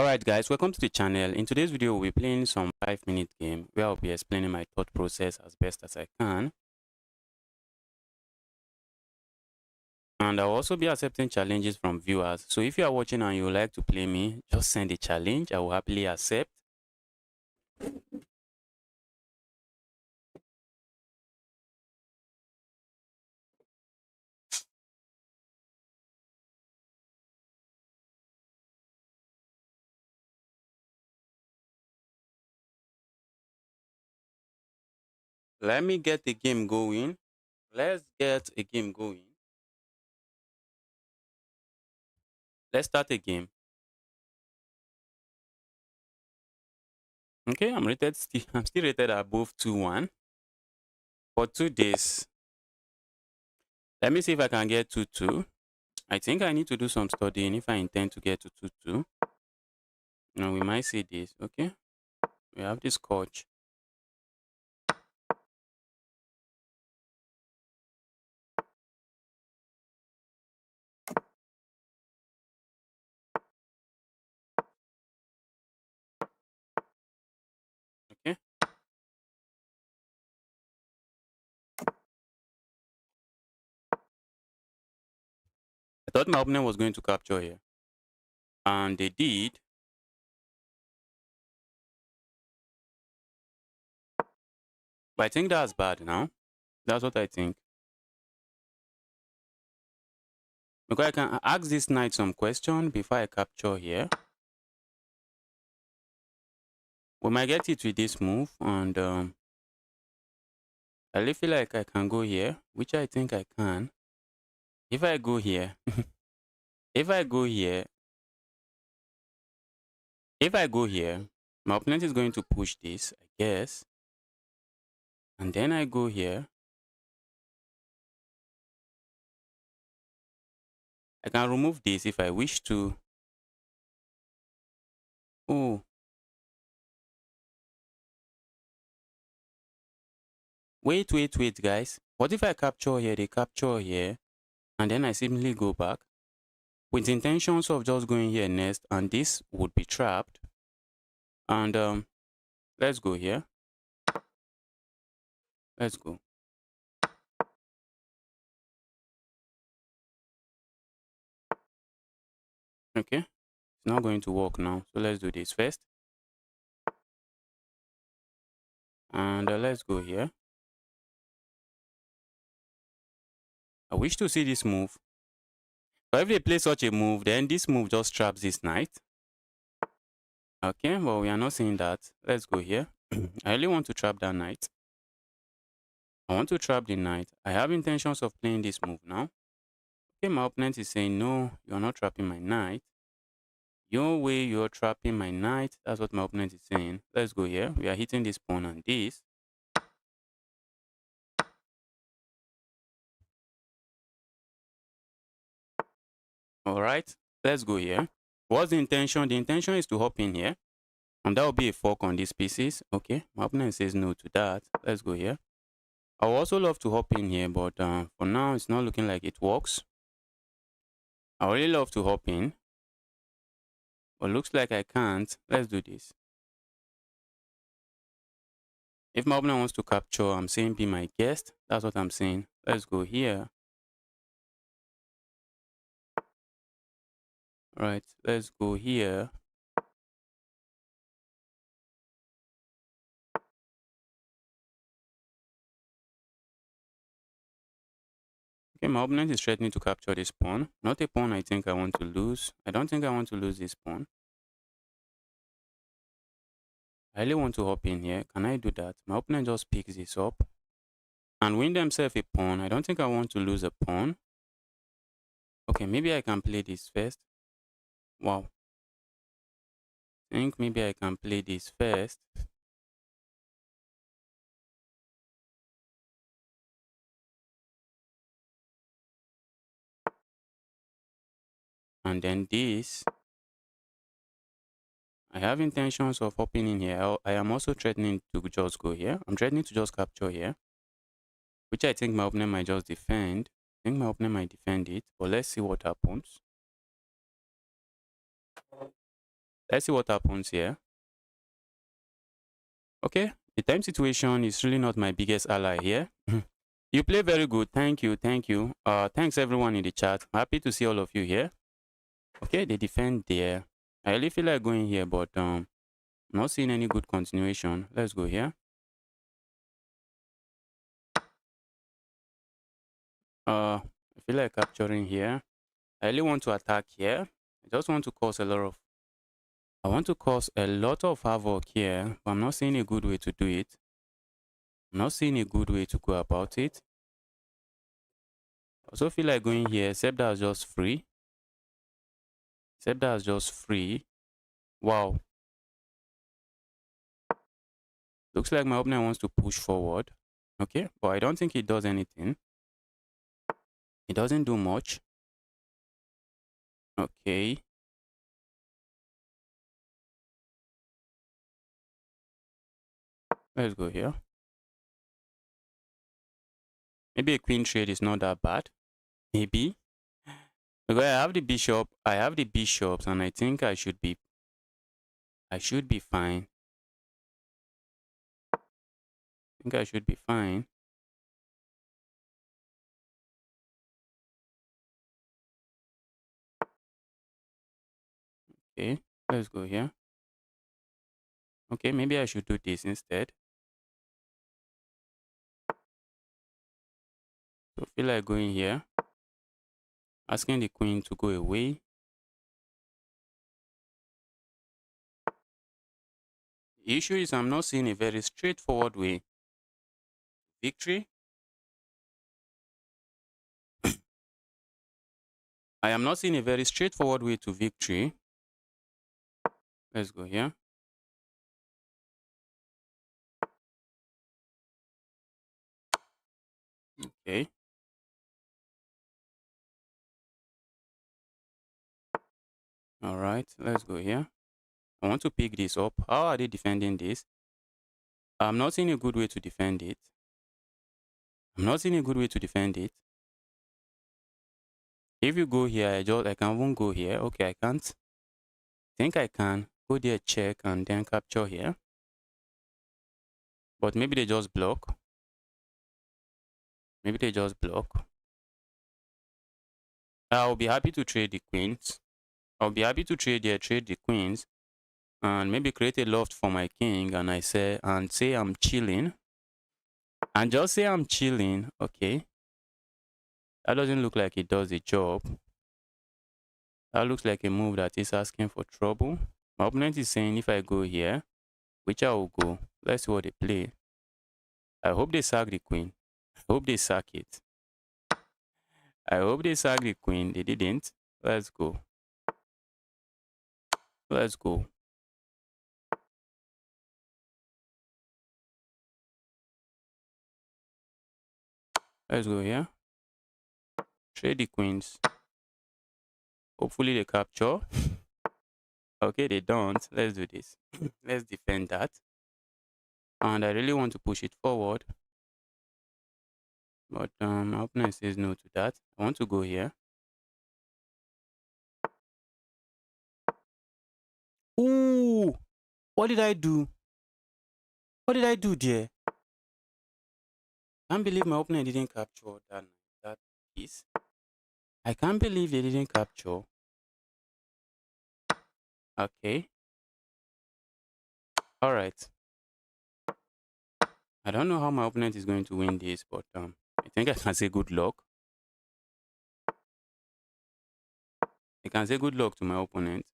Alright guys, welcome to the channel. In today's video, we'll be playing some 5-minute game where I'll be explaining my thought process as best as I can. And I'll also be accepting challenges from viewers. So if you are watching and you would like to play me, just send a challenge. I will happily accept. Let me get the game going. Let's get a game going. Let's start a game. Okay, I'm still rated above 2-1 for 2 days. Let me see if I can get 2-2. I think I need to do some studying if I intend to get to 2-2. Now we might see this. Okay, we have this coach. Okay, I thought my opponent was going to capture here, and they did. But I think that's bad now. That's what I think. Because I can ask this knight some question before I capture here. We might get it with this move, and I really feel like I can go here, which I think I can. If I go here, if I go here, my opponent is going to push this, I guess. And then I go here. I can remove this if I wish to. Oh. Wait, guys. What if I capture here, they capture here, and then I simply go back with the intentions of just going here next, and this would be trapped. And let's go here. Let's go. Okay, it's not going to work now, so let's do this first. And let's go here. I wish to see this move. But if they play such a move, then this move just traps this knight. Okay, well, we are not seeing that. Let's go here. I really want to trap that knight. I want to trap the knight. I have intentions of playing this move now. Okay, my opponent is saying, no, you're not trapping my knight. Your way, you're trapping my knight. That's what my opponent is saying. Let's go here. We are hitting this pawn and this. All right, let's go here. What's the intention? The intention is to hop in here, and that will be a fork on these pieces. Okay, my opponent says no to that. Let's go here. I would also love to hop in here, but for now, it's not looking like it works. I really love to hop in, but looks like I can't. Let's do this. If my opponent wants to capture, I'm saying be my guest. That's what I'm saying. Let's go here. All right, let's go here. Okay, my opponent is threatening to capture this pawn. Not a pawn I think I want to lose. I don't think I want to lose this pawn. I really want to hop in here. Can I do that? My opponent just picks this up and win themselves a pawn. I don't think I want to lose a pawn. Okay, maybe I can play this first. Wow. I think maybe I can play this first. And then this. I have intentions of hopping in here. I am also threatening to just go here. I'm threatening to just capture here, which I think my opponent might just defend. I think my opponent might defend it, but let's see what happens. Let's see what happens here. Okay, the time situation is really not my biggest ally here. You play very good. Thank you. Thank you. Thanks everyone in the chat. Happy to see all of you here. Okay, they defend there. I really feel like going here, but not seeing any good continuation. Let's go here. I feel like capturing here. I really want to attack here. I just want to cause a lot of havoc here, but I'm not seeing a good way to do it. I'm not seeing a good way to go about it. I also feel like going here, except that's just free. Except that's just free. Wow. Looks like my opponent wants to push forward. Okay, but I don't think it does anything. It doesn't do much. Okay. Let's go here. Maybe a queen trade is not that bad. Maybe. Because I have the bishops, and I think I should be fine. I think I should be fine. Okay, let's go here. Okay, maybe I should do this instead. So feel like going here. Asking the queen to go away. The issue is I'm not seeing a very straightforward way. Victory. I am not seeing a very straightforward way to victory. Let's go here. Okay. All right, let's go here. I want to pick this up. How are they defending this? I'm not seeing a good way to defend it. I'm not seeing a good way to defend it. If you go here, I can even go here. Okay, I can't. Think I can go there, check, and then capture here. But maybe they just block. Maybe they just block. I'll be happy to trade the queens. I'll be happy to trade the queens, and maybe create a loft for my king, and say I'm chilling. And just say I'm chilling. Okay. That doesn't look like it does the job. That looks like a move that is asking for trouble. My opponent is saying if I go here, which I will go. Let's see what they play. I hope they sack the queen. I hope they sack it. I hope they sack the queen. They didn't. Let's go. Let's go. Let's go here. Trade the queens. Hopefully they capture. Okay, they don't. Let's do this. Let's defend that. And I really want to push it forward. But my opponent says no to that. I want to go here. Ooh! What did I do? What did I do there? I can't believe my opponent didn't capture that piece. I can't believe they didn't capture. Okay. All right. I don't know how my opponent is going to win this, but I think I can say good luck. I can say good luck to my opponent.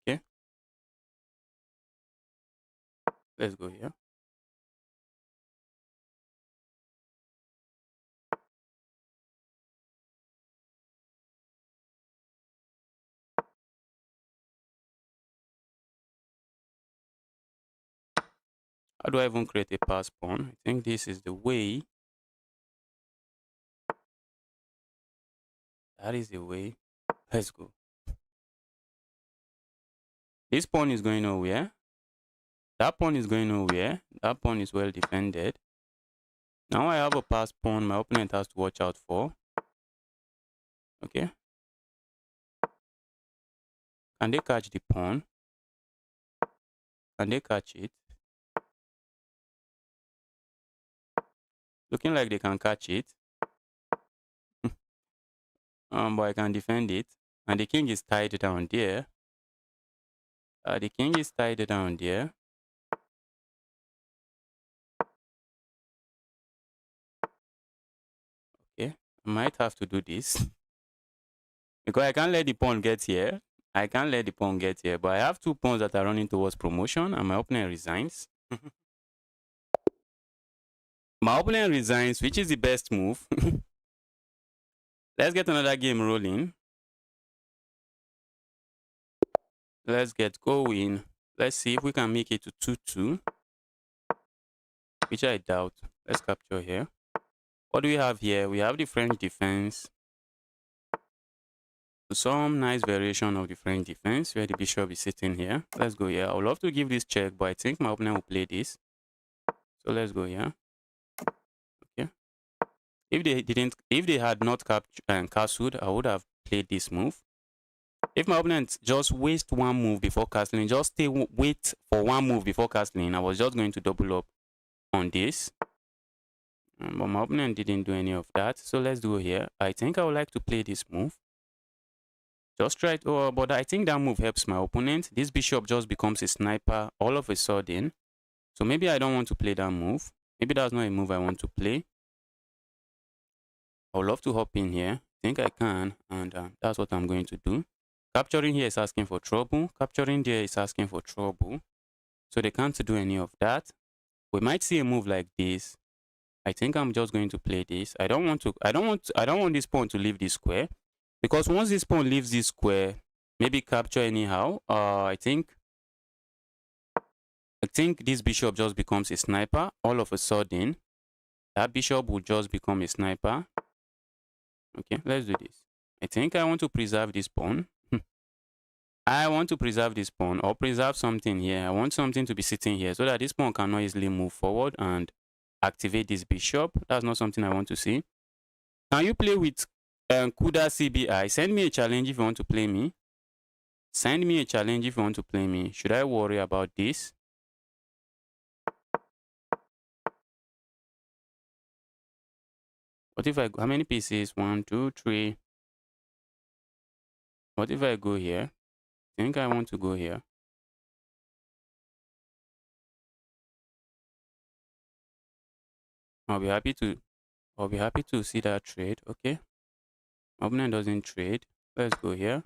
Okay. Let's go here. How do I even create a pass pawn? I think this is the way. That is the way. Let's go. This pawn is going nowhere. That pawn is going nowhere. That pawn is well defended. Now I have a passed pawn my opponent has to watch out for. Okay. Can they catch the pawn? Can they catch it? Looking like they can catch it. But I can defend it. And the king is tied down there. The king is tied down there. Okay. I might have to do this. Because I can't let the pawn get here. I can't let the pawn get here. But I have two pawns that are running towards promotion. And my opponent resigns. My opponent resigns, which is the best move. Let's get another game rolling. Let's get going. Let's see if we can make it to 2-2. Which I doubt. Let's capture here. What do we have here? We have the French defense. Some nice variation of the French defense where the bishop is sitting here. Let's go here. I would love to give this check, but I think my opponent will play this. So let's go here. Okay. If they had not castled, I would have played this move. If my opponent just waste one move before castling, just wait for one move before castling, I was just going to double up on this. But my opponent didn't do any of that. So let's do here. I think I would like to play this move. Just try to, but I think that move helps my opponent. This bishop just becomes a sniper all of a sudden. So maybe I don't want to play that move. Maybe that's not a move I want to play. I would love to hop in here. I think I can, and that's what I'm going to do. Capturing here is asking for trouble. Capturing there is asking for trouble. So they can't do any of that. We might see a move like this. I think I'm just going to play this. I don't want this pawn to leave this square. Because once this pawn leaves this square, maybe capture anyhow, I think this bishop just becomes a sniper. All of a sudden, that bishop will just become a sniper. Okay, let's do this. I think I want to preserve this pawn. I want to preserve this pawn or preserve something here. I want something to be sitting here so that this pawn cannot easily move forward and activate this bishop. That's not something I want to see. Can you play with Kuda CBI? Send me a challenge if you want to play me. Send me a challenge if you want to play me. Should I worry about this? What if I go, how many pieces? 1, 2, 3. What if I go here? I think I want to go here. I'll be happy to see that trade. Okay. My opponent doesn't trade. Let's go here.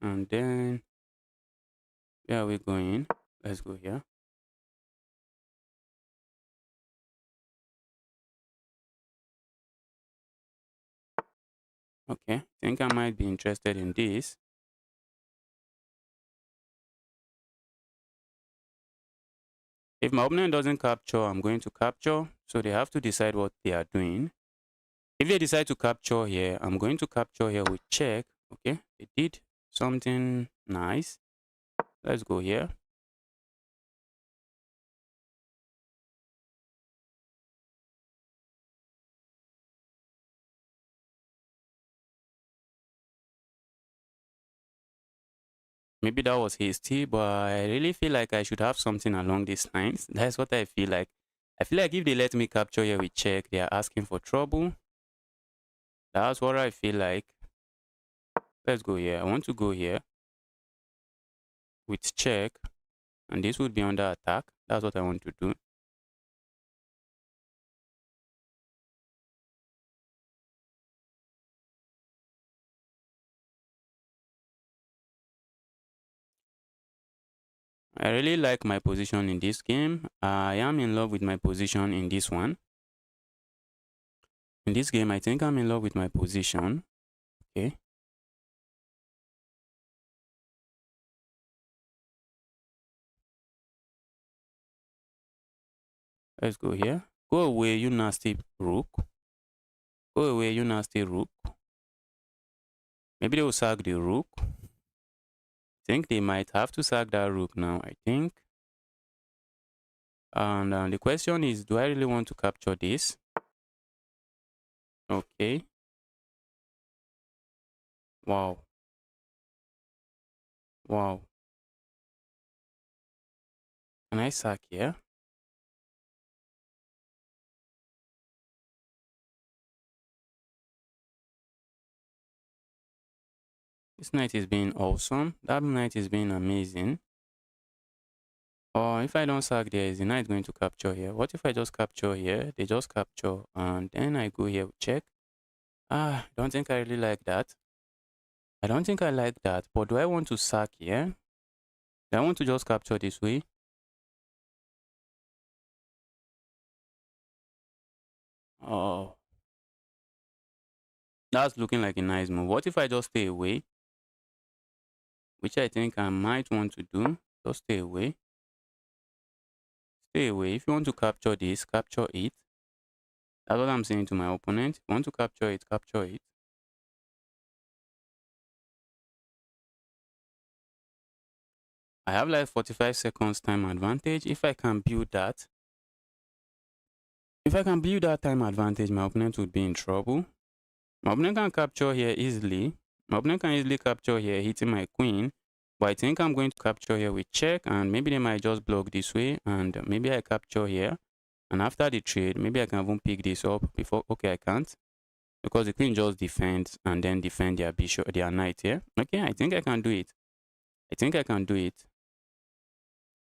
And then where are we going? Let's go here. Okay, I think I might be interested in this. If my opponent doesn't capture, I'm going to capture. So they have to decide what they are doing. If they decide to capture here, I'm going to capture here with check. Okay, they did something nice. Let's go here. Maybe that was hasty, but I really feel like I should have something along these lines. That's what I feel like. I feel like if they let me capture here with check, they are asking for trouble. That's what I feel like. Let's go here. I want to go here with check, and this would be under attack. That's what I want to do. I really like my position in this game. I am in love with my position in this one. In this game, I think I'm in love with my position. Okay. Let's go here. Go away, you nasty rook. Go away, you nasty rook. Maybe they will sack the rook. think they might have to sack that rook now, I think. And the question is, do I really want to capture this? Okay. Wow. Wow. Can I sack here? This knight is being awesome. That knight is being amazing. Or if I don't sack there, is the knight going to capture here? What if I just capture here? They just capture and then I go here, check. I don't think I really like that. I don't think I like that. But do I want to sack here? Do I want to just capture this way? Oh, that's looking like a nice move. What if I just stay away? Which I think I might want to do. Just stay away. Stay away. If you want to capture this, capture it. That's what I'm saying to my opponent. If you want to capture it, capture it. I have like 45 seconds time advantage. If I can build that, time advantage, my opponent would be in trouble. My opponent can capture here easily. My opponent can easily capture here, hitting my queen. But I think I'm going to capture here with check, and maybe they might just block this way, and maybe I capture here. And after the trade, maybe I can even pick this up before. Okay, I can't, because the queen just defends and then defend their bishop, their knight here. Okay, I think I can do it. I think I can do it.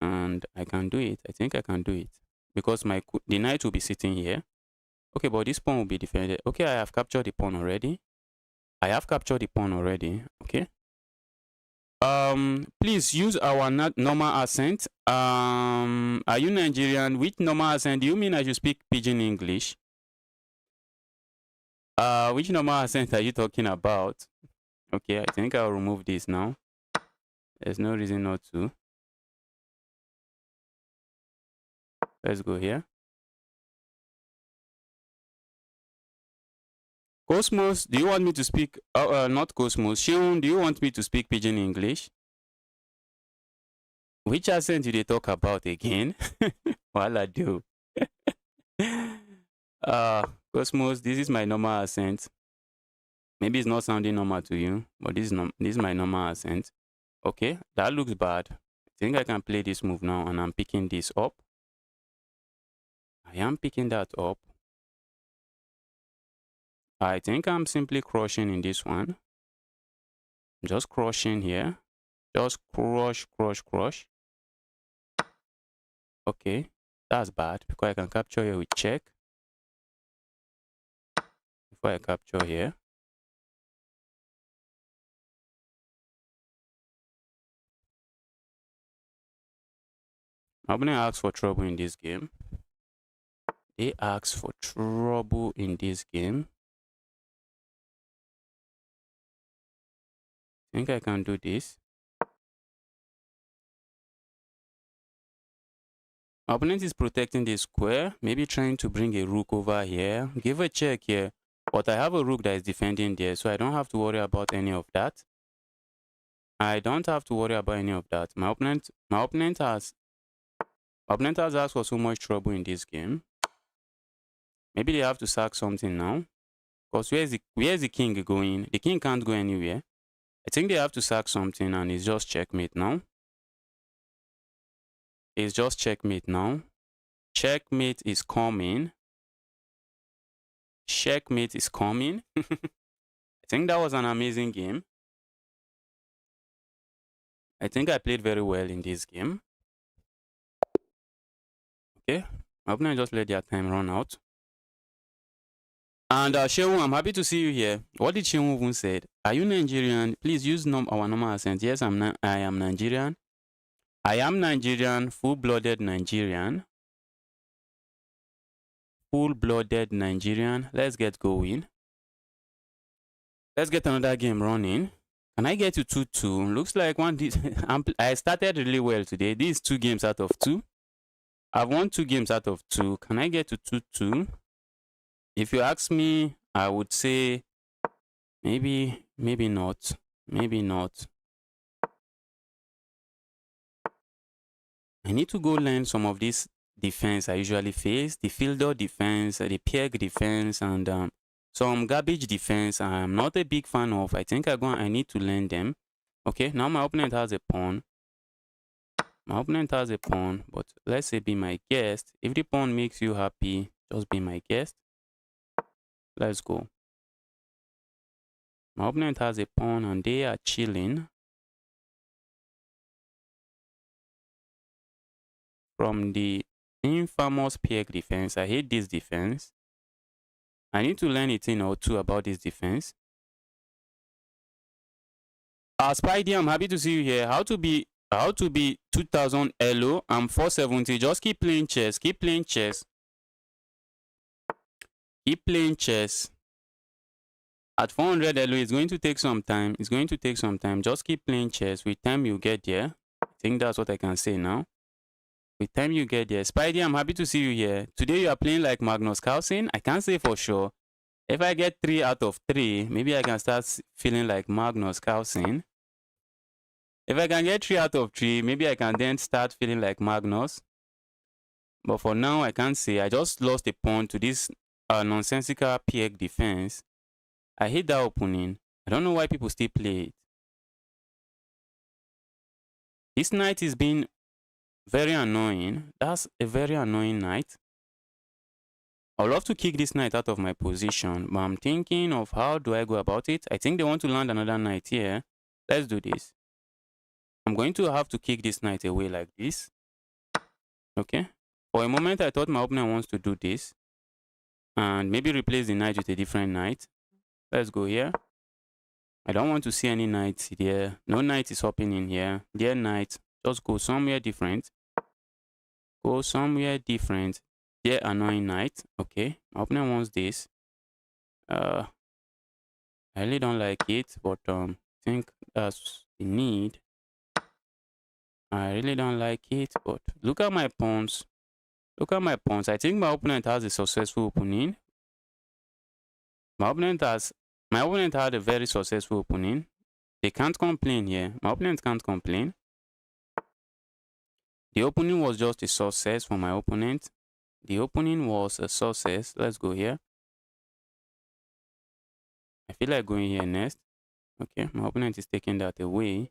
And I can do it. I think I can do it. Because the knight will be sitting here. Okay, but this pawn will be defended. Okay, I have captured the pawn already. Okay. Please use our normal accent. Are you Nigerian? Which normal accent do you mean I should speak pidgin English? Which normal accent are you talking about? Okay, I think I'll remove this now. There's no reason not to. Let's go here. Cosmos, do you want me to speak, not Cosmos, Shion, do you want me to speak pidgin English? Which accent do they talk about again? Well, I do. Cosmos, this is my normal accent. Maybe it's not sounding normal to you, but this is my normal accent. Okay, that looks bad. I think I can play this move now, and I'm picking this up. I am picking that up. I think I'm simply crushing in this one. Just crushing here. Just crush. Okay, that's bad because I can capture here with check. Before I capture here. My opponent asks for trouble in this game. They ask for trouble in this game. I think I can do this. My opponent is protecting this square, maybe trying to bring a rook over here. Give a check here, but I have a rook that is defending there, so I don't have to worry about any of that. My opponent has asked for so much trouble in this game. Maybe they have to sack something now. Because where's the king going? The king can't go anywhere. I think they have to sack something, and it's just checkmate now. It's just checkmate now. Checkmate is coming. Checkmate is coming. I think that was an amazing game. I think I played very well in this game. Okay. My opponent just let their time run out. And Shehu, I'm happy to see you here. What did Shehu even said? Are you Nigerian? Please use our normal accent. Yes, I am Nigerian. I am Nigerian, full-blooded Nigerian. Full-blooded Nigerian. Let's get going. Let's get another game running. Can I get to 2-2? Looks like I started really well today. These 2 games out of 2. I've won 2 games out of 2. Can I get to 2-2? If you ask me, I would say maybe not. Maybe not. I need to go learn some of these defense I usually face, the fielder defense, the peg defense, and some garbage defense I'm not a big fan of. I think I need to learn them. Okay, now my opponent has a pawn. My opponent has a pawn, but let's say be my guest. If the pawn makes you happy, just be my guest. Let's go. My opponent has a pawn and they are chilling. From the infamous peg defense, I hate this defense. I need to learn a thing or two about this defense. Spidey, I'm happy to see you here. How to be 2000 elo. I'm 470. Just keep playing chess. Keep playing chess. Keep playing chess. At 400 elo, it's going to take some time. It's going to take some time. Just keep playing chess. With time, you get there. I think that's what I can say now. With time, you get there. Spidey, I'm happy to see you here. Today, you are playing like Magnus Carlsen. I can't say for sure. If I get 3 out of 3, maybe I can start feeling like Magnus Carlsen. If I can get 3 out of 3, maybe I can then start feeling like Magnus. But for now, I can't say. I just lost a pawn to this nonsensical peg defense. I hate that opening. I don't know why people still play it. This knight is being very annoying. That's a very annoying knight. I would love to kick this knight out of my position, but I'm thinking of how do I go about it. I think they want to land another knight here. Let's do this. I'm going to have to kick this knight away like this. Okay. For a moment, I thought my opponent wants to do this. And maybe replace the knight with a different knight. Let's go here. I don't want to see any knights here. No knight is hopping in here. Dear knight, just go somewhere different. Go somewhere different. Dear annoying knight. Okay. My opponent wants this. I really don't like it, but I think that's the need. I really don't like it, but look at my pawns. Look at my pawns. I think my opponent has a successful opening. My opponent had a very successful opening. They can't complain here. My opponent can't complain. The opening was just a success for my opponent. The opening was a success. Let's go here. I feel like going here next. Okay, my opponent is taking that away.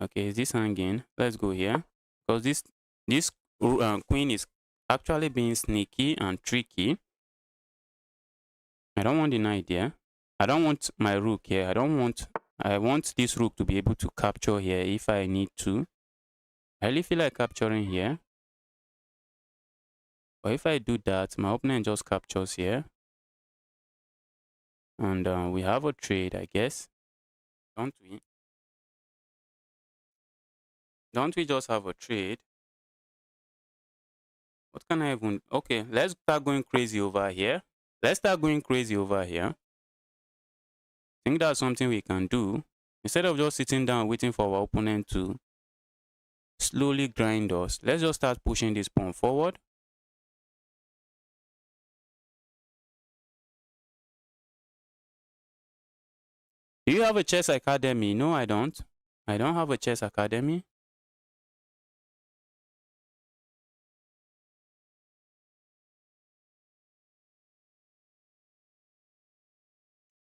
Okay, is this hanging? Let's go here. Because this queen is actually being sneaky and tricky. I don't want the knight here. I don't want my rook here. I want this rook to be able to capture here if I need to. I really feel like capturing here. But if I do that, my opponent just captures here. And we have a trade, I guess. Don't we? Don't we just have a trade? What can I even... Okay, let's start going crazy over here. Let's start going crazy over here. I think that's something we can do. Instead of just sitting down waiting for our opponent to slowly grind us, let's just start pushing this pawn forward. Do you have a chess academy? No, I don't. I don't have a chess academy.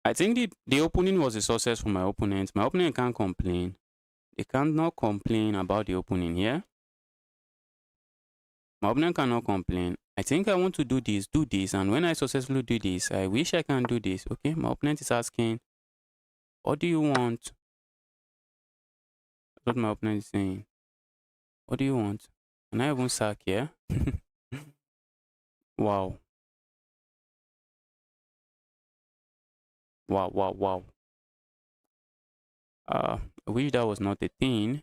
I think the opening was a success for my opponent. My opponent can't complain. They cannot complain about the opening here. My opponent cannot complain. I think I want to do this, and when I successfully do this, I wish I can do this. Okay, my opponent is asking, what do you want? That's what my opponent is saying. What do you want? Can I even sack here? Wow. Wow, wow, wow. I wish that was not a thing.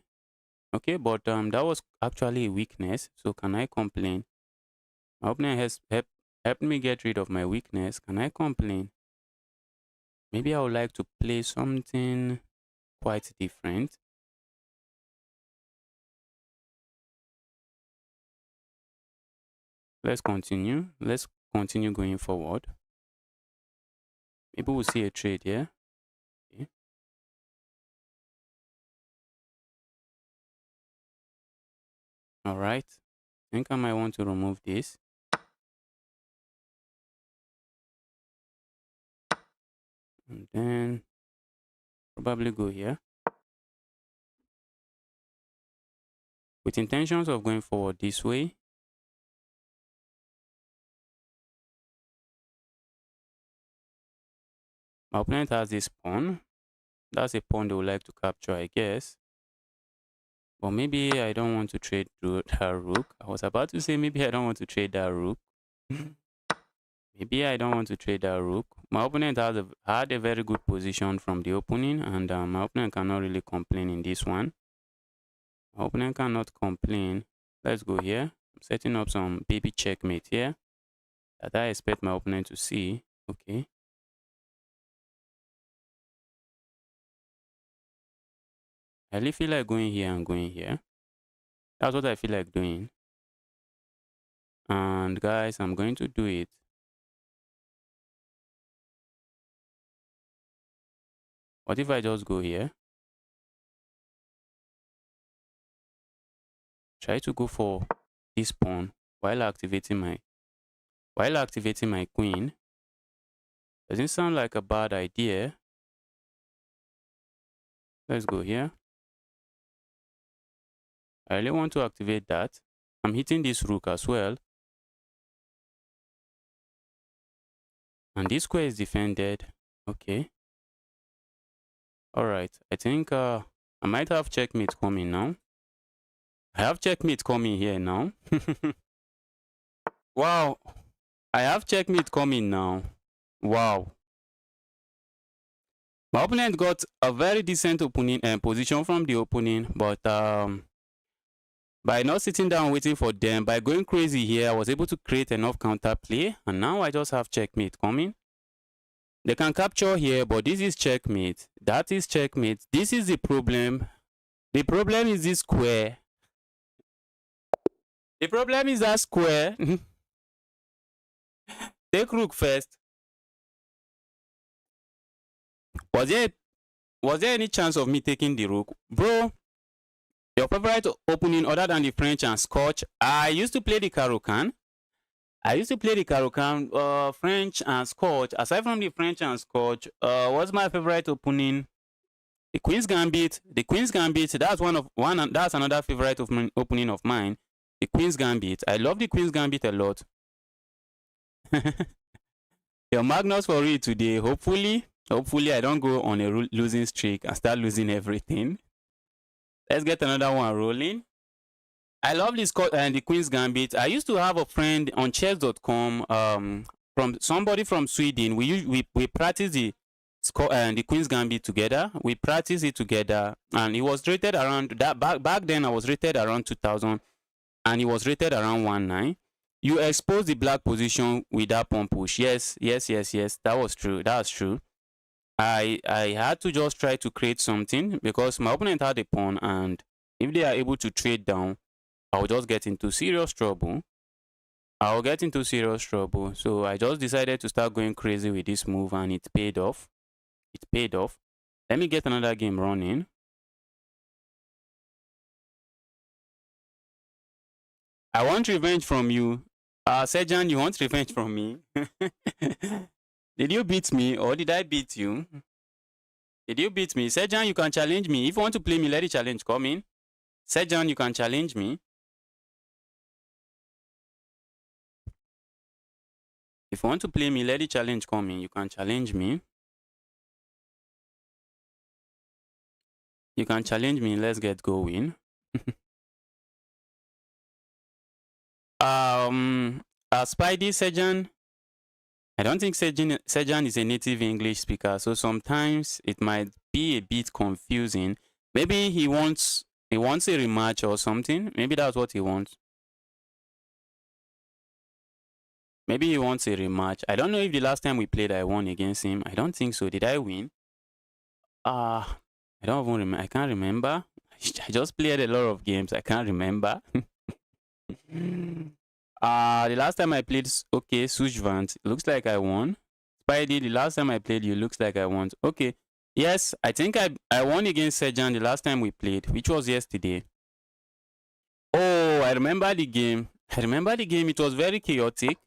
Okay, but that was actually a weakness. So can I complain? My opponent has helped me get rid of my weakness. Can I complain? Maybe I would like to play something quite different. Let's continue. Let's continue going forward. Maybe we'll see a trade here. Okay. All right. I think I might want to remove this. And then probably go here. With intentions of going forward this way. My opponent has this pawn. That's a pawn they would like to capture, I guess. But maybe I don't want to trade that rook. I was about to say maybe I don't want to trade that rook. Maybe I don't want to trade that rook. My opponent had a very good position from the opening, and my opponent cannot really complain in this one. My opponent cannot complain. Let's go here. I'm setting up some baby checkmate here that I expect my opponent to see. Okay. I really feel like going here and going here. That's what I feel like doing. And guys, I'm going to do it. What if I just go here? Try to go for this pawn while activating my queen. Doesn't sound like a bad idea. Let's go here. I really want to activate that. I'm hitting this rook as well. And this square is defended. Okay. Alright. I think I might have checkmate coming now. I have checkmate coming here now. Wow. I have checkmate coming now. Wow. My opponent got a very decent opening position from the opening, but by not sitting down waiting for them, by going crazy here, I was able to create enough counter play, and now I just have checkmate coming. They can capture here, but this is checkmate. That is checkmate. This is the problem. The problem is this square. The problem is that square. Take rook first. Was there any chance of me taking the rook? Bro, your favorite opening other than the French and Scotch? I used to play the Caro-Kann. French and Scotch. Aside from the French and Scotch, what's my favorite opening? The Queen's Gambit. The Queen's Gambit, that's that's another favorite opening of mine. The Queen's Gambit. I love the Queen's Gambit a lot. Your Magnus for real today. Hopefully I don't go on a losing streak and start losing everything. Let's get another one rolling. I love this the Queen's Gambit. I used to have a friend on chess.com from somebody from Sweden. We practice the Queen's Gambit together. We practice it together, and it was rated around that back then. I was rated around 2000, and it was rated around 19. You expose the black position with that pawn push. Yes. That was true. That's true. I had to just try to create something because my opponent had a pawn, and if they are able to trade down, I'll just get into serious trouble. So I just decided to start going crazy with this move, and it paid off. Let me get another game running. I want revenge from you. Sejan, you want revenge from me? Did you beat me or did I beat you? Did you beat me? Sejan, you can challenge me. If you want to play me, let the challenge come in. Sejan, you can challenge me. If you want to play me, let the challenge come in. You can challenge me. You can challenge me. Let's get going. Spidey, Sejan. I don't think Sejan is a native English speaker, so sometimes it might be a bit confusing. Maybe he wants a rematch or something. Maybe that's what he wants. Maybe he wants a rematch. I don't know if the last time we played I won against him. I don't think so. Did I win? I don't even remember. I can't remember. I just played a lot of games. I can't remember. The last time I played, okay, Sujvant, looks like I won. Spidey, the last time I played you, looks like I won. Okay, yes, I think I won against Sejan the last time we played, which was yesterday. Oh, I remember the game. It was very chaotic.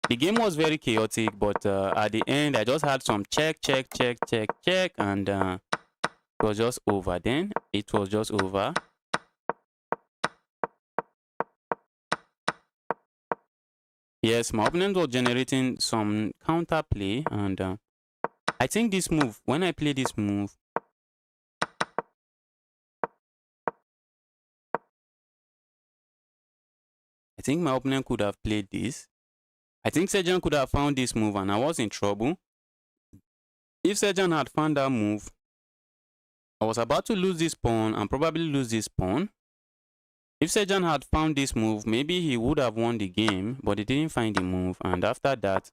The game was very chaotic, but at the end, I just had some check, and it was just over. Then it was just over. Yes, my opponent was generating some counter play, and I think this move, when I play this move, I think my opponent could have played this. I think Sejan could have found this move, and I was in trouble. If Sejan had found that move, I was about to lose this pawn and probably lose this pawn. If Sejan had found this move, maybe he would have won the game, but he didn't find the move. And after that,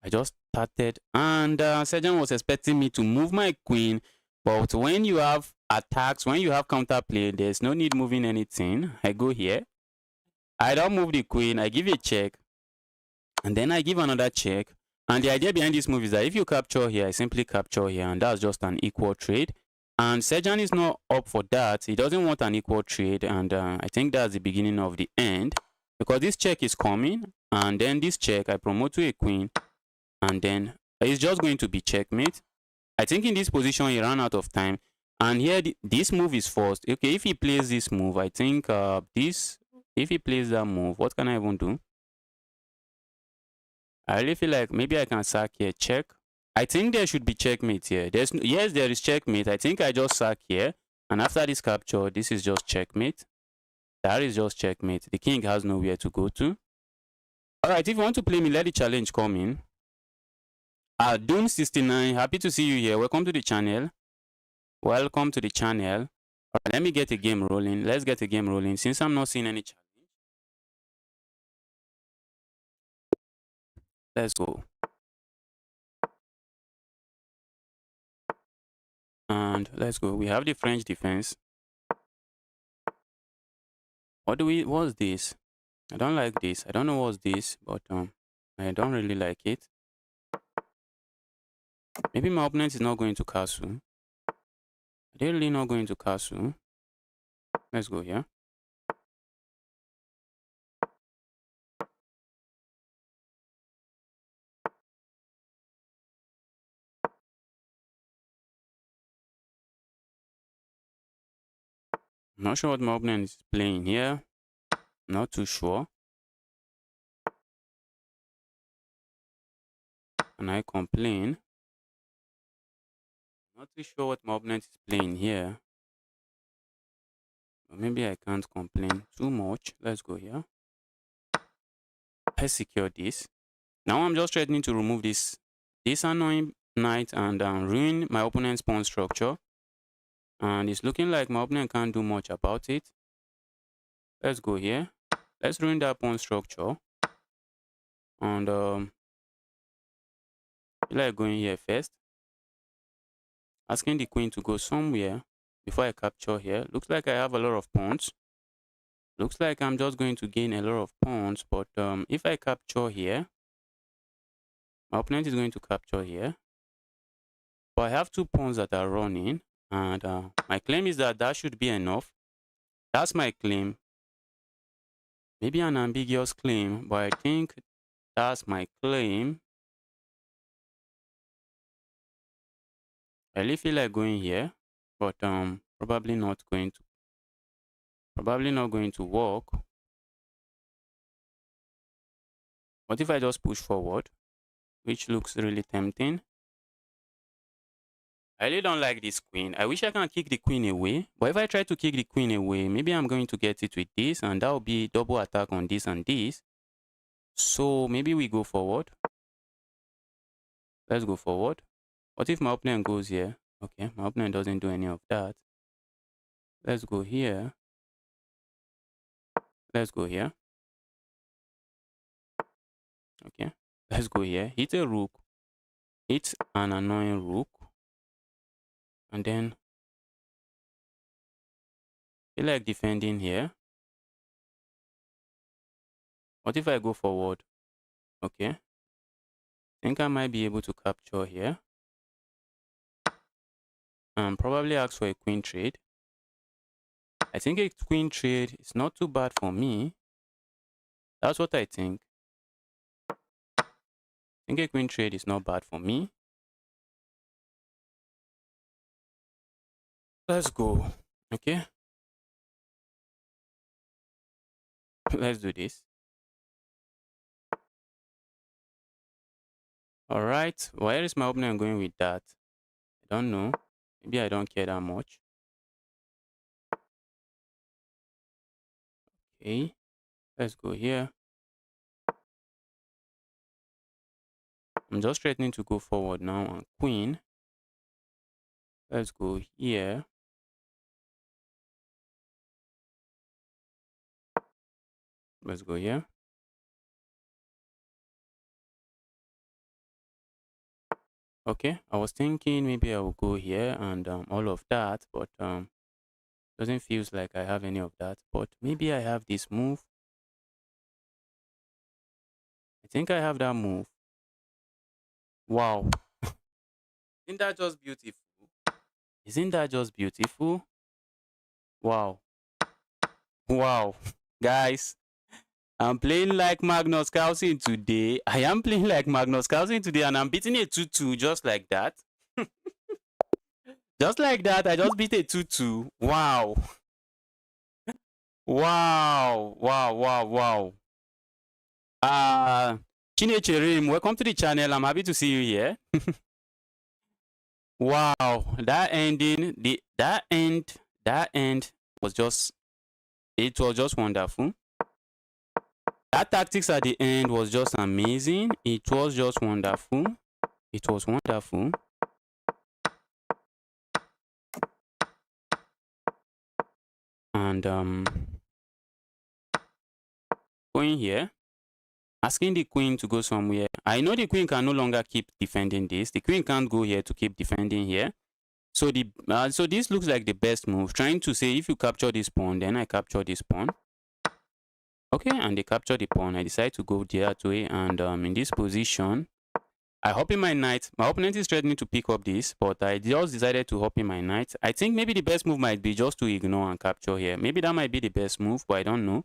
I just started, and Sejan was expecting me to move my queen. But when you have attacks, when you have counterplay, there's no need moving anything. I go here. I don't move the queen. I give a check. And then I give another check. And the idea behind this move is that if you capture here, I simply capture here. And that's just an equal trade. And Sejan is not up for that. He doesn't want an equal trade. And I think that's the beginning of the end. Because this check is coming. And then this check, I promote to a queen. And then it's just going to be checkmate. I think in this position, he ran out of time. And here, this move is forced. Okay, if he plays this move, I think if he plays that move, what can I even do? I really feel like maybe I can sack here, check. I think there should be checkmate here. Yes, there is checkmate. I think I just sack here. And after this capture, this is just checkmate. That is just checkmate. The king has nowhere to go to. Alright, if you want to play me, let the challenge come in. Dune69, happy to see you here. Welcome to the channel. Welcome to the channel. Alright, let me get a game rolling. Let's get a game rolling since I'm not seeing any challenge. Let's go. And let's go. We have the French defense. What's this? I don't like this. I don't know what's this, but I don't really like it. Maybe my opponent is not going to castle. Are they really not going to castle? Let's go here. I'm not sure what my opponent is playing here. Not too sure. And I complain. Not too sure what my opponent is playing here. But maybe I can't complain too much. Let's go here. Let's secure this. Now I'm just threatening to remove this annoying knight and ruin my opponent's pawn structure. And it's looking like my opponent can't do much about it. Let's go here. Let's ruin that pawn structure. And I feel like going here first. Asking the queen to go somewhere before I capture here. Looks like I have a lot of pawns. Looks like I'm just going to gain a lot of pawns. But if I capture here, my opponent is going to capture here. But I have two pawns that are running. And my claim is that that should be enough. That's my claim. Maybe an ambiguous claim, but I think that's my claim. I really feel like going here, but probably not going to work. What if I just push forward, which looks really tempting? I really don't like this queen. I wish I can kick the queen away, but if I try to kick the queen away, maybe I'm going to get it with this, and that will be double attack on this and this. So maybe we go forward. Let's go forward. What if my opponent goes here? Okay, my opponent doesn't do any of that. Let's go here. Let's go here. Okay, let's go here. Hit a rook. Hit an annoying rook. And then I feel like defending here. What if I go forward? Okay. I think I might be able to capture here. And probably ask for a queen trade. I think a queen trade is not too bad for me. That's what I think. I think a queen trade is not bad for me. Let's go. Okay. Let's do this. All right. Where is my opponent going with that? I don't know. Maybe I don't care that much. Okay. Let's go here. I'm just threatening to go forward now on queen. Let's go here. Let's go here. Okay, I was thinking maybe I will go here and all of that, but doesn't feels like I have any of that. But maybe I have this move. I think I have that move. Wow. Isn't that just beautiful? Isn't that just beautiful? Wow. Wow. Guys, I'm playing like Magnus Carlsen today. I am playing like Magnus Carlsen today, and I'm beating a 2-2 just like that. Just like that, I just beat a 2-2. Wow. Wow. Wow, wow, wow. Chinecherim, welcome to the channel. I'm happy to see you here. Wow, that ending, that end was just, it was just wonderful. That tactics at the end was just amazing. It was just wonderful. It was wonderful. And going here, asking the queen to go somewhere. I know the queen can no longer keep defending this. The queen can't go here to keep defending here. So so this looks like the best move. Trying to say if you capture this pawn, then I capture this pawn. Okay, and they capture the pawn. I decide to go the other way, and in this position, I hop in my knight. My opponent is threatening to pick up this, but I just decided to hop in my knight. I think maybe the best move might be just to ignore and capture here. Maybe that might be the best move, but I don't know.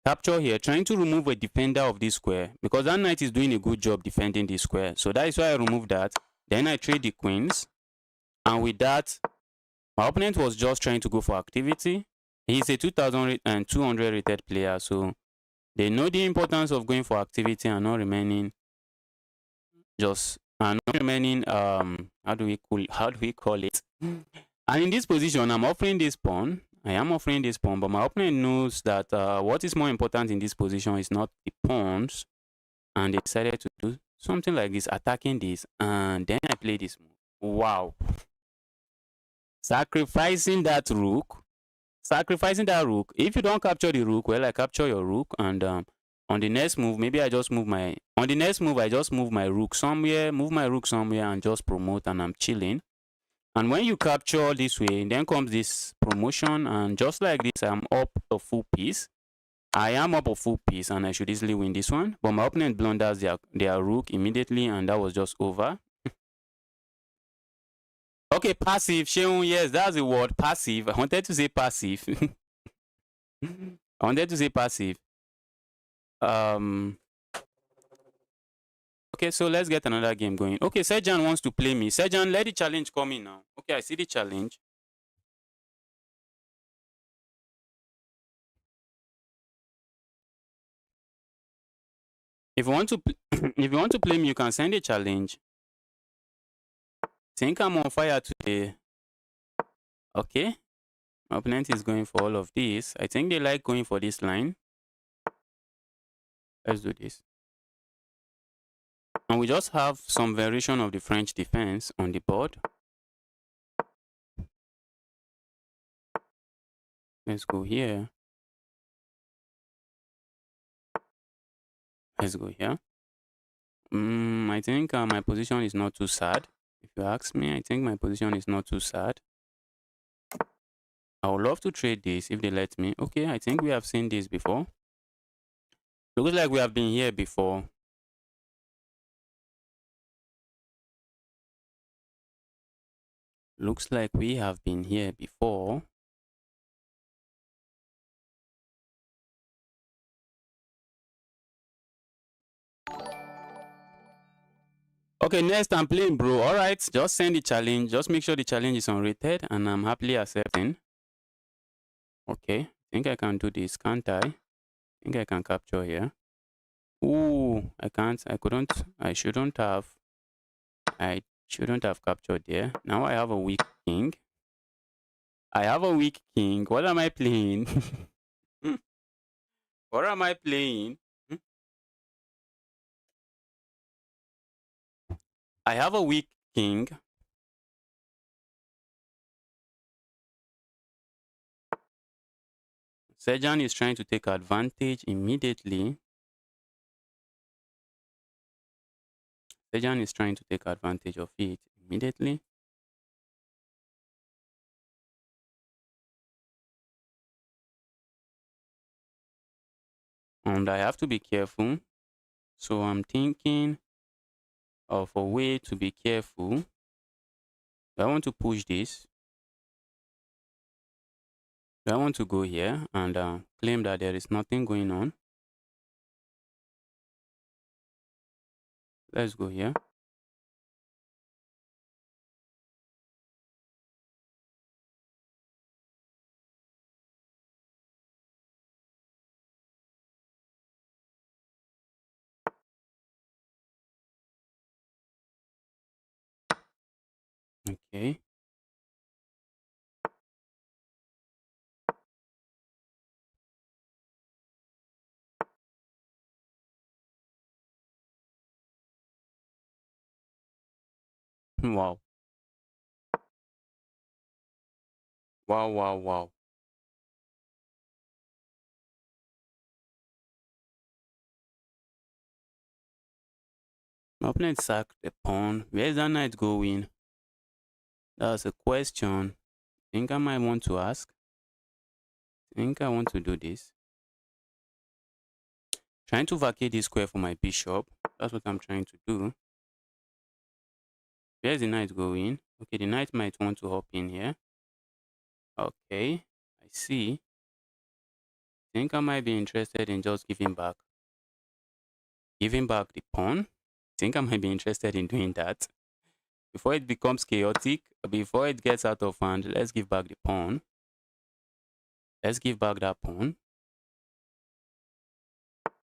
Capture here, trying to remove a defender of this square, because that knight is doing a good job defending this square. So that is why I remove that. Then I trade the queens, and with that, my opponent was just trying to go for activity. He's a 2200 rated player, so they know the importance of going for activity and not remaining how do we call it? And in this position, I'm offering this pawn. I am offering this pawn, but my opponent knows that what is more important in this position is not the pawns, and they decided to do something like this, attacking this, and then I play this move. Wow. Sacrificing that rook. If you don't capture the rook, well, I capture your rook, and on the next move, maybe I just move my rook somewhere, and just promote, and I'm chilling. And when you capture this way, then comes this promotion, and just like this, I'm up a full piece. I am up a full piece, and I should easily win this one. But my opponent blunders their rook immediately, and that was just over. Okay, passive, Sheung, yes, that's the word, passive. I wanted to say passive. I wanted to say passive. Okay, so let's get another game going. Okay, Sejan wants to play me. Sejan, let the challenge come in now. Okay, I see the challenge. If you want to, if you want to play me, you can send a challenge. Think I'm on fire today. Okay, my opponent is going for all of this. I think they like going for this line. Let's do this. And we just have some variation of the French defense on the board. Let's go here. Let's go here. I think my position is not too sad. If you ask me, I think my position is not too sad. I would love to trade this if they let me. Okay, I think we have seen this before. Looks like we have been here before. Looks like we have been here before. Okay, next I'm playing, bro. All right, just send the challenge. Just make sure the challenge is unrated, and I'm happily accepting. Okay, I think I can do this, can't I? I think I can capture here. Ooh, I can't. I couldn't. I shouldn't have. I shouldn't have captured there. Now I have a weak king. I have a weak king. What am I playing? What am I playing? Hmm? I have a weak king. Sejan is trying to take advantage immediately. Sejan is trying to take advantage of it immediately. And I have to be careful. So I'm thinking of a way to be careful. I want to push this. I want to go here and claim that there is nothing going on. Let's go here. Okay. Wow. Wow, wow, wow. My opponent sacked the pawn. Where's that knight going? That's a question. Think I might want to ask. Think I want to do this. Trying to vacate this square for my bishop. That's what I'm trying to do. Where's the knight going? Okay, the knight might want to hop in here. Okay, I see. Think I might be interested in just giving back the pawn. Think I might be interested in doing that. Before it becomes chaotic, before it gets out of hand, let's give back the pawn. Let's give back that pawn.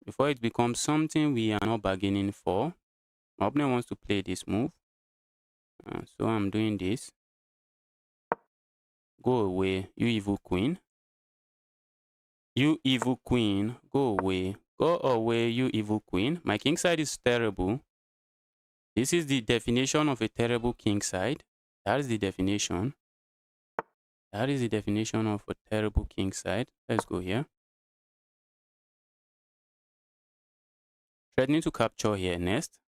Before it becomes something we are not bargaining for. My opponent wants to play this move. So I'm doing this. Go away, you evil queen. You evil queen, go away. Go away, you evil queen. My king side is terrible. This is the definition of a terrible king side. That is the definition. That is the definition of a terrible king side. Let's go here. Threatening to capture here next.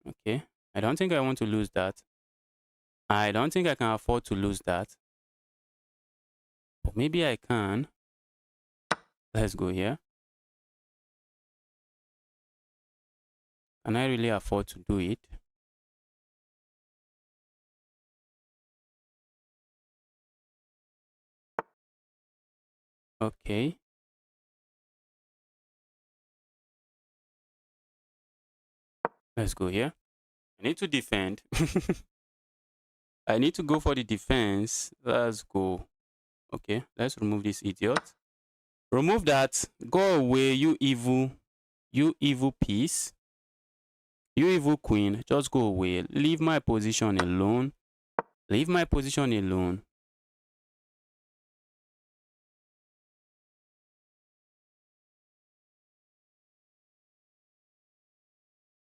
Okay. I don't think I want to lose that. I don't think I can afford to lose that. But maybe I can. Let's go here. Can I really afford to do it? Okay. Let's go here. I need to defend. I need to go for the defense. Let's go. Okay, let's remove this idiot. Remove that. Go away, you evil piece. You evil queen. Just go away. Leave my position alone. Leave my position alone.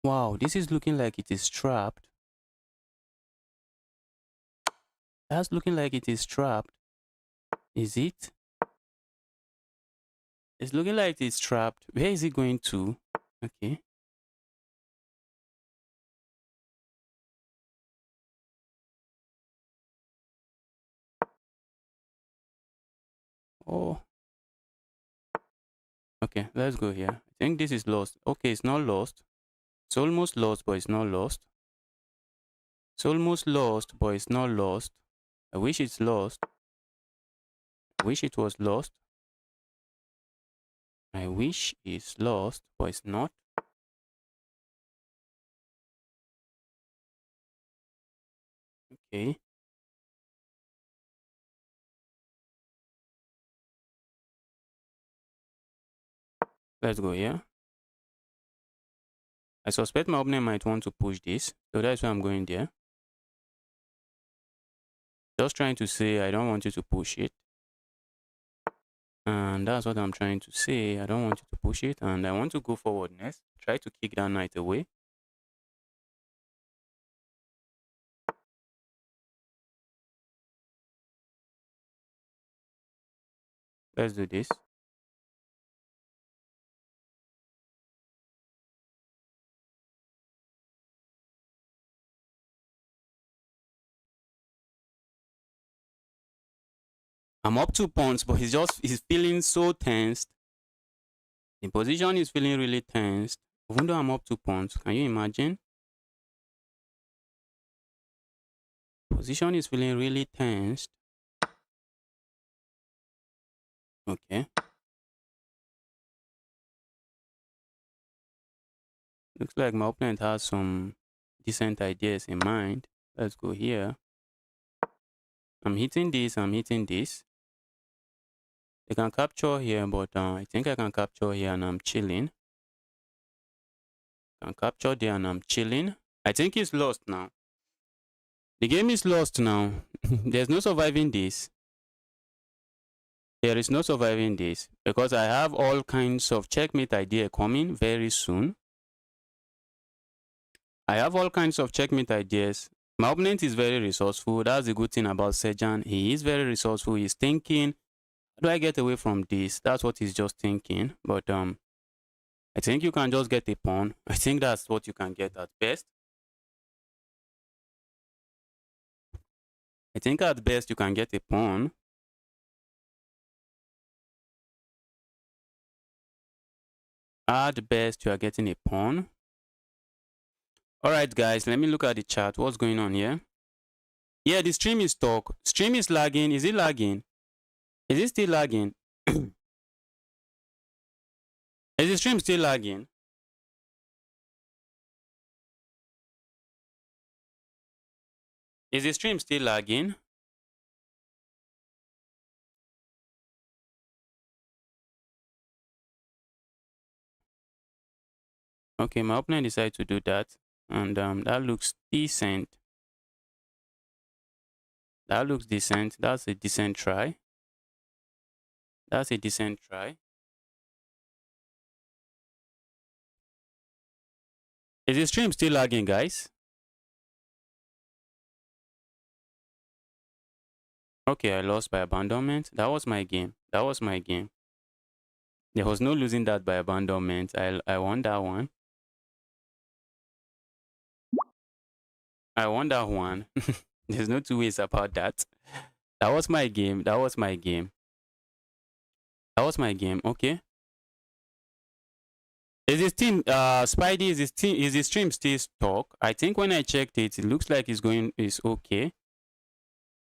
Wow, this is looking like it is trapped. That's looking like it is trapped. Is it? It's looking like it's trapped. Where is it going to? Okay. Oh. Okay, let's go here. I think this is lost. Okay, it's not lost. It's almost lost, but it's not lost. It's almost lost, but it's not lost. I wish it's lost. I wish it was lost. I wish it's lost, but it's not. Okay. Let's go here. I suspect my opponent might want to push this, so that's why I'm going there. Just trying to say I don't want you to push it. And that's what I'm trying to say. I don't want you to push it, and I want to go forward next. Try to kick that knight away. Let's do this. I'm up 2 pawns, but he's feeling so tensed. The position is feeling really tensed. Even though I'm up 2 pawns, can you imagine? Position is feeling really tensed. Okay. Looks like my opponent has some decent ideas in mind. Let's go here. I'm hitting this, I'm hitting this. They can capture here, but I think I can capture here and I'm chilling. Can capture there and I'm chilling. I think it's lost now. The game is lost now. There's no surviving this. There is no surviving this because I have all kinds of checkmate idea coming very soon. I have all kinds of checkmate ideas. My opponent is very resourceful. That's the good thing about Sejan. He is very resourceful. He's thinking, how do I get away from this? That's what he's just thinking. But I think you can just get a pawn. I think that's what you can get at best. I think at best you can get a pawn. At best you are getting a pawn. Alright guys, let me look at the chat. What's going on here? Yeah, the stream is stuck. Stream is lagging. Is it lagging? Is it still lagging? Is the stream still lagging? Is the stream still lagging? Okay, my opponent decided to do that. And that looks decent. That looks decent. That's a decent try. That's a decent try. Is the stream still lagging, guys? Okay, I lost by abandonment. That was my game. That was my game. There was no losing that by abandonment. I won that one. I won that one. There's no two ways about that. That was my game. That was my game. That was my game. Okay. Is this team Spidey, is the stream still stuck? I think when I checked it, it looks like it's okay.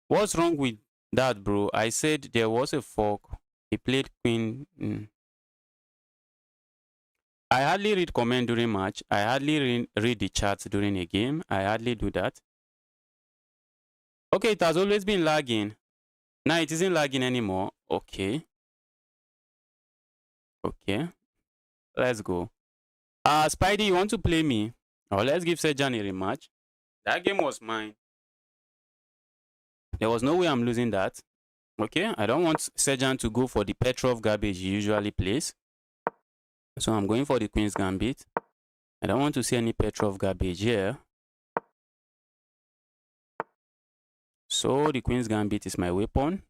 What's wrong with that, bro? I said there was a fork. He played queen. I hardly read comment during match. I hardly read the chats during a game. I hardly do that. Okay, it has always been lagging. Now it isn't lagging anymore. Okay. Okay. Let's go. Spidey, you want to play me? Or let's give Sejan a rematch. That game was mine. There was no way I'm losing that. Okay, I don't want Sejan to go for the Petrov garbage he usually plays. So I'm going for the Queen's Gambit. I don't want to see any Petrov garbage here. So the Queen's Gambit is my weapon.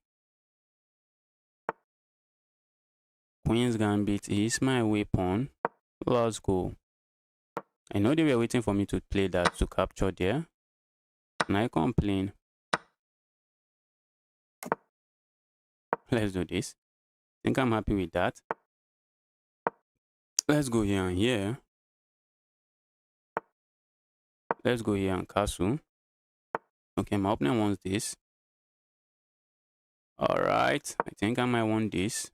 Queen's Gambit is my weapon. Let's go. I know they were waiting for me to play that to capture there. And I complain. Let's do this. I think I'm happy with that. Let's go here and here. Let's go here and castle. Okay, my opponent wants this. Alright, I think I might want this.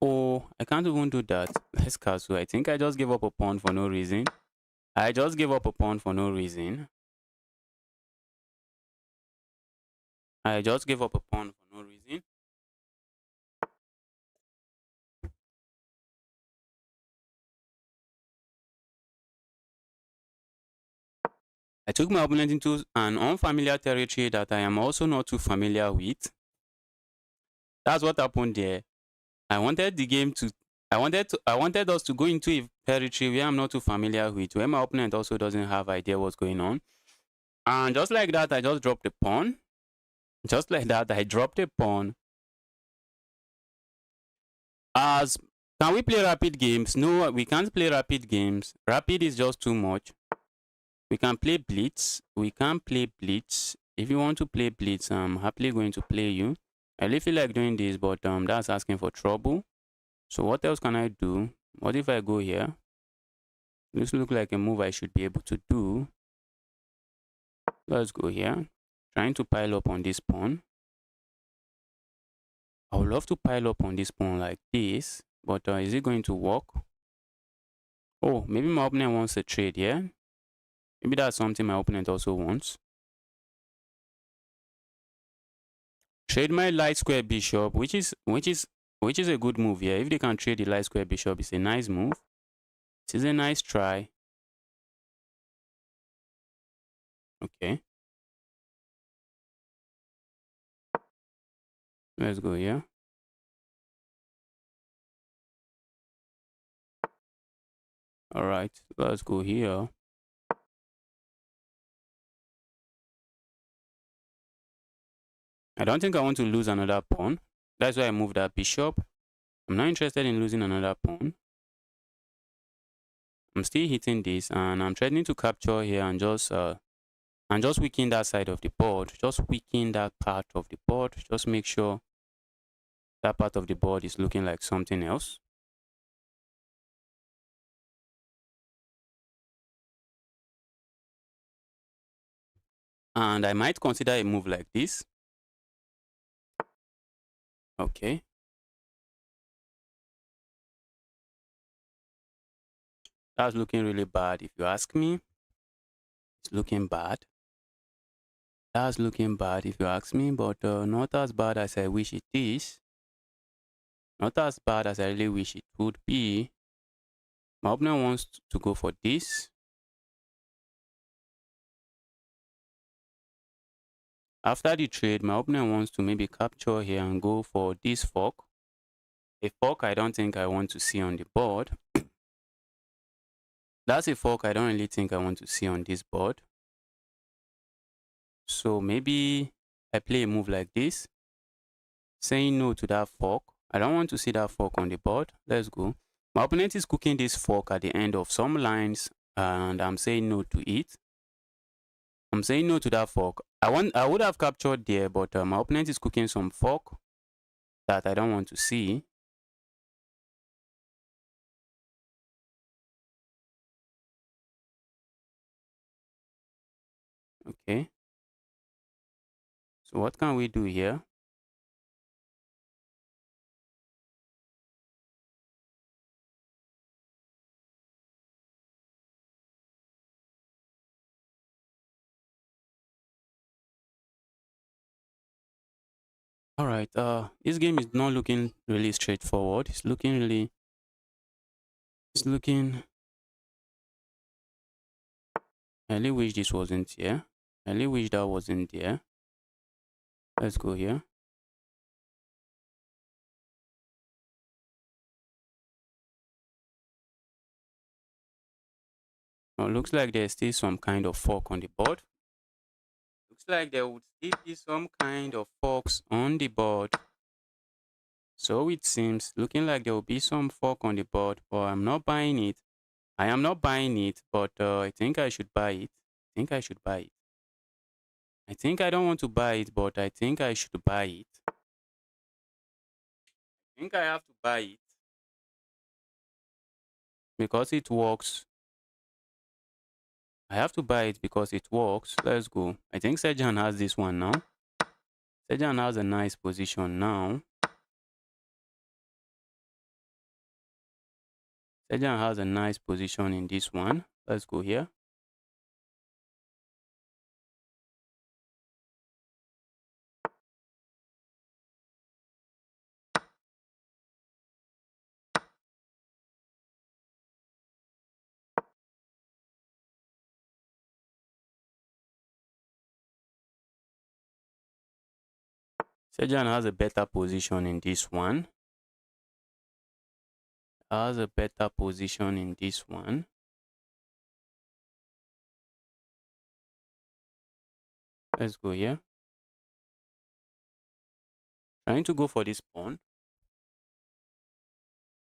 Oh, I can't even do that. Let's castle. I think I just gave up a pawn for no reason. I just gave up a pawn for no reason. I just gave up a pawn for no reason. I took my opponent into an unfamiliar territory that I am also not too familiar with. That's what happened there. I wanted the game to I wanted us to go into a territory where I'm not too familiar with, where my opponent also doesn't have idea what's going on. And just like that, I just dropped a pawn. Just like that, I dropped a pawn. As can we play rapid games? No, we can't play rapid games. Rapid is just too much. We can play blitz. We can play blitz. If you want to play blitz, I'm happily going to play you. I really feel like doing this, but that's asking for trouble. So what else can I do? What if I go here? This looks like a move I should be able to do. Let's go here. Trying to pile up on this pawn. I would love to pile up on this pawn like this, but is it going to work? Oh, maybe my opponent wants a trade, yeah? Maybe that's something my opponent also wants. Trade my light square bishop, which is a good move here. If they can trade the light square bishop, it's a nice move. It is a nice try. Okay. Let's go here. All right, let's go here. I don't think I want to lose another pawn. That's why I moved that bishop. I'm not interested in losing another pawn. I'm still hitting this, and I'm threatening to capture here and just weaken that side of the board. Just weaken that part of the board. Just make sure that part of the board is looking like something else. And I might consider a move like this. Okay. That's looking really bad if you ask me. It's looking bad. That's looking bad if you ask me, but not as bad as I wish it is. Not as bad as I really wish it would be. My opponent wants to go for this. After the trade, my opponent wants to maybe capture here and go for this fork. A fork I don't think I want to see on the board. That's a fork I don't really think I want to see on this board. So maybe I play a move like this, saying no to that fork. I don't want to see that fork on the board. Let's go. My opponent is cooking this fork at the end of some lines, and I'm saying no to it. I'm saying no to that fork. I would have captured there, but my opponent is cooking some fork that I don't want to see. Okay. So what can we do here? All right. This game is not looking really straightforward. It's looking. I really wish this wasn't here. I really wish that wasn't there. Let's go here. Oh, looks like there's still some kind of fork on the board. Looks like there would still be some kind of forks on the board. So it seems, looking like there will be some fork on the board, but I'm not buying it. I am not buying it, but I think I should buy it. I think I should buy it. I think I don't want to buy it, but I think I should buy it. I think I have to buy it because it works. I have to buy it because it works. Let's go. I think Sejan has this one now. Sejan has a nice position now. Sejan has a nice position in this one. Let's go here. Sejan has a better position in this one. Has a better position in this one. Let's go here. Trying to go for this pawn.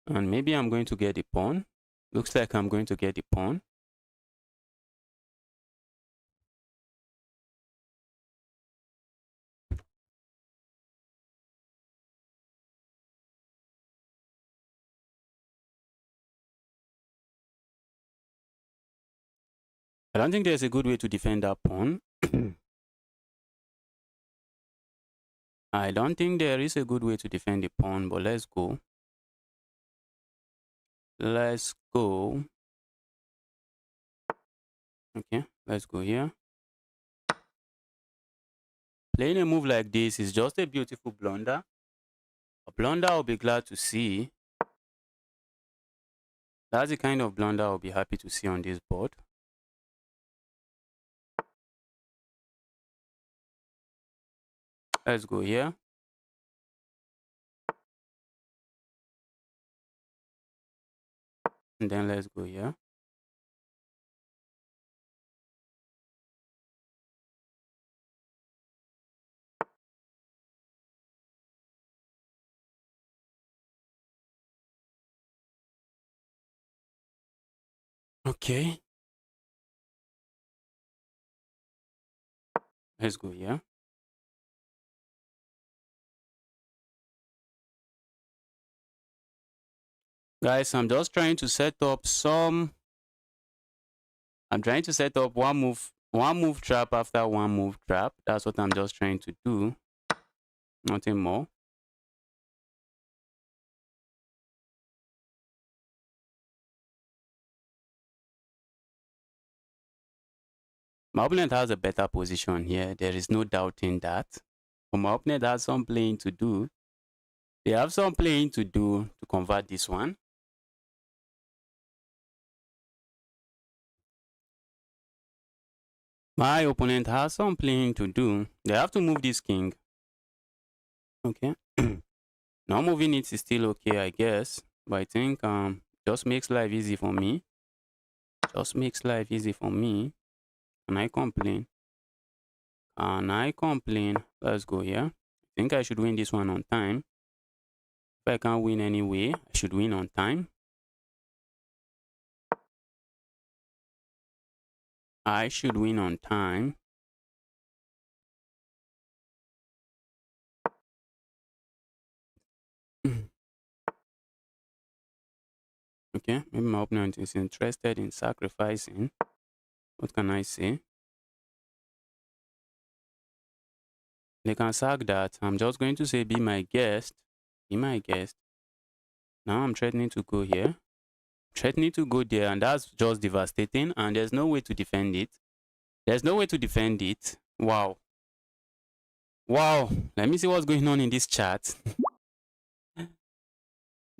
And maybe I'm going to get the pawn. Looks like I'm going to get the pawn. I don't think there's a good way to defend that pawn. I don't think there is a good way to defend the pawn, but let's go. Let's go. Okay, let's go here. Playing a move like this is just a beautiful blunder. A blunder I'll be glad to see. That's the kind of blunder I'll be happy to see on this board. Let's go here. And then let's go here. Okay. Let's go here. Guys, I'm just trying to set up I'm trying to set up one move trap after one move trap. That's what I'm just trying to do. Nothing more. My opponent has a better position here. There is no doubting that. But my opponent has some playing to do. They have some playing to do to convert this one. My opponent has some playing to do. They have to move this king. Okay. Now moving it is still okay, I guess. But I think just makes life easy for me. Just makes life easy for me. Can I complain? Can I complain? Let's go here. I think I should win this one on time. If I can't win anyway, I should win on time. I should win on time. Okay, maybe my opponent is interested in sacrificing. What can I say? They can sack that. I'm just going to say, be my guest. Be my guest. Now I'm threatening to go here. Threatening to go there, and that's just devastating. And there's no way to defend it. There's no way to defend it. Wow. Wow. Let me see what's going on in this chat.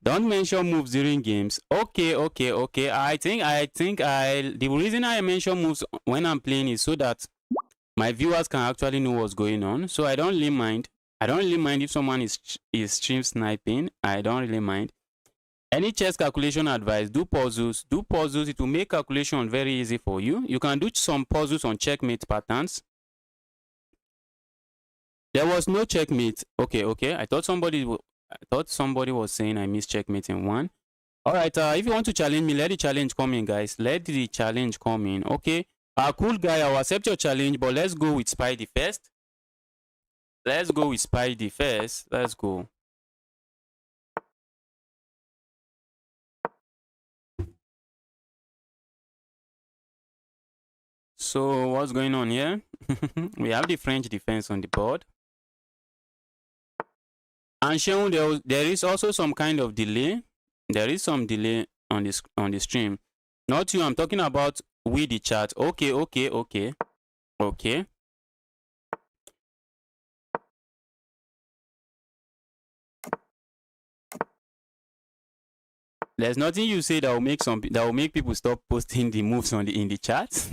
Don't mention moves during games. Okay. I think the reason I mention moves when I'm playing is so that my viewers can actually know what's going on. So I don't really mind. I don't really mind if someone is stream sniping. I don't really mind. Any chess calculation advice, do puzzles. Do puzzles. It will make calculation very easy for you. You can do some puzzles on checkmate patterns. There was no checkmate. Okay. I thought somebody was saying I missed checkmate in one. All right. If you want to challenge me, let the challenge come in, guys. Let the challenge come in. Okay. Cool guy, I'll accept your challenge, but let's go with Spidey first. Let's go with Spidey first. Let's go. So what's going on here? We have the French defense on the board. And Sean, there is also some kind of delay. There is some delay on the stream. Not you, I'm talking about with the chat. Okay. There's nothing you say that will make people stop posting the moves in the chat.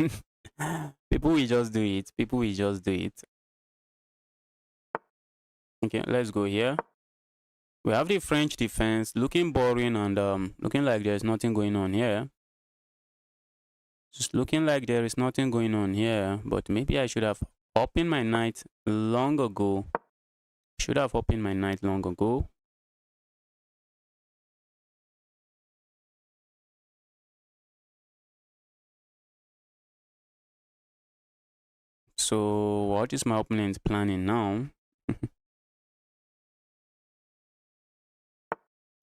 People will just do it. Okay, let's go here. We have the French defense looking boring and looking like there's nothing going on here. Just looking like there is nothing going on here, but maybe I should have opened my knight long ago. Should have opened my knight long ago. So what is my opponent planning now?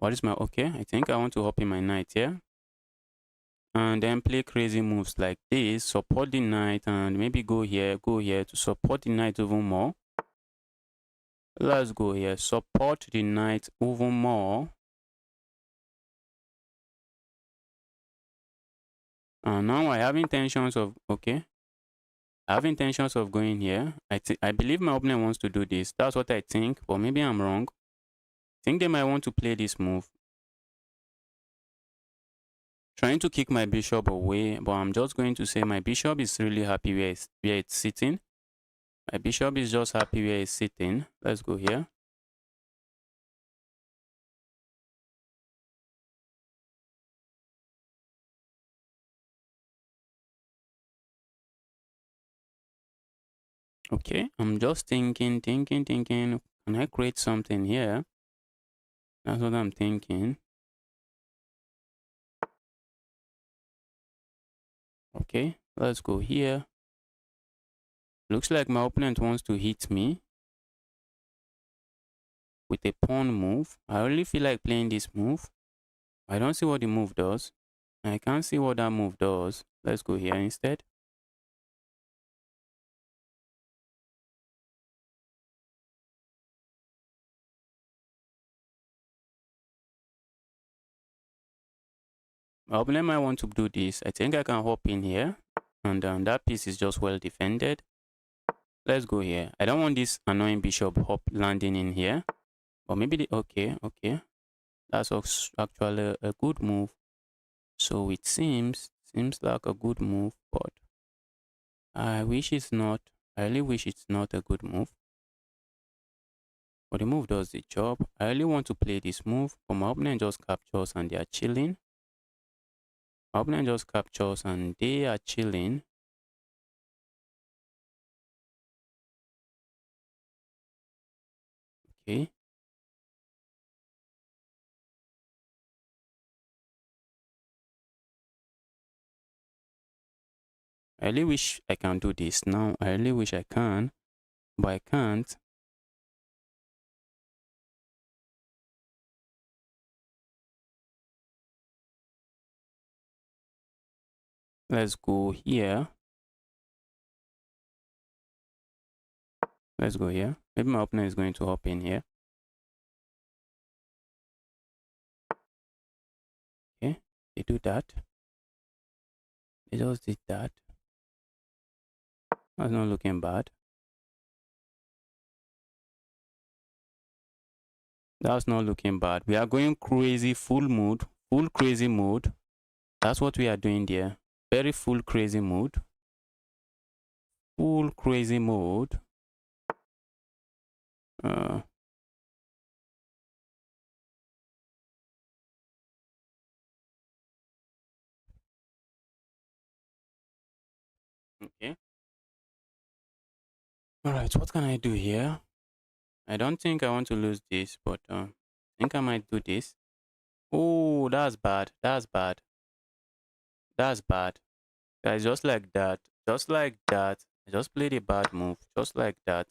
What is my okay? I think I want to open my knight here. And then play crazy moves like this, support the knight, and maybe go here to support the knight even more. Let's go here, support the knight even more. And now I have intentions of, okay, I have intentions of going here. I believe my opponent wants to do this. That's what I think, but maybe I'm wrong. I think they might want to play this move. Trying to kick my bishop away, but I'm just going to say my bishop is really happy where it's sitting. My bishop is just happy where it's sitting. Let's go here. Okay, I'm just thinking. Can I create something here? That's what I'm thinking. Okay, let's go here. Looks like my opponent wants to hit me with a pawn move. I really feel like playing this move. I don't see what the move does. I can't see what that move does. Let's go here instead. My opponent might want to do this. I think I can hop in here. And that piece is just well defended. Let's go here. I don't want this annoying bishop hop landing in here. Or maybe the... Okay. That's actually a good move. So it seems like a good move, but I wish it's not. I really wish it's not a good move. But the move does the job. I really want to play this move, but my opponent just captures and they are chilling. My opponent just captures and they are chilling. Okay. I really wish I can do this now. I really wish I can, but I can't. Let's go here. Let's go here. Maybe my opponent is going to hop in here. Okay, they do that. They just did that. That's not looking bad. That's not looking bad. We are going crazy, full crazy mode. That's what we are doing there. Very full crazy mode. Full crazy mode. Uh, okay. Alright, what can I do here? I don't think I want to lose this, but I think I might do this. Oh, that's bad. That's bad. That's bad. Guys, just like that. Just like that. I just played a bad move. Just like that.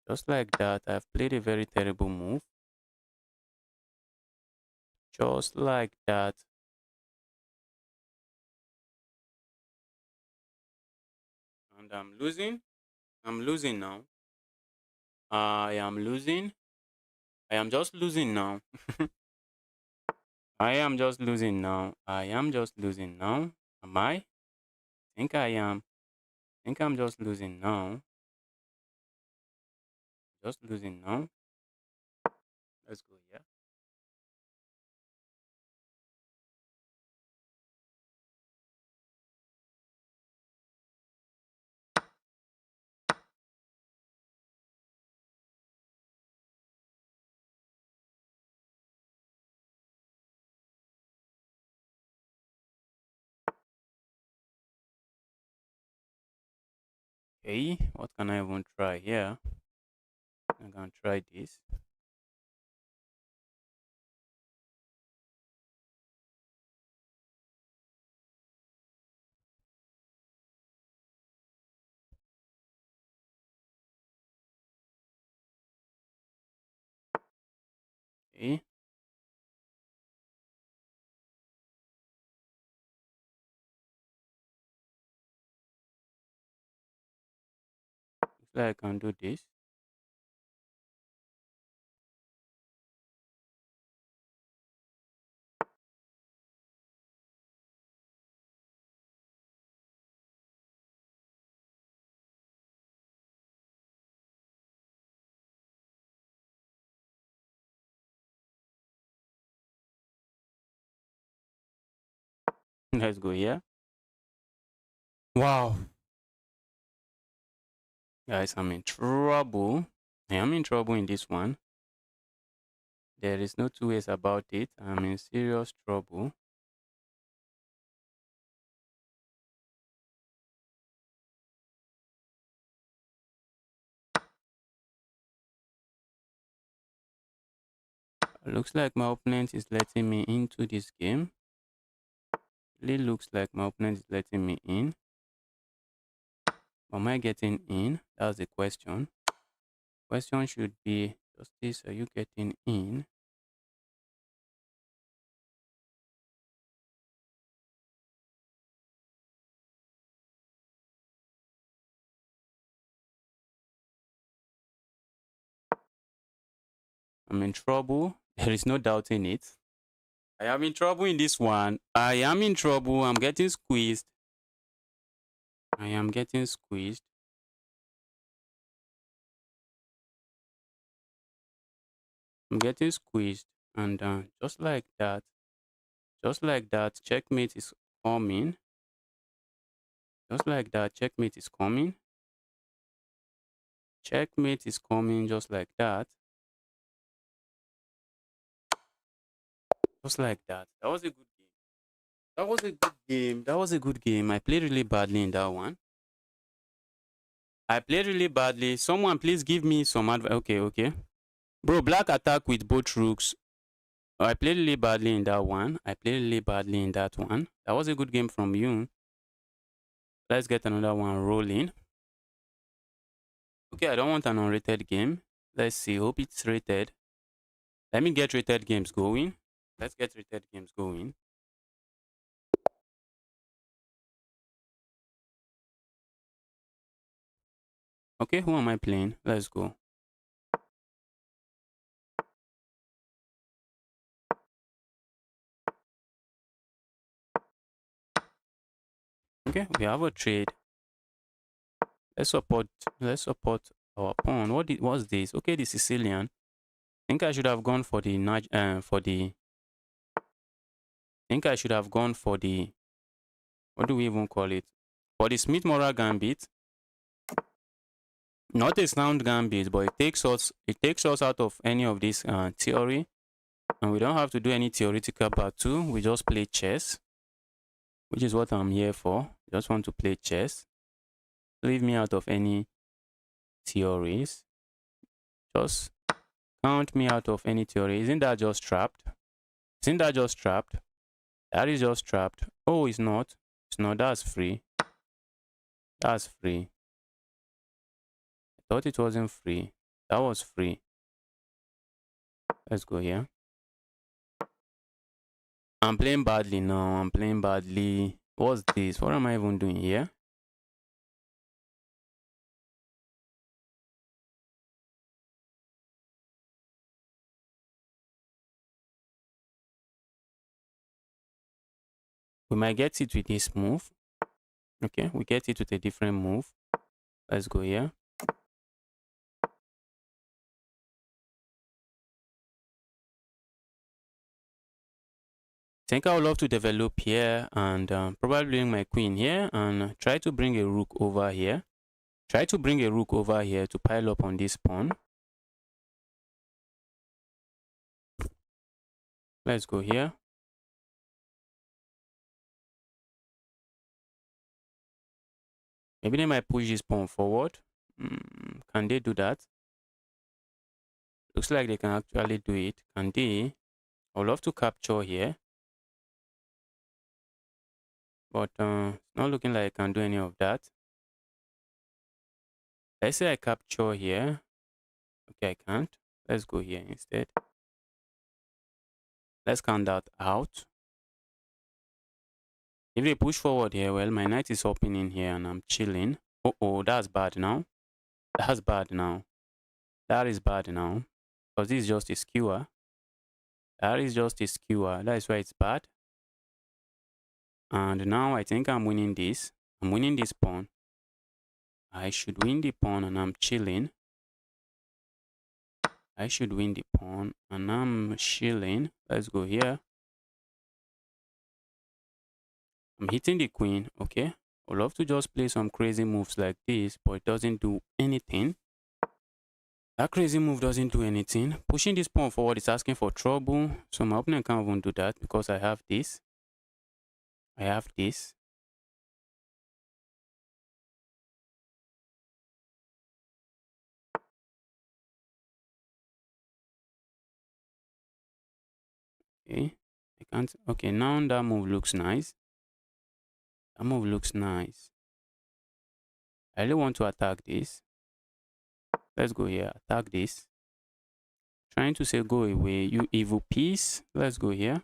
Just like that. I've played a very terrible move. Just like that. And I'm losing. I'm losing now. I am losing. I am just losing now. I am just losing now. I am just losing now. Am I? Think I am. Think I'm just losing now. Just losing now. Let's go here. Okay, what can I even try here? I can try this. Okay, looks like I can do this. Let's go here. Wow, guys, I'm in trouble. I am in trouble in this one. There is no two ways about it. I'm in serious trouble. Looks like my opponent is letting me into this game. Really looks like my opponent is letting me in. Am I getting in? That's the question. Question should be, Justice, are you getting in? I'm in trouble. There is no doubting it. I am in trouble in this one. I am in trouble. I'm getting squeezed. I am getting squeezed. I'm getting squeezed. And just like that, checkmate is coming. Just like that, checkmate is coming. Checkmate is coming just like that. Just like that. That was a good game. That was a good game. That was a good game. I played really badly in that one. I played really badly. Someone please give me some advice. Okay, okay. Bro, black attack with both rooks. I played really badly in that one. I played really badly in that one. That was a good game from you. Let's get another one rolling. Okay, I don't want an unrated game. Let's see. Hope it's rated. Let me get rated games going. Let's get rated games going. Okay, who am I playing? Let's go. Okay, we have a trade. Let's support. Let's support our pawn. What's this? Okay, the Sicilian. I think I should have gone for the think I should have gone for the, what do we even call it? For the Smith-Morra gambit. Not a sound gambit, but it takes us out of any of this theory, and we don't have to do any theoretical battle. We just play chess, which is what I'm here for. Just want to play chess. Leave me out of any theories. Just count me out of any theory. Isn't that just trapped? Isn't that just trapped? That is just trapped. Oh, it's not. It's not. That's free. That's free. I thought it wasn't free. That was free. Let's go here. I'm playing badly now. I'm playing badly. What's this? What am I even doing here? We might get it with this move. Okay, we get it with a different move. Let's go here. I think I would love to develop here and probably bring my queen here and try to bring a rook over here. Try to bring a rook over here to pile up on this pawn. Let's go here. Maybe they might push this pawn forward. Can they do that? Looks like they can actually do it. Can they? I would love to capture here. But it's not looking like I can do any of that. Let's say I capture here. Okay, I can't. Let's go here instead. Let's count that out. If they push forward here, well, my knight is hopping in here and I'm chilling. Oh, that's bad now. That's bad now. That is bad now. Because this is just a skewer. That is just a skewer. That is why it's bad. And now I think I'm winning this. I'm winning this pawn. I should win the pawn and I'm chilling. I should win the pawn and I'm chilling. Let's go here. I'm hitting the queen. Okay. I would love to just play some crazy moves like this, but it doesn't do anything. That crazy move doesn't do anything. Pushing this pawn forward is asking for trouble. So my opponent can't even do that because I have this. I have this. Okay. I can't. Okay, now that move looks nice. That move looks nice. I really want to attack this. Let's go here. Attack this. Trying to say go away, you evil piece. Let's go here.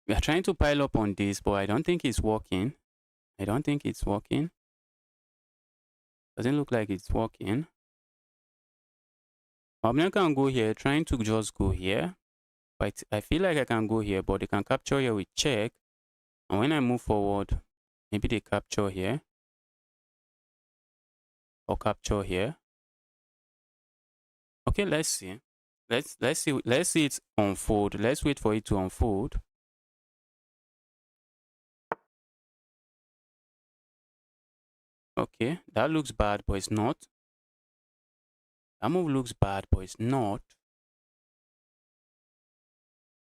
We are trying to pile up on this, but I don't think it's working. I don't think it's working. Doesn't look like it's working. My opponent can go here, trying to just go here. But I feel like I can go here, but they can capture here with check. And when I move forward, maybe they capture here. Or capture here. Okay, let's see. Let's see it unfold. Let's wait for it to unfold. Okay, that looks bad, but it's not. That move looks bad, but it's not.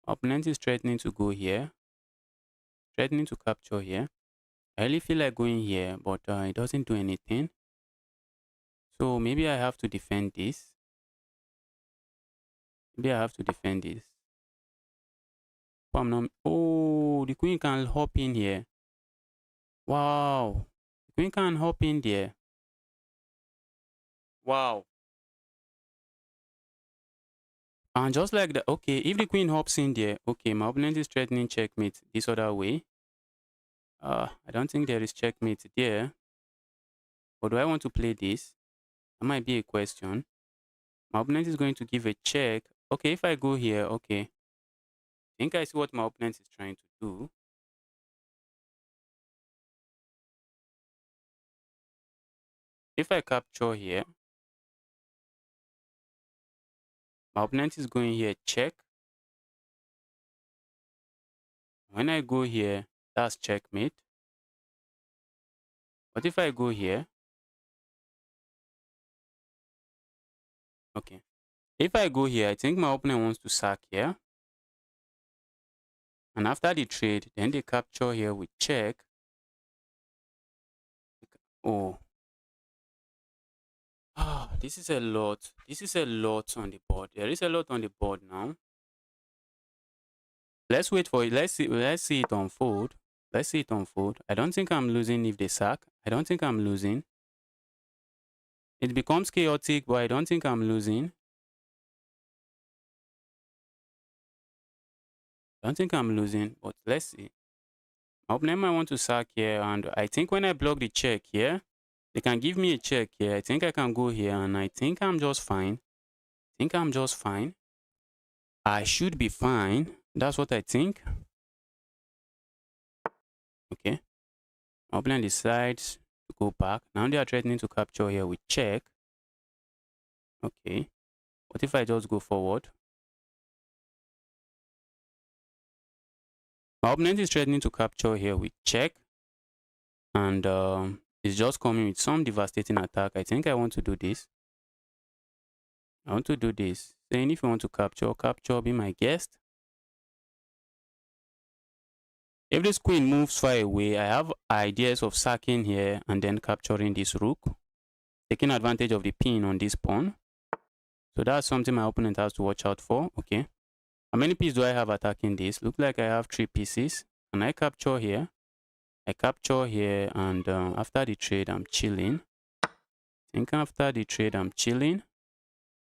Opponent is threatening to go here. Threatening to capture here. I really feel like going here, but it doesn't do anything. So maybe I have to defend this. Maybe I have to defend this. Oh, the queen can hop in here. Wow. The queen can hop in there. Wow. And just like that, okay, if the queen hops in there, okay, my opponent is threatening checkmate this other way. I don't think there is checkmate there. Or do I want to play this? That might be a question. My opponent is going to give a check. Okay, if I go here, okay. I think I see what my opponent is trying to do. If I capture here, my opponent is going here, check. When I go here, that's checkmate. But if I go here, okay. If I go here, I think my opponent wants to sack here. And after the trade, then they capture here with check. Oh. This is a lot. This is a lot on the board. There is a lot on the board now. Let's wait for it. Let's see it unfold. Let's see it unfold. I don't think I'm losing if they sack. I don't think I'm losing. It becomes chaotic, but I don't think I'm losing. I don't think I'm losing, but let's see. My opponent might want to sack here, and I think when I block the check here, they can give me a check here. I think I can go here, and I think I'm just fine. I think I'm just fine. I should be fine. That's what I think. Okay. My opponent decides to go back. Now they are threatening to capture here with check. Okay. What if I just go forward? My opponent is threatening to capture here with check. And it's just coming with some devastating attack. I think I want to do this. I want to do this. Saying if you want to capture, be my guest. If this queen moves far away, I have ideas of sacking here and then capturing this rook, taking advantage of the pin on this pawn. So that's something my opponent has to watch out for. Okay. How many pieces do I have attacking this? Looks like I have 3 pieces. Can I capture here? I capture here, and after the trade, I'm chilling. I think after the trade, I'm chilling.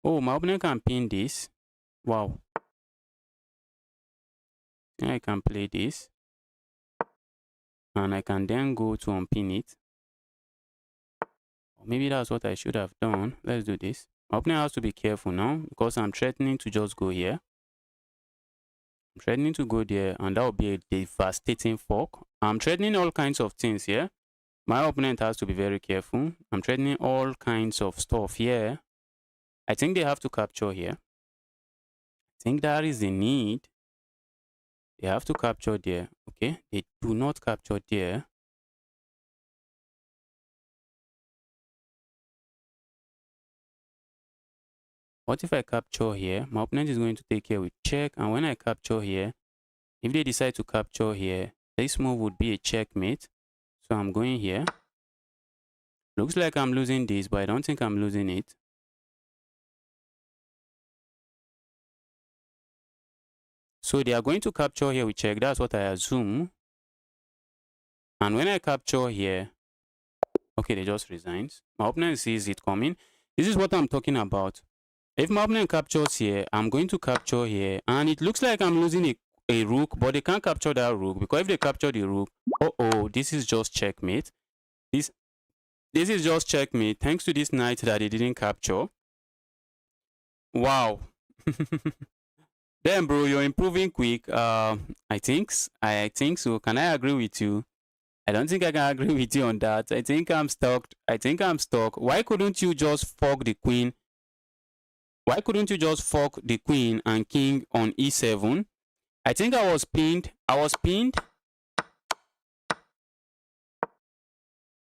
Oh, my opponent can pin this. Wow. I can play this. And I can then go to unpin it. Or maybe that's what I should have done. Let's do this. My opponent has to be careful now because I'm threatening to just go here. I'm threatening to go there, and that will be a devastating fork. I'm threatening all kinds of things here. My opponent has to be very careful. I'm threatening all kinds of stuff here. I think they have to capture here. I think that is the need. They have to capture there. Okay, they do not capture there. What if I capture here? My opponent is going to take care with check, and when I capture here, if they decide to capture here, this move would be a checkmate. So I'm going here. Looks like I'm losing this, but I don't think I'm losing it. So they are going to capture here with check. That's what I assume. And when I capture here, okay, they just resigns. My opponent sees it coming. This is what I'm talking about. If my opponent captures here, I'm going to capture here. And it looks like I'm losing a rook, but they can't capture that rook. Because if they capture the rook, this is just checkmate. This is just checkmate. Thanks to this knight that they didn't capture. Wow. Damn, bro, you're improving quick. I think so. Can I agree with you? I don't think I can agree with you on that. I think I'm stuck. Why couldn't you just fork the queen? Why couldn't you just fork the queen and king on e7? I think I was pinned.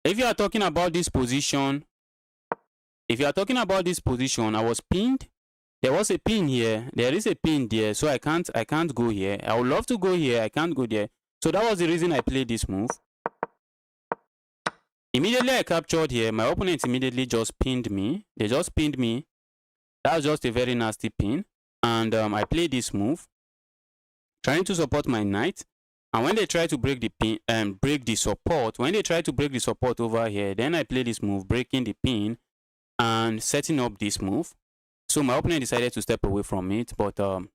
If you are talking about this position, I was pinned. There was a pin here. There is a pin there, so I can't go here. I would love to go here. I can't go there. So that was the reason I played this move. Immediately I captured here. My opponent immediately just pinned me. They just pinned me. That was just a very nasty pin. And I played this move, trying to support my knight. And when they try to break the pin, break the support, over here, then I play this move, breaking the pin and setting up this move. So my opponent decided to step away from it, but that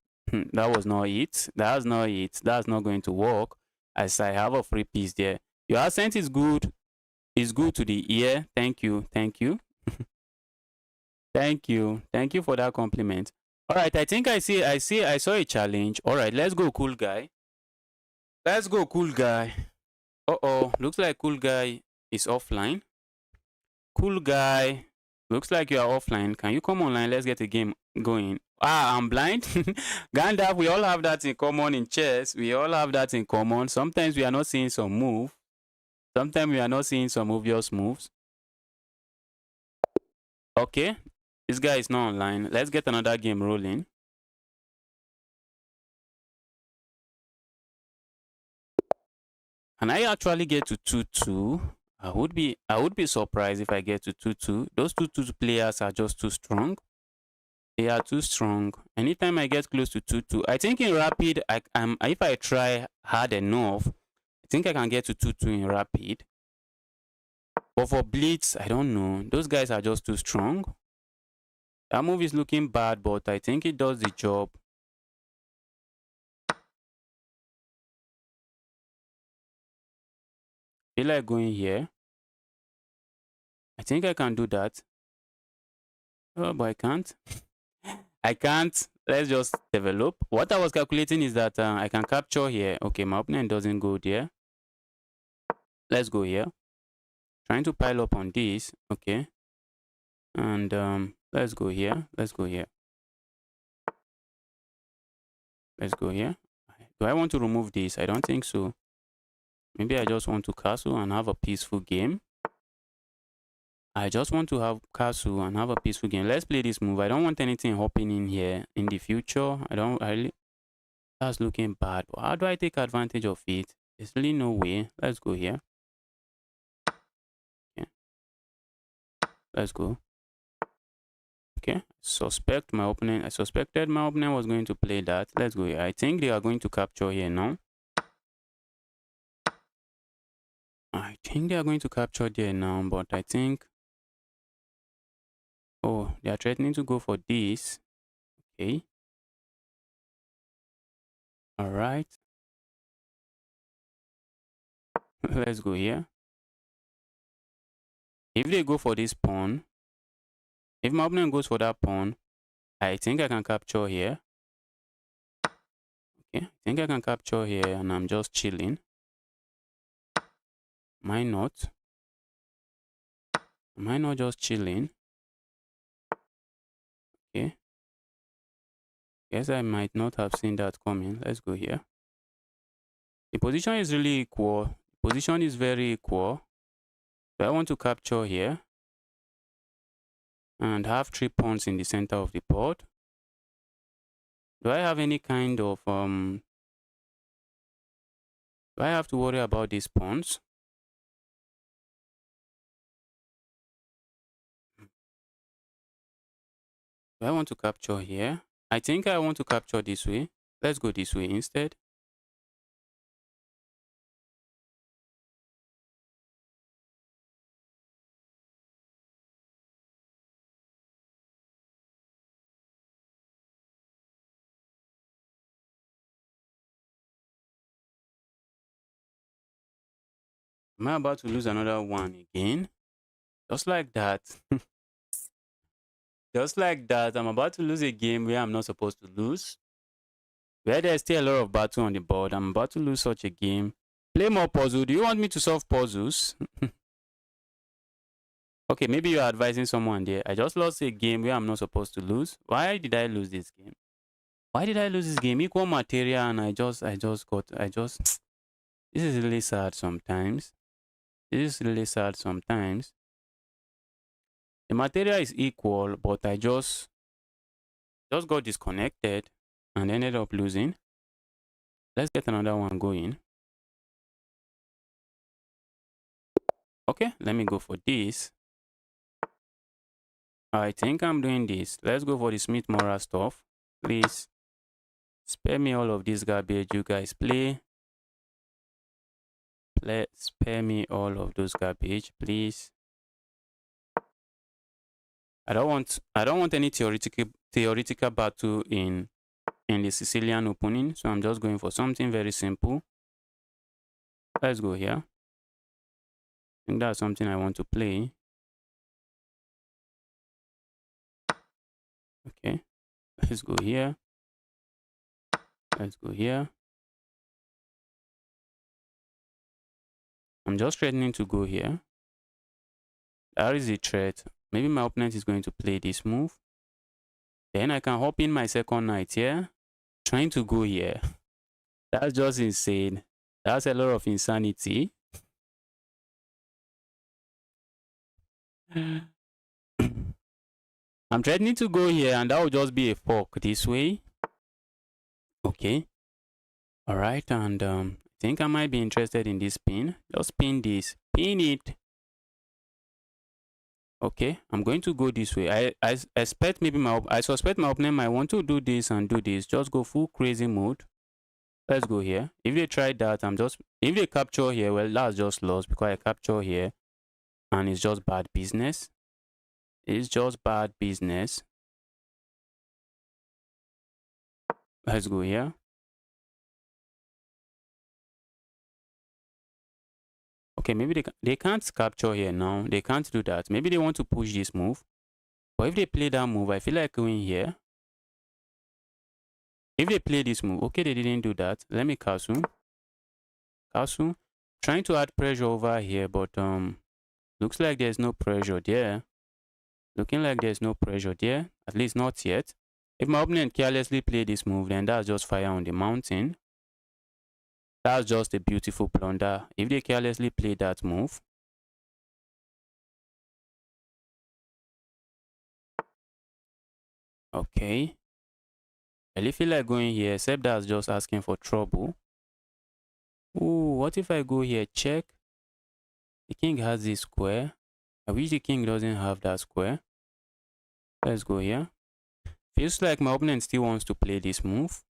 was not it. That's not going to work, as I have a free piece there. Your accent is good. It's good to the ear. Thank you. Thank you for that compliment. All right, I think I saw a challenge. All right, let's go, cool guy. Looks like cool guy is offline. Cool guy, looks like you are offline. Can you come online? Let's get a game going. I'm blind. Gandalf, we all have that in common in chess. Sometimes we are not seeing some move. Sometimes we are not seeing some obvious moves. Okay, this guy is not online. Let's get another game rolling. Can I actually get to 2-2? I would be surprised if I get to 2-2. Those 2-2 players are just too strong. They are too strong. Anytime I get close to 2-2, I think in rapid, if I try hard enough, I think I can get to 2-2 in rapid. But for blitz, I don't know. Those guys are just too strong. That move is looking bad, but I think it does the job. I feel like going here. I think I can do that. Oh, but I can't. I can't. Let's just develop. What I was calculating is that I can capture here. Okay, my opponent doesn't go there. Let's go here. Trying to pile up on this. Okay. And let's go here. Let's go here. Do I want to remove this? I don't think so. Maybe I just want to castle and have a peaceful game. Let's play this move. I don't want anything happening here in the future. That's looking bad. How do I take advantage of it? There's really no way. Let's go here. Okay. Let's go. Okay. I suspected my opponent was going to play that. Let's go here. I think they are going to capture here now. I think they are going to capture there now, but I think... Oh, they are threatening to go for this. Okay. All right. Let's go here. If they go for this pawn, if my opponent goes for that pawn, I think I can capture here. Okay, I think I can capture here and I'm just chilling. Am I not? Am I not just chilling? Okay. Guess I might not have seen that coming. Let's go here. The position is really equal. The position is very equal. So I want to capture here and have 3 pawns in the center of the board. Do I have any kind of do I have to worry about these pawns? Do I want to capture here? I think I want to capture this way. Let's go this way instead. Am I about to lose another one again? Just like that. Just like that, I'm about to lose a game where I'm not supposed to lose. Where there's still a lot of battle on the board, I'm about to lose such a game. Play more puzzle. Do you want me to solve puzzles? Okay, maybe you're advising someone there. I just lost a game where I'm not supposed to lose. Why did I lose this game? Why did I lose this game? Equal material and I just this is really sad sometimes. This is really sad sometimes. The material is equal, but I just got disconnected and ended up losing. Let's get another one going. Okay, let me go for this. I think I'm doing this. Let's go for the Smith Mora stuff. Please spare me all of this garbage you guys play. Spare me all of those garbage, please. I don't want any theoretical battle in the Sicilian opening, so I'm just going for something very simple. Let's go here. I think that's something I want to play. Okay, let's go here. Let's go here. I'm just threatening to go here. That is a threat. Maybe my opponent is going to play this move. Then I can hop in my second knight here. Trying to go here. That's just insane. That's a lot of insanity. I'm threatening to go here and that will just be a fork this way. Okay. Alright, and I think I might be interested in this pin. Just pin this. Pin it. Okay, I'm going to go this way. I suspect my opponent might want to do this and do this. Just go full crazy mode. Let's go here. If they try that, if they capture here, well, that's just lost because I capture here and it's just bad business. It's just bad business. Let's go here. Okay, maybe they can't capture here now. They can't do that. Maybe they want to push this move. But if they play that move, I feel like going here. If they play this move, okay, they didn't do that. Let me castle. Castle. Trying to add pressure over here, but looks like there's no pressure there. Looking like there's no pressure there. At least not yet. If my opponent carelessly play this move, then that's just fire on the mountain. That's just a beautiful blunder. If they carelessly play that move. Okay. I really feel like going here, except that's just asking for trouble. Ooh, what if I go here? Check. The king has this square. I wish the king doesn't have that square. Let's go here. Feels like my opponent still wants to play this move.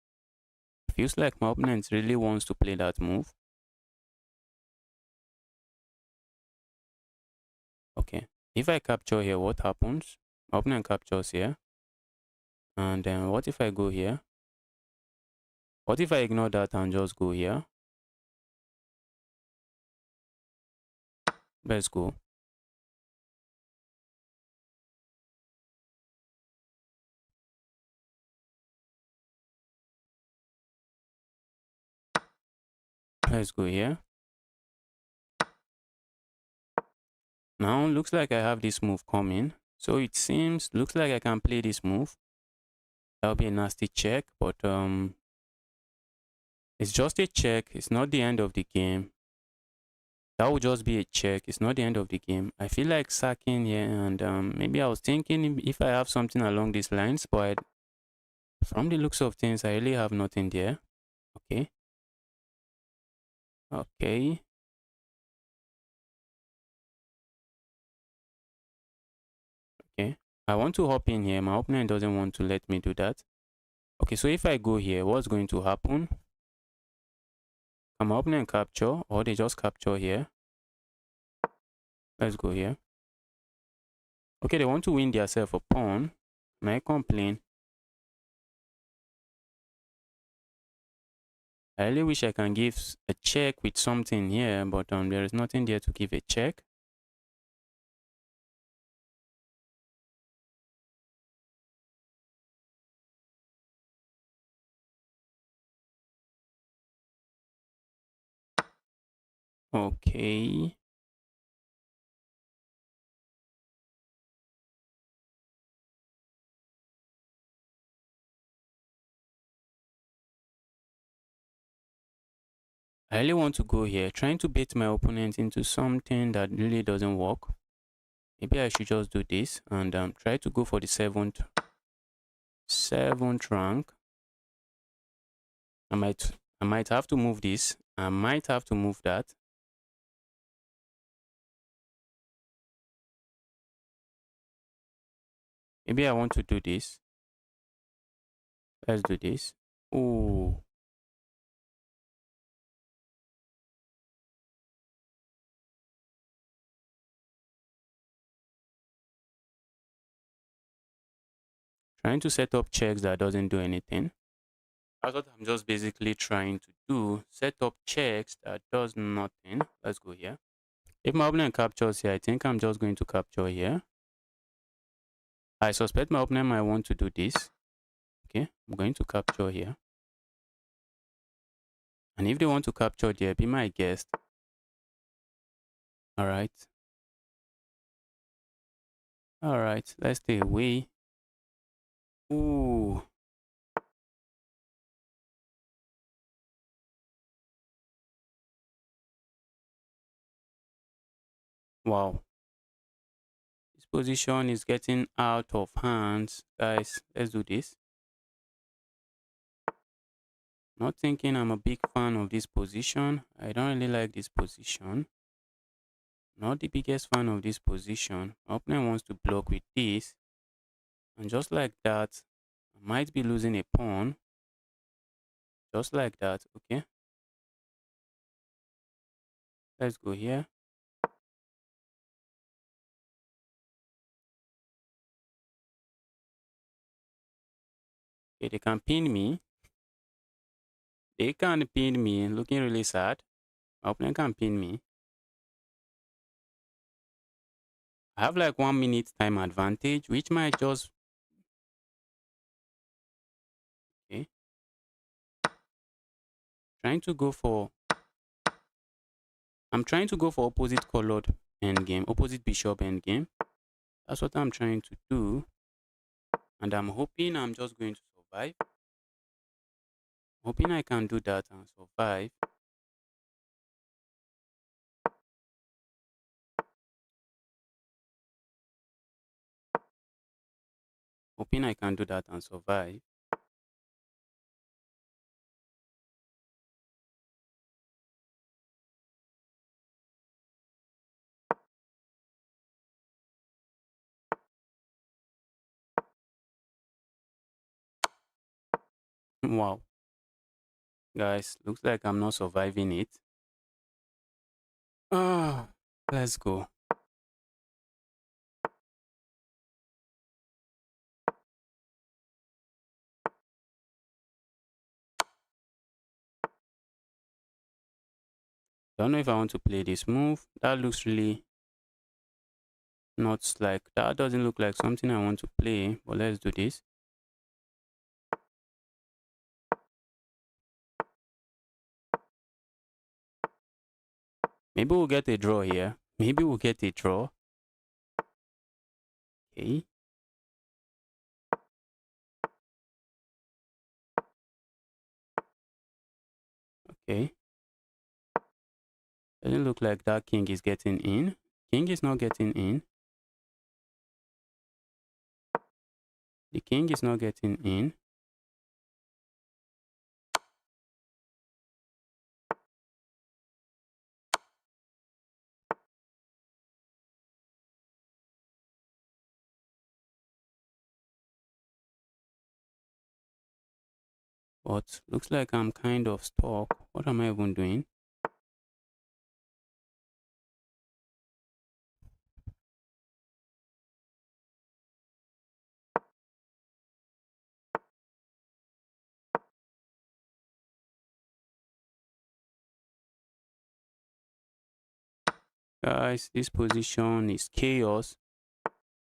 Feels like my opponent really wants to play that move. Okay. If I capture here, what happens? My opponent captures here. And then what if I go here? What if I ignore that and just go here? Let's go. Let's go here. Now looks like I have this move coming. So it seems, looks like I can play this move. That'll be a nasty check, but it's just a check. It's not the end of the game. That would just be a check. It's not the end of the game. I feel like sacking here, and maybe I was thinking if I have something along these lines, but from the looks of things, I really have nothing there. Okay. Okay. Okay. I want to hop in here. My opponent doesn't want to let me do that. Okay, so if I go here, what's going to happen? Can my opponent capture, or they just capture here? Let's go here. Okay, they want to win themselves a pawn. And I complain. I really wish I can give a check with something here, but there is nothing there to give a check. Okay. I really want to go here, trying to bait my opponent into something that really doesn't work. Maybe I should just do this and try to go for the seventh rank. I might have to move this. I might have to move that. Maybe I want to do this. Let's do this. Oh, trying to set up checks that doesn't do anything. That's what I'm just basically trying to do. Set up checks that does nothing. Let's go here. If my opponent captures here, I think I'm just going to capture here. I suspect my opponent might want to do this. Okay, I'm going to capture here. And if they want to capture there, be my guest. All right. All right, let's stay away. Ooh. Wow. This position is getting out of hands. Guys, let's do this. Not thinking I'm a big fan of this position. I don't really like this position. Not the biggest fan of this position. My opponent wants to block with this. And just like that, I might be losing a pawn. Just like that, okay? Let's go here. Okay, they can pin me. They can pin me, looking really sad. My opponent can pin me. I have like 1 minute time advantage, which might just... Okay. Trying to go for... I'm trying to go for opposite colored endgame, opposite bishop endgame. That's what I'm trying to do. And I'm hoping I'm just going to survive. Hoping I can do that and survive. Hoping I can do that and survive. Wow. Guys, looks like I'm not surviving it. Ah, let's go. Don't know if I want to play this move. That looks really not like, that doesn't look like something I want to play, but let's do this. Maybe we'll get a draw here. Maybe we'll get a draw. Okay. Okay. Doesn't look like that king is getting in. King is not getting in. The king is not getting in. But looks like I'm kind of stuck. What am I even doing? Guys, this position is chaos.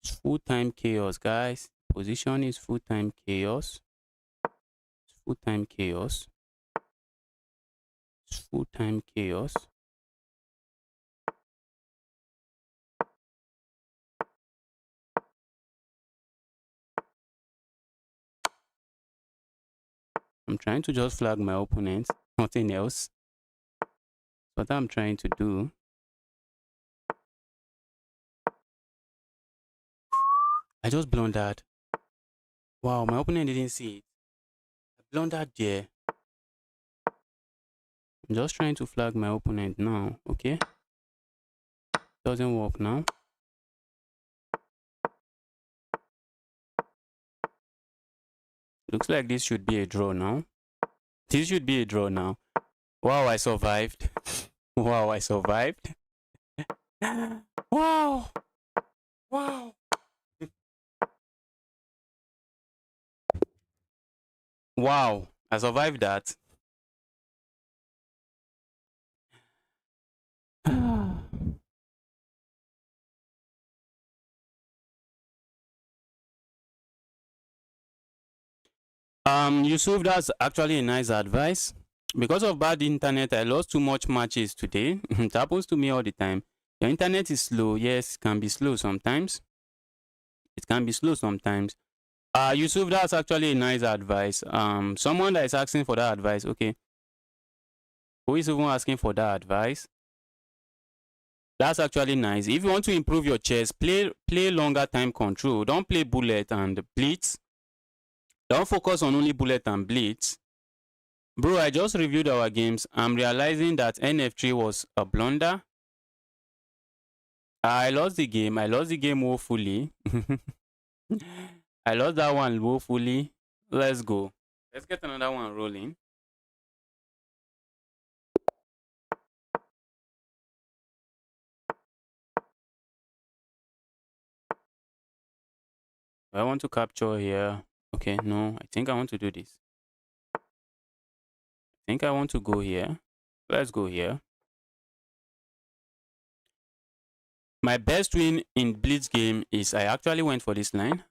It's full-time chaos, guys. Position is full-time chaos. It's full-time chaos. It's full-time chaos. I'm trying to just flag my opponent, nothing else. That's what I'm trying to do. I just blundered. Wow, my opponent didn't see it. I blundered there. I'm just trying to flag my opponent now, okay? Doesn't work now. Looks like this should be a draw now. This should be a draw now. Wow, I survived. Wow, I survived. Wow. Wow. Wow, I survived that. Yusuf, that's actually a nice advice. Because of bad internet, I lost too much matches today. It happens to me all the time. Your internet is slow. Yes, it can be slow sometimes. It can be slow sometimes. Yusuf, that's actually a nice advice. Someone that is asking for that advice, okay. Who is even asking for that advice? That's actually nice. If you want to improve your chess, play longer time control. Don't play bullet and blitz. Don't focus on only bullet and blitz. Bro, I just reviewed our games. I'm realizing that NF3 was a blunder. I lost the game. I lost the game woefully. I lost that one woefully. Let's go. Let's get another one rolling. I want to capture here. Okay, no, I think I want to do this. I think I want to go here. Let's go here. My best win in Blitz game is I actually went for this line.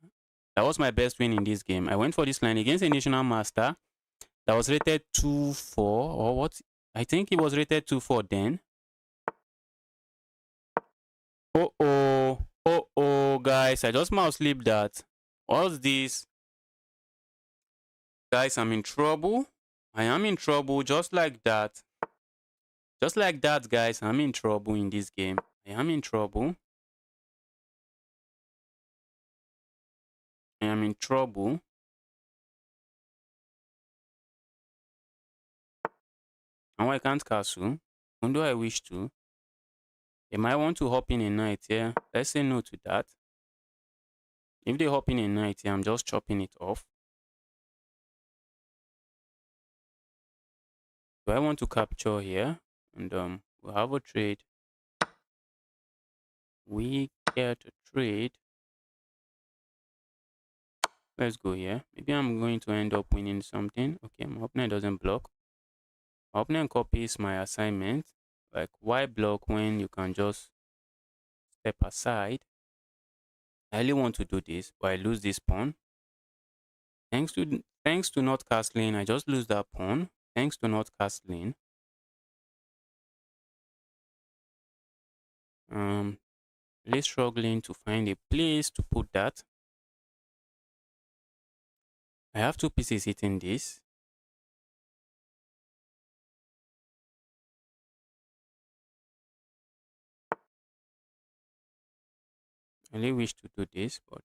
That was my best win in this game. I went for this line against a national master that was rated 2-4 or what? I think it was rated 2-4 then. Oh, guys, I just mouse sleep that. What's this? Guys, I'm in trouble. I am in trouble just like that. Just like that, guys, I'm in trouble in this game. I am in trouble. I am in trouble. Now I can't castle. Even though I wish to. They might want to hop in a knight, yeah. Let's say no to that. If they hop in a knight, yeah, I'm just chopping it off. Do I want to capture here? And we'll have a trade. We get a trade. Let's go here. Maybe I'm going to end up winning something. Okay, my opponent doesn't block. My opponent copies my assignment. Like, why block when you can just step aside? I really want to do this, but I lose this pawn. Thanks to not castling, I just lose that pawn. Thanks to not castling. Really struggling to find a place to put that. I have two pieces hitting this. I really wish to do this, but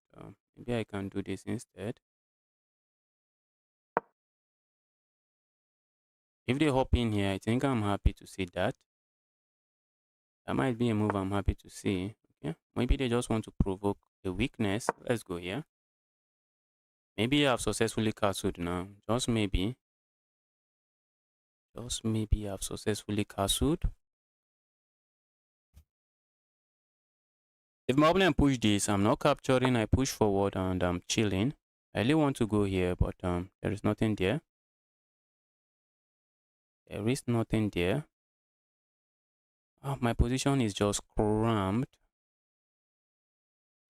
maybe I can do this instead. If they hop in here, I think I'm happy to see that. That might be a move I'm happy to see. Okay, maybe they just want to provoke a weakness. Let's go here. Maybe I've successfully castled now. Just maybe. Just maybe I've successfully castled. If my opponent push this, I'm not capturing, I push forward and I'm chilling. I really want to go here, but there is nothing there. There is nothing there. Oh, my position is just cramped.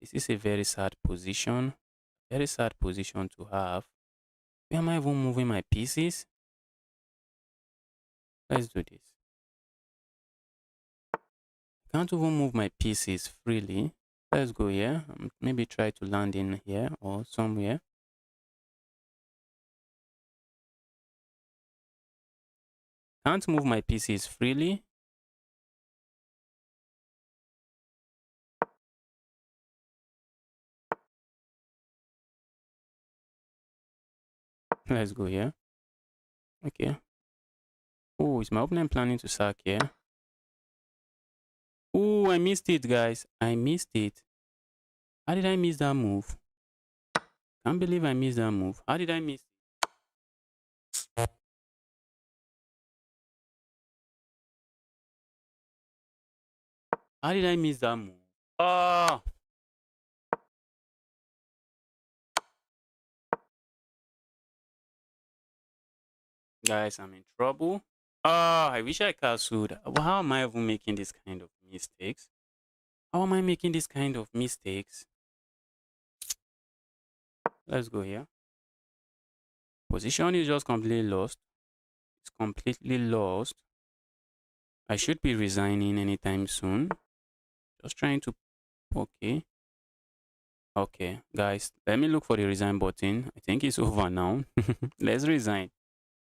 This is a very sad position. Very sad position to have. Where am I even moving my pieces? Let's do this. Can't even move my pieces freely. Let's go here. Maybe try to land in here or somewhere. Can't move my pieces freely. Let's go here. Okay. Oh, is my opponent planning to sack here? Oh, I missed it, guys. I missed it. How did I miss that move? Can't believe I missed that move. How did I miss it? How did I miss that move? Oh! Guys, I'm in trouble. Oh, I wish I castled. How am I even making this kind of mistakes? How am I making this kind of mistakes? Let's go here. Position is just completely lost. It's completely lost. I should be resigning anytime soon. Just trying to... Okay. Okay, guys, let me look for the resign button. I think it's over now. Let's resign.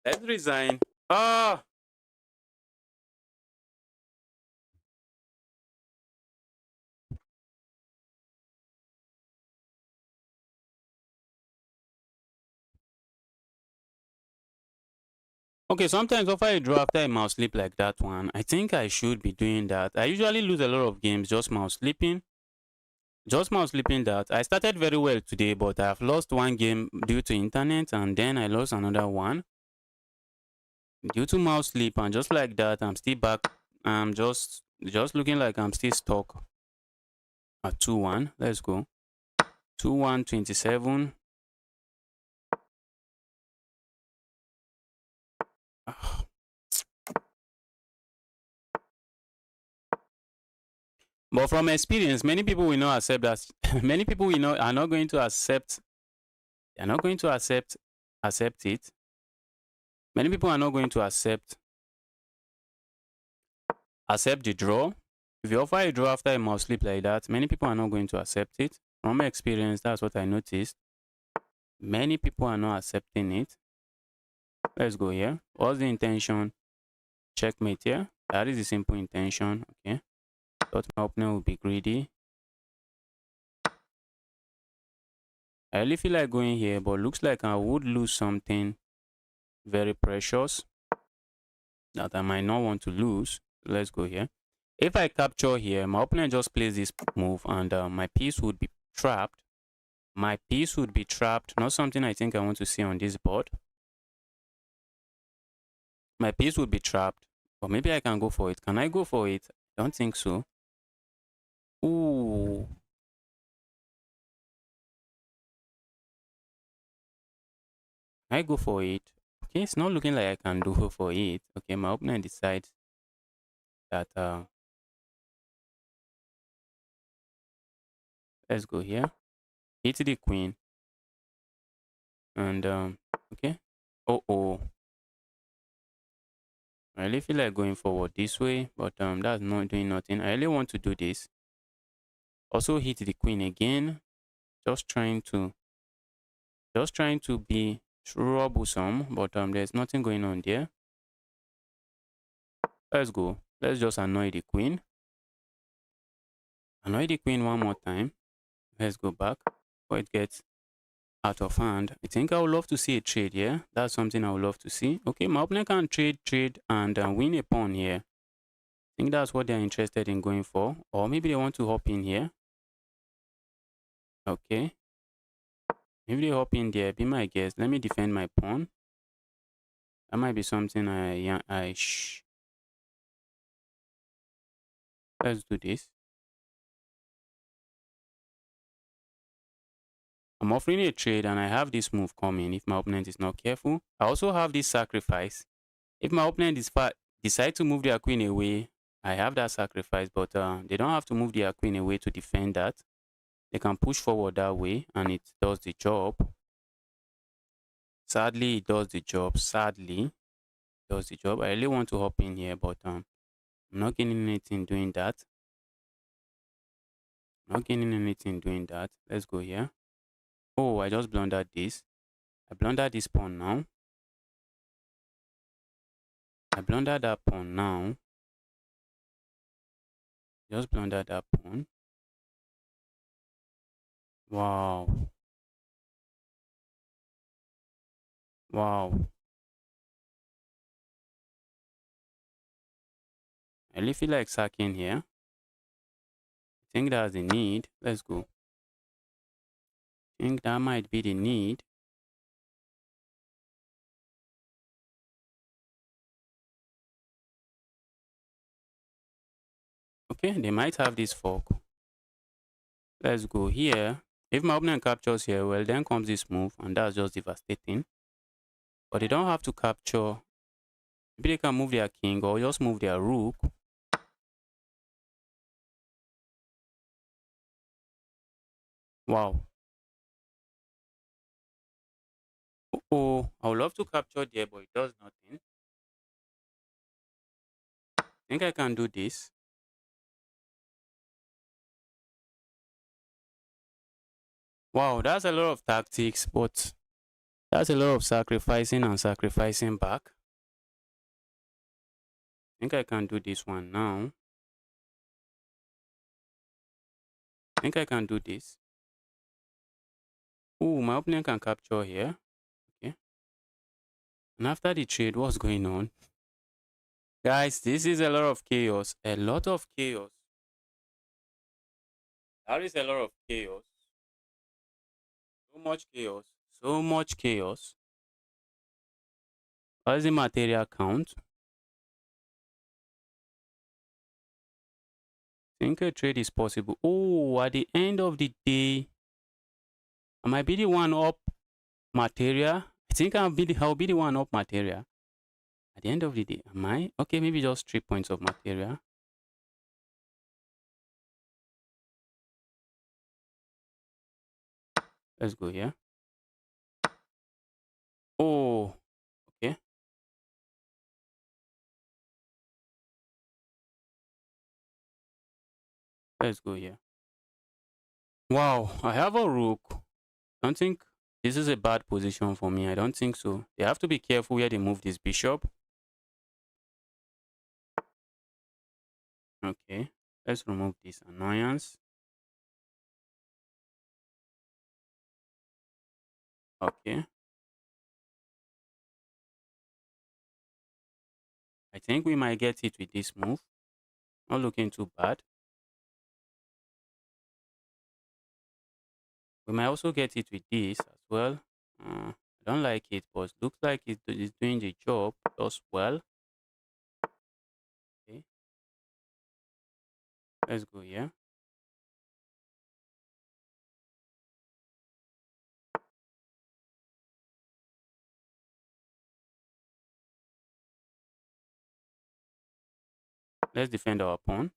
Let's resign. Ah! Okay, sometimes after I draw after a mouse sleep like that one, I think I should be doing that. I usually lose a lot of games just mouse sleeping. Just mouse sleeping that. I started very well today, but I've lost one game due to internet, and then I lost another one due to mouse sleep, and just like that, I'm still back. I'm just looking like I'm still stuck at 2-1. Let's go. 2-1, 27. But from experience, many people will not accept that. Many people will not are not going to accept. They are not going to accept it. Many people are not going to accept the draw. If you offer a draw after a mouse sleep like that, many people are not going to accept it. From my experience, that's what I noticed. Many people are not accepting it. Let's go here. What's the intention? Checkmate here. That is the simple intention. Okay. Thought my opponent would be greedy. I really feel like going here, but looks like I would lose something very precious that I might not want to lose. Let's go here. If I capture here, my opponent just plays this move and my piece would be trapped. My piece would be trapped. Not something I think I want to see on this board. My piece would be trapped. Or maybe I can go for it. Can I go for it? I don't think so. Ooh. I go for it. Okay, it's not looking like I can do for it. Okay, my opponent decides that let's go here. Hit the queen. And okay. Oh. I really feel like going forward this way, but that's not doing nothing. I really want to do this. Also hit the queen again. Just trying to be troublesome, but there's nothing going on there. Let's go. Let's just annoy the queen. Annoy the queen one more time. Let's go back before it gets out of hand. I think I would love to see a trade here. That's something I would love to see. Okay, my opponent can trade, and win a pawn here. I think that's what they're interested in going for. Or maybe they want to hop in here. Okay. If they hop in there, be my guest. Let me defend my pawn. That might be something let's do this. I'm offering a trade and I have this move coming if my opponent is not careful. I also have this sacrifice. If my opponent decide to move their queen away, I have that sacrifice, but they don't have to move their queen away to defend that. They can push forward that way and it does the job. Sadly, it does the job. Sadly, it does the job. I really want to hop in here, but I'm not gaining anything doing that. Not gaining anything doing that. Let's go here. Oh, I just blundered this. I blundered this pawn now. I blundered that pawn now. Just blundered that pawn. Wow. Wow. I really feel like sacking here. I think that's the need. Let's go. I think that might be the need. Okay, they might have this fork. Let's go here. If my opponent captures here, well, then comes this move, and that's just devastating. But they don't have to capture. Maybe they can move their king or just move their rook. Wow. Oh, I would love to capture there, but it does nothing. I think I can do this. Wow, that's a lot of tactics, but that's a lot of sacrificing and sacrificing back. I think I can do this one now. I think I can do this. Oh, my opponent can capture here. Okay. And after the trade, what's going on? Guys, this is a lot of chaos. A lot of chaos. That is a lot of chaos. So much chaos. So much chaos. What is the material count? I think a trade is possible. Oh, at the end of the day, I might be the one up material. I think I'll be the one up material. At the end of the day, am I? Okay, maybe just 3 points of material. Let's go here. Oh, okay. Let's go here. Wow, I have a rook. I don't think this is a bad position for me. I don't think so. They have to be careful where they move this bishop. Okay, let's remove this annoyance. Okay. I think we might get it with this move. Not looking too bad. We might also get it with this as well. I don't like it, but looks like it is doing the job. does well. Okay, let's go here. Let's defend our pawn.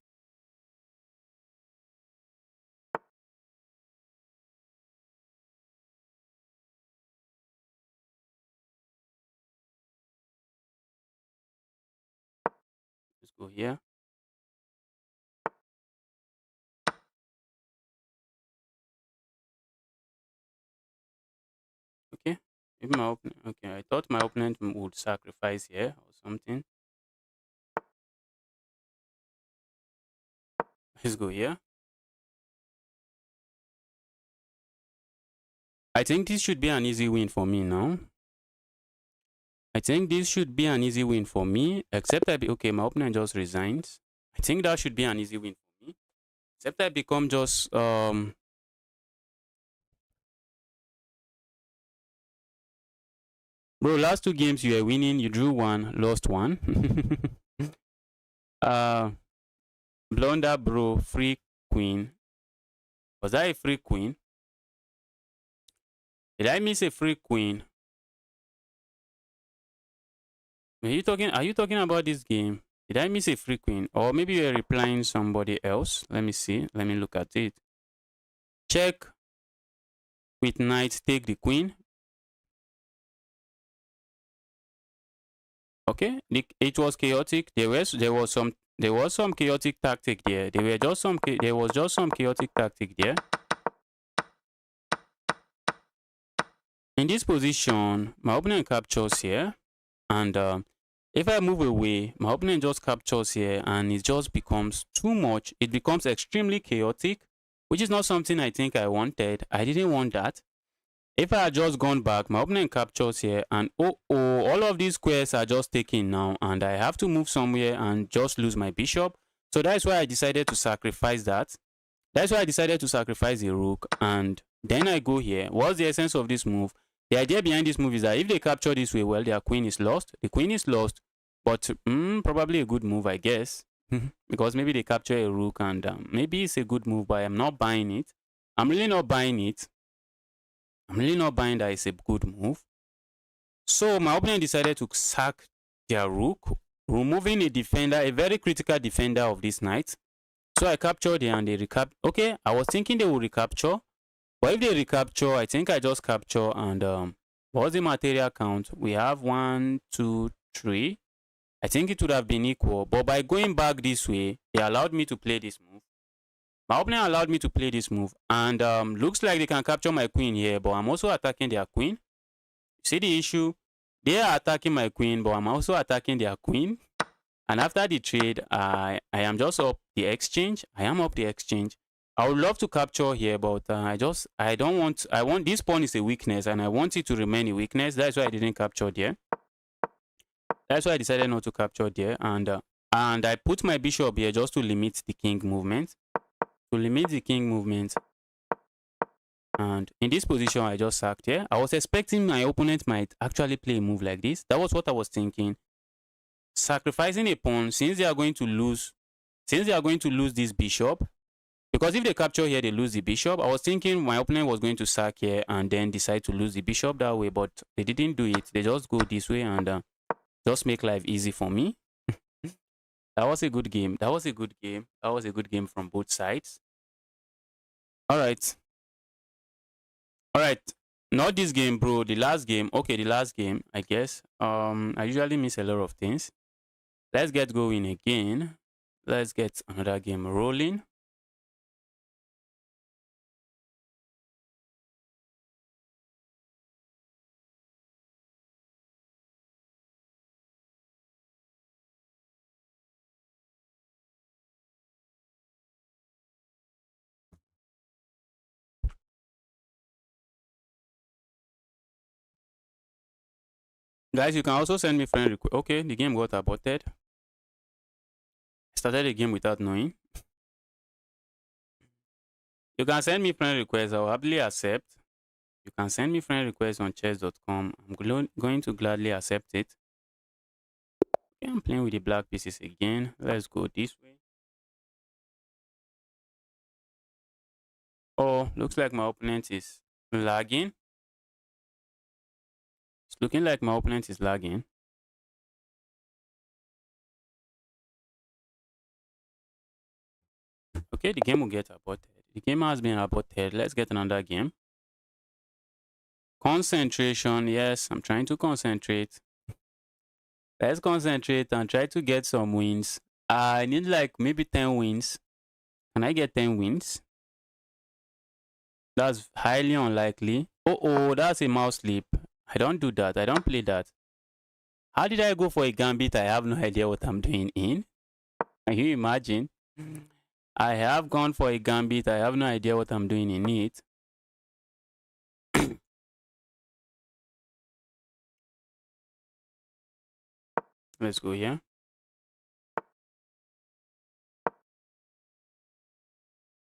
Let's go here. Okay. Maybe my opponent. Okay, I thought my opponent would sacrifice here or something. Let's go here. I think this should be an easy win for me now. I think this should be an easy win for me, except okay, my opponent just resigns. I think that should be an easy win for me. Except I become just bro, last 2 games you were winning, you drew 1, lost 1. Blunder bro, free queen. Was that a free queen? Did I miss a free queen? Are you talking about this game? Did I miss a free queen? Or maybe you're replying somebody else. Let me see. Let me look at it. Check with knight, take the queen. Okay, it was chaotic. There was some chaotic tactic there. There was just some chaotic tactic there. In this position, my opponent captures here, and if I move away, my opponent just captures here, and it just becomes too much. It becomes extremely chaotic, which is not something I think I wanted. I didn't want that. If I had just gone back, my opponent captures here, and all of these squares are just taken now, and I have to move somewhere and just lose my bishop. So that's why I decided to sacrifice that. That's why I decided to sacrifice the rook, and then I go here. What's the essence of this move? The idea behind this move is that if they capture this way, well, their queen is lost. The queen is lost, but probably a good move, I guess, because maybe they capture a rook, and maybe it's a good move, but I'm not buying it. I'm really not buying it. I'm really not buying that it's a good move. So my opponent decided to sack their rook, removing a defender, a very critical defender of this knight. So I captured it and they recap. Okay, I was thinking they will recapture. But if they recapture, I think I just capture and what's the material count? We have 1, 2, 3. I think it would have been equal. But by going back this way, they allowed me to play this move. My opponent allowed me to play this move. And looks like they can capture my queen here. But I'm also attacking their queen. See the issue? They are attacking my queen, but I'm also attacking their queen. And after the trade, I am just up the exchange. I am up the exchange. I would love to capture here, but I want this pawn is a weakness, and I want it to remain a weakness. That's why I didn't capture there. That's why I decided not to capture there, and I put my bishop here just to limit the king movement. And in this position, I just sacked here. I was expecting my opponent might actually play a move like this. That was what I was thinking. Sacrificing a pawn, since they are going to lose this bishop, because if they capture here, they lose the bishop. I was thinking my opponent was going to sack here and then decide to lose the bishop that way, but they didn't do it. They just go this way and just make life easy for me. That was a good game. That was a good game from both sides. All right. Not this game, bro. The last game. Okay, the last game, I guess. I usually miss a lot of things. Let's get going again. Let's get another game rolling. Guys, you can also send me friend request. Okay, the game got aborted. I started the game without knowing. You can send me friend requests. I will happily accept. You can send me friend requests on chess.com. I'm going to gladly accept it. Okay, I'm playing with the black pieces again. Let's go this way. Oh, looks like my opponent is lagging. It's looking like my opponent is lagging. Okay, the game will get aborted. The game has been aborted. Let's get another game. Concentration. Yes, I'm trying to concentrate. Let's concentrate and try to get some wins. I need like maybe 10 wins. Can I get 10 wins? That's highly unlikely. Oh, that's a mouse slip. I don't do that. I don't play that. How did I go for a gambit? I have no idea what I'm doing in. Can you imagine? I have gone for a gambit. I have no idea what I'm doing in it. Let's go here.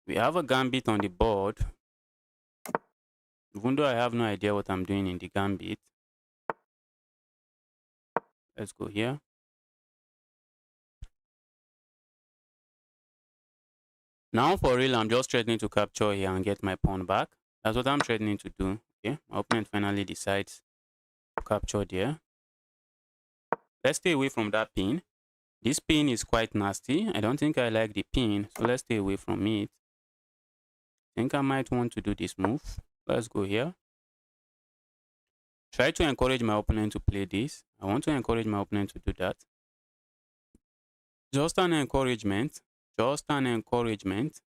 We have a gambit on the board. Even though I have no idea what I'm doing in the gambit. Let's go here. Now for real, I'm just threatening to capture here and get my pawn back. That's what I'm threatening to do. Okay, my opponent finally decides to capture there. Let's stay away from that pin. This pin is quite nasty. I don't think I like the pin, so let's stay away from it. I think I might want to do this move. Let's go here. Try to encourage my opponent to play this. I want to encourage my opponent to do that. Just an encouragement. Just an encouragement.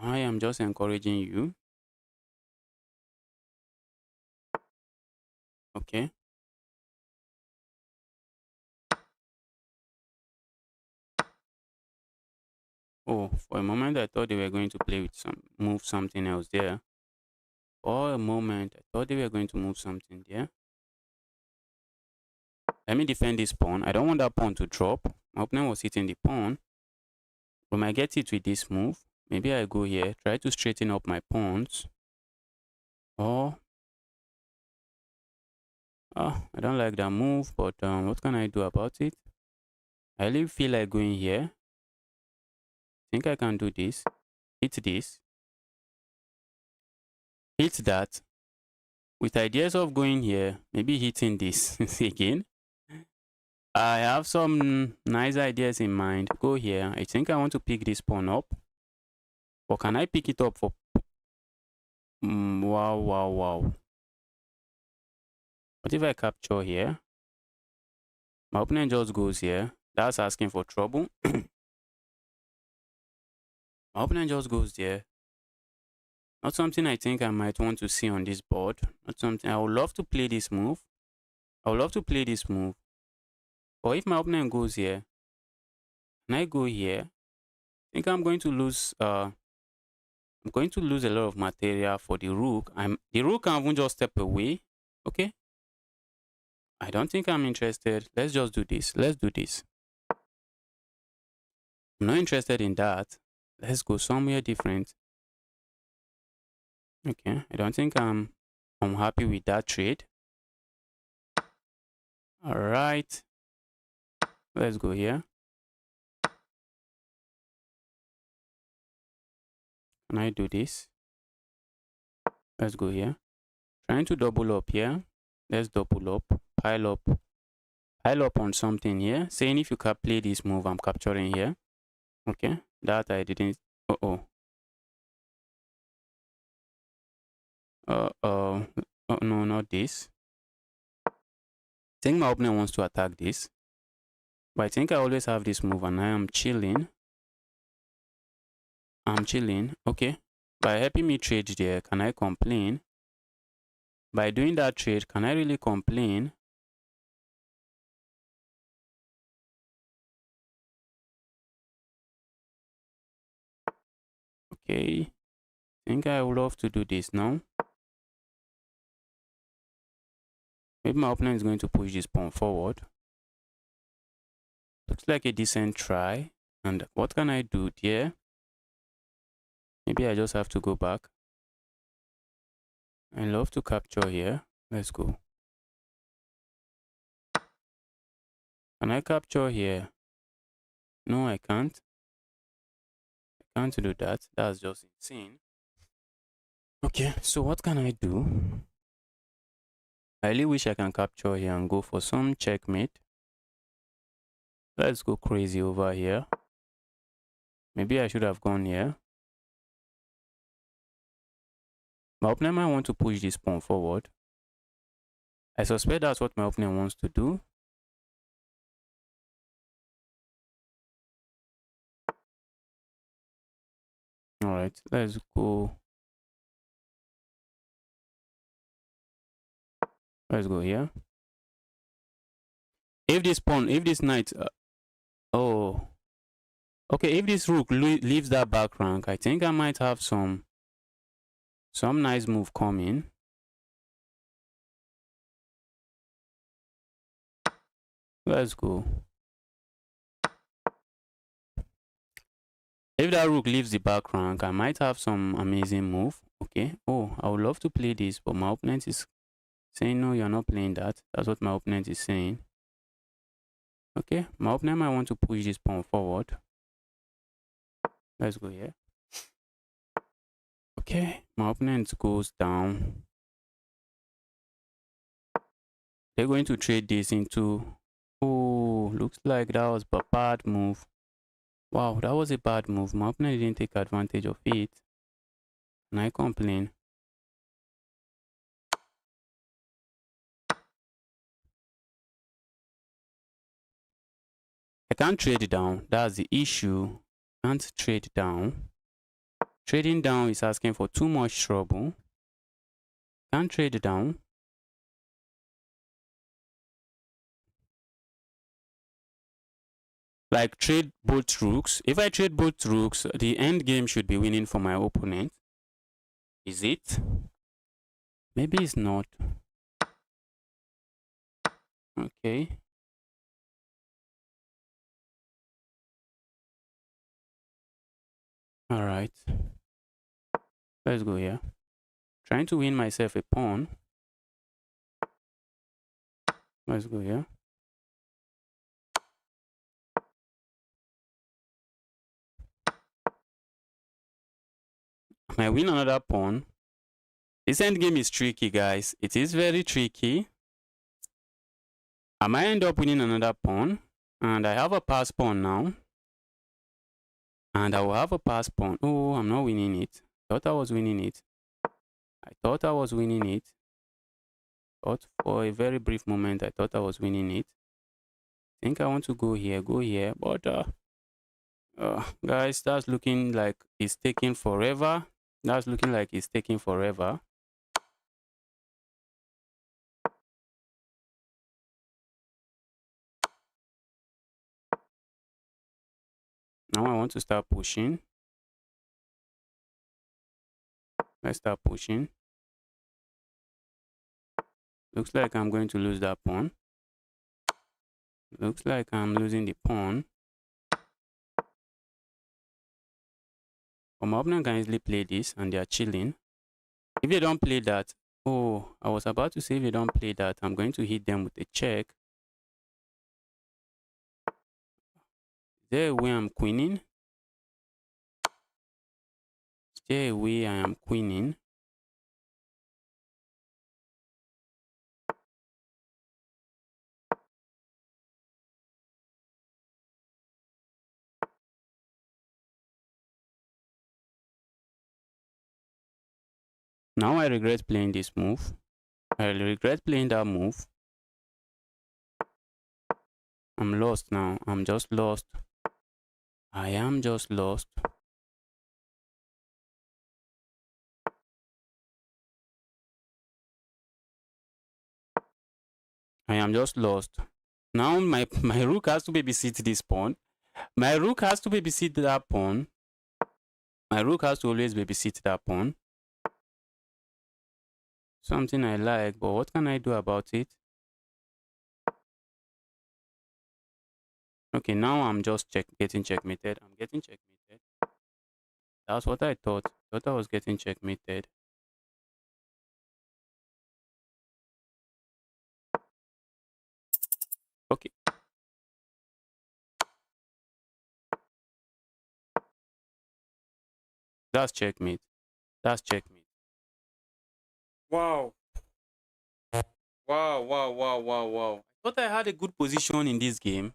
I am just encouraging you. Okay. Oh, for a moment I thought they were going to play with move something else there. For a moment I thought they were going to move something there. Let me defend this pawn. I don't want that pawn to drop. My opponent was hitting the pawn. We might get it with this move. Maybe I go here, try to straighten up my pawns. Oh, I don't like that move, but what can I do about it? I really feel like going here. I think I can do this. Hit this. Hit that. With ideas of going here, maybe hitting this again. I have some nice ideas in mind. Go here. I think I want to pick this pawn up. Or can I pick it up for... wow. What if I capture here? My opponent just goes here. That's asking for trouble. My opponent just goes there. Not something I think I might want to see on this board. Not something I would love to play this move. I would love to play this move. But if my opponent goes here, and I go here, I think I'm going to lose a lot of material for the rook. The rook can even just step away. Okay. I don't think I'm interested. Let's just do this. Let's do this. I'm not interested in that. Let's go somewhere different. Okay. I don't think I'm happy with that trade. All right. Let's go here. Can I do this? Let's go here. Trying to double up here. Let's double up. Pile up. Pile up on something here. Saying if you can play this move, I'm capturing here. Okay. That I didn't. Oh, no, not this. I think my opponent wants to attack this. But I think I always have this move and I am chilling. I'm chilling. Okay. By helping me trade there, can I complain? By doing that trade, can I really complain? Okay. I think I would love to do this now. Maybe my opponent is going to push this pawn forward. Looks like a decent try. And what can I do there? Maybe I just have to go back. I love to capture here. Let's go. Can I capture here? No, I can't. I can't do that. That's just insane. Okay, so what can I do? I really wish I can capture here and go for some checkmate. Let's go crazy over here. Maybe I should have gone here. My opponent might want to push this pawn forward. I suspect that's what my opponent wants to do. Alright, let's go. Let's go here. If this pawn, if this knight, oh, okay, if this rook leaves that back rank, I think I might have some nice move coming. Let's go. If that rook leaves the back rank, I might have some amazing move. Okay. Oh, I would love to play this, but my opponent is saying, no, you're not playing that. That's what my opponent is saying. Okay. My opponent might want to push this pawn forward. Let's go here. Okay. My opponent goes down. They're going to trade this into... Oh, looks like that was a bad move. Wow, that was a bad move. My opponent didn't take advantage of it. And I complain. I can't trade down. That's the issue. Can't trade down. Trading down is asking for too much trouble. Can't trade down. Like trade both rooks. If I trade both rooks, the end game should be winning for my opponent. Is it? Maybe it's not. Okay. All right. Let's go here. Trying to win myself a pawn. Let's go here. I win another pawn. This endgame is tricky, guys. It is very tricky. I might end up winning another pawn. And I have a pass pawn now. And I will have a pass pawn. Oh, I'm not winning it. Thought I was winning it. I thought I was winning it. Thought for a very brief moment, I thought I was winning it. I think I want to go here, but guys, that's looking like it's taking forever. That's looking like it's taking forever. Now I want to start pushing. Let's start pushing. Looks like I'm going to lose that pawn. Looks like I'm losing the pawn. But my opponent can easily play this and they are chilling. If they don't play that, oh, I was about to say if they don't play that, I'm going to hit them with a check. Is there a way I'm queening? Is there a way I am queening? Now I regret playing this move. I regret playing that move. I'm lost now. I'm just lost. I am just lost. I am just lost. Now my rook has to babysit this pawn. My rook has to babysit that pawn. My rook has to always babysit that pawn. Something I like, but what can I do about it? Okay, now I'm just getting checkmated. I'm getting checkmated. That's what I thought. I thought I was getting checkmated. That's checkmate. That's checkmate. Wow. Wow, wow, wow, wow, wow. I thought I had a good position in this game.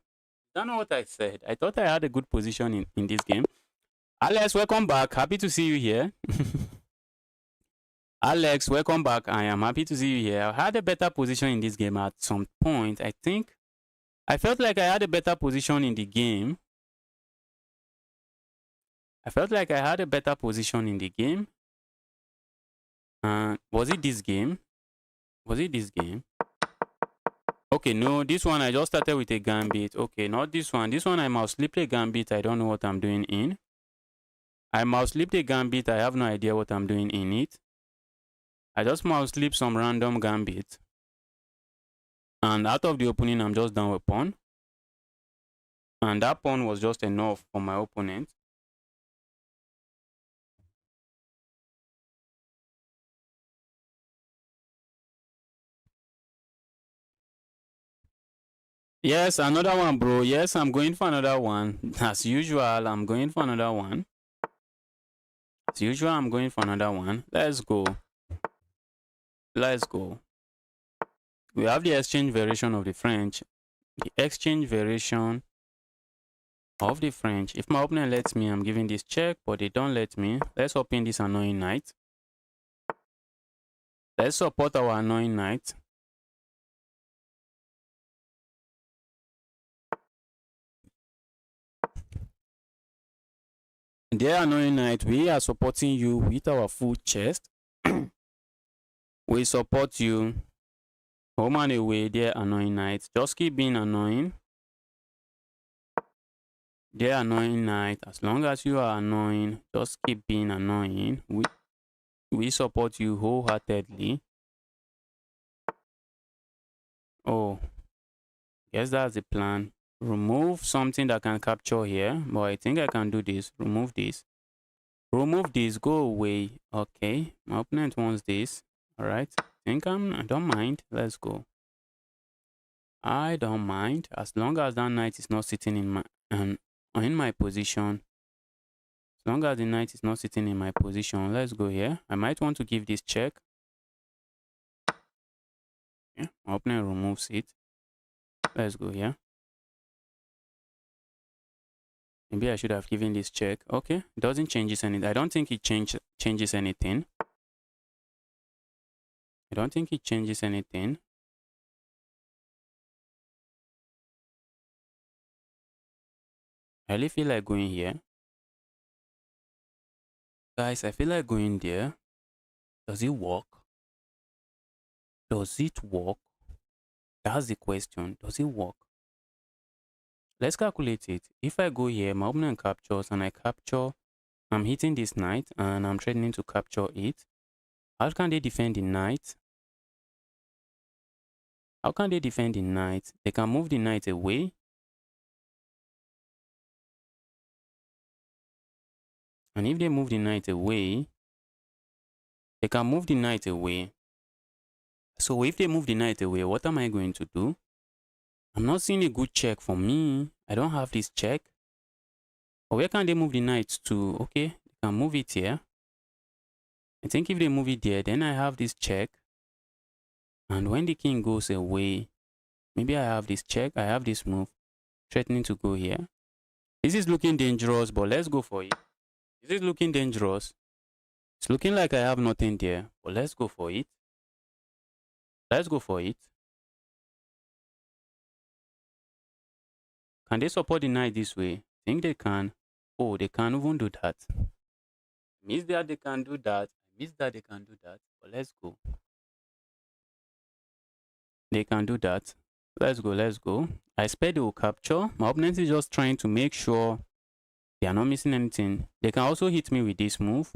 That's not what I said. I thought I had a good position in this game. Alex, welcome back. Happy to see you here. Alex, welcome back. I am happy to see you here. I had a better position in this game at some point. I think I felt like I had a better position in the game. I felt like I had a better position in the game. Was it this game? Was it this game? Okay, no, this one I just started with a gambit. Okay, not this one. This one I mouse slipped a gambit. I don't know what I'm doing in. I mouse slipped a gambit. I have no idea what I'm doing in it. I just mouse slip some random gambit. And out of the opening, I'm just down a pawn. And that pawn was just enough for my opponent. Yes, another one, bro. Yes, I'm going for another one. As usual, I'm going for another one. As usual, I'm going for another one. Let's go. Let's go. We have the exchange variation of the French. The exchange variation of the French. If my opponent lets me, I'm giving this check, but they don't let me. Let's open this annoying knight. Let's support our annoying knight. Dear annoying knight, we are supporting you with our full chest. We support you. Home and away, dear annoying knight. Just keep being annoying. Dear annoying knight, as long as you are annoying, just keep being annoying. We support you wholeheartedly. Oh, guess that's the plan. Remove something that can capture here, but I think I can do this. Remove this. Remove this. Go away. Okay, my opponent wants this. All right. I don't mind. Let's go. I don't mind as long as that knight is not sitting in my position. As long as the knight is not sitting in my position, let's go here. I might want to give this check. Yeah, my opponent removes it. Let's go here. Maybe I should have given this check. Okay, it doesn't change anything. I don't think it changes anything. I don't think it changes anything. I really feel like going here. Guys, I feel like going there. Does it work? Does it work? That's the question. Does it work? Let's calculate it. If I go here, my opponent captures and I capture, I'm hitting this knight and I'm threatening to capture it. How can they defend the knight? How can they defend the knight? They can move the knight away. And if they move the knight away, they can move the knight away. So if they move the knight away, what am I going to do? I'm not seeing a good check for me. I don't have this check. But where can they move the knight to? Okay, they can move it here. I think if they move it there, then I have this check. And when the king goes away, maybe I have this check. I have this move, threatening to go here. This is looking dangerous, but let's go for it. This is looking dangerous. It's looking like I have nothing there, but let's go for it. Let's go for it. Can they support the knight this way? I think they can. Oh, they can't even do that. Miss that they can do that. Miss that they can do that. But let's go. They can do that. Let's go. Let's go. I expect they will capture. My opponent is just trying to make sure they are not missing anything. They can also hit me with this move,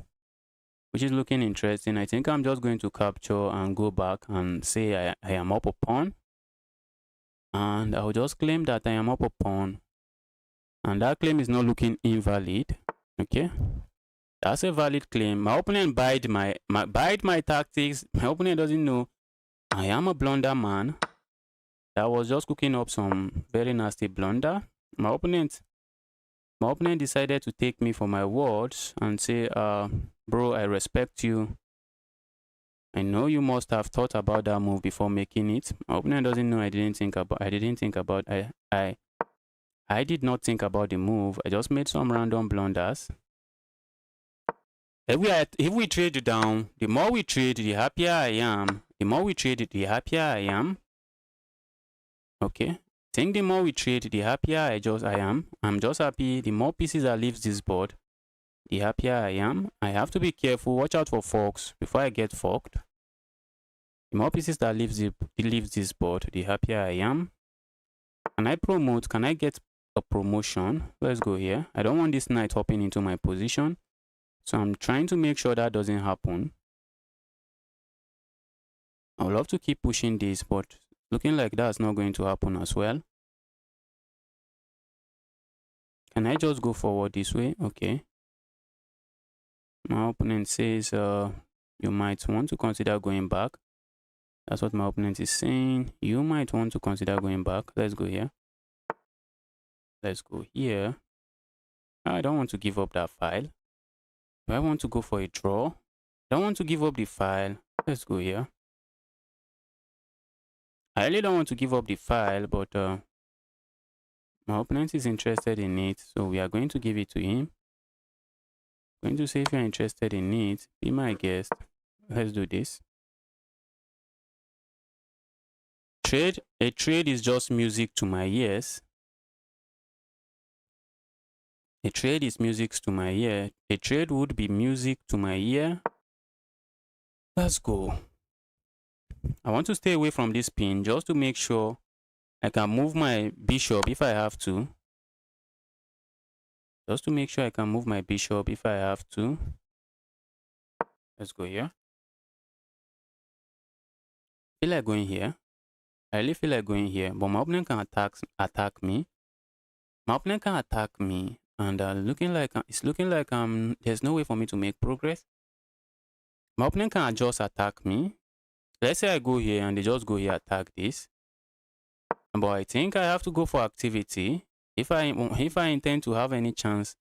which is looking interesting. I think I'm just going to capture and go back and say I am up a pawn. And I'll just claim that I am up a pawn. And that claim is not looking invalid. Okay. That's a valid claim. My opponent bide my tactics. My opponent doesn't know I am a blunder man. That was just cooking up some very nasty blunder. My opponent My opponent decided to take me for my words and say, bro, I respect you. I know you must have thought about that move before making it. My opponent doesn't know I did not think about the move. I just made some random blunders. If we trade down, the more we trade, the happier I am. The more we trade, the happier I am. Okay. I think the more we trade, the happier I am. I'm just happy. The more pieces that leaves this board, the happier I am. I have to be careful. Watch out for forks before I get forked. The more pieces that leaves this board, the happier I am. Can I promote? Can I get a promotion? Let's go here. I don't want this knight hopping into my position. So I'm trying to make sure that doesn't happen. I would love to keep pushing this, but looking like that's not going to happen as well. Can I just go forward this way? Okay. My opponent says you might want to consider going back. That's what my opponent is saying. You might want to consider going back. Let's go here. Let's go here. I don't want to give up that file. Do I want to go for a draw? I don't want to give up the file. Let's go here. I really don't want to give up the file, but my opponent is interested in it, so we are going to give it to him. I'm going to say if you're interested in it, be my guest. Let's do this. Trade. A trade is just music to my ears. A trade is music to my ear. A trade would be music to my ear. Let's go. I want to stay away from this pin just to make sure I can move my bishop if I have to. Just to make sure I can move my bishop if I have to. Let's go here. I feel like going here. I really feel like going here, but my opponent can attack me. My opponent can attack me, and it's looking like there's no way for me to make progress. My opponent can just attack me. Let's say I go here and they just go here attack this. But I think I have to go for activity if I intend to have any chance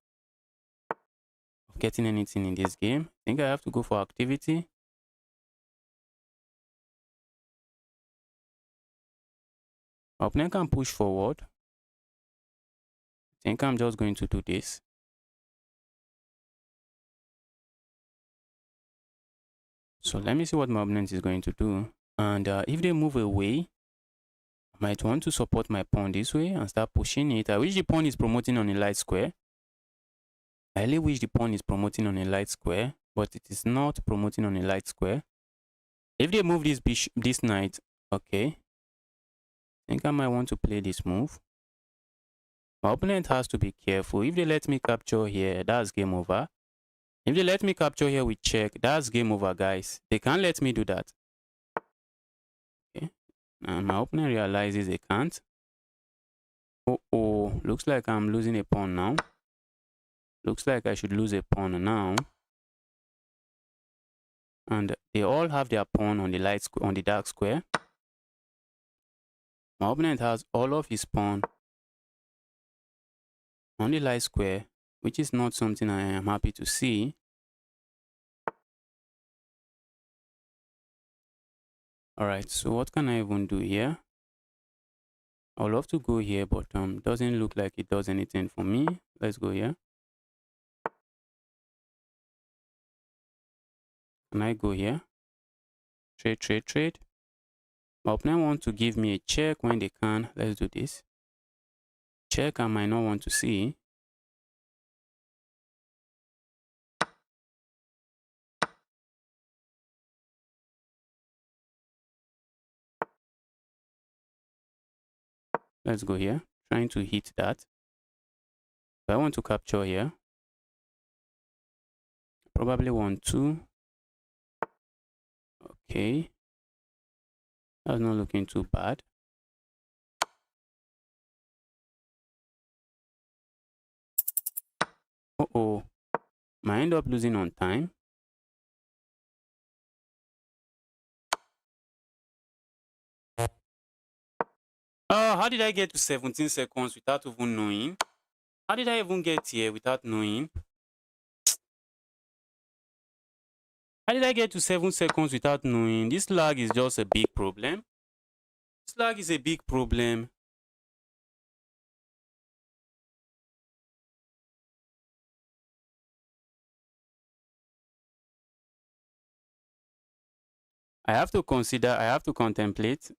of getting anything in this game. I think I have to go for activity. My opponent can push forward. I think I'm just going to do this. So let me see what my opponent is going to do. And if they move away, I might want to support my pawn this way and start pushing it. I wish the pawn is promoting on a light square. I really wish the pawn is promoting on a light square, but it is not promoting on a light square. If they move this knight, okay. I think I might want to play this move. My opponent has to be careful. If they let me capture here, that's game over. If they let me capture here with check, that's game over, guys. They can't let me do that. Okay. And my opponent realizes they can't. Oh, looks like I'm losing a pawn now. Looks like I should lose a pawn now. And they all have their pawn on the dark square. My opponent has all of his pawn on the light square, which is not something I am happy to see. Alright, so what can I even do here? I would love to go here, but doesn't look like it does anything for me. Let's go here. Can I go here? Trade. My opponent wants to give me a check when they can. Let's do this. Check I might not want to see. Let's go here. Trying to hit that. If I want to capture here, probably 1-2. Okay. That's not looking too bad. Uh-oh. Might end up losing on time. Oh, how did I get to 17 seconds without even knowing? How did I even get here without knowing? How did I get to 7 seconds without knowing? This lag is just a big problem. This lag is a big problem. I have to consider, I have to contemplate.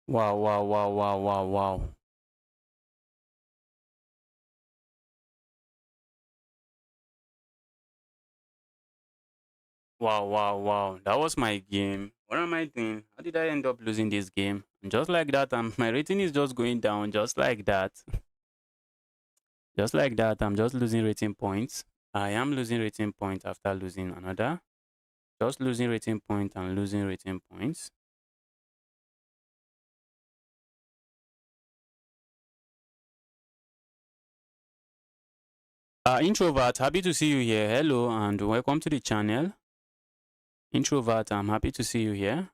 Wow, wow, wow, wow, wow, wow. Wow, wow, wow. That was my game. What am I doing? How did I end up losing this game? And just like that, my rating is just going down, just like that. Just like that, I'm just losing rating points. I am losing rating points after losing another. Just losing rating point and losing rating points. Introvert, happy to see you here. Hello and welcome to the channel. Introvert, I'm happy to see you here.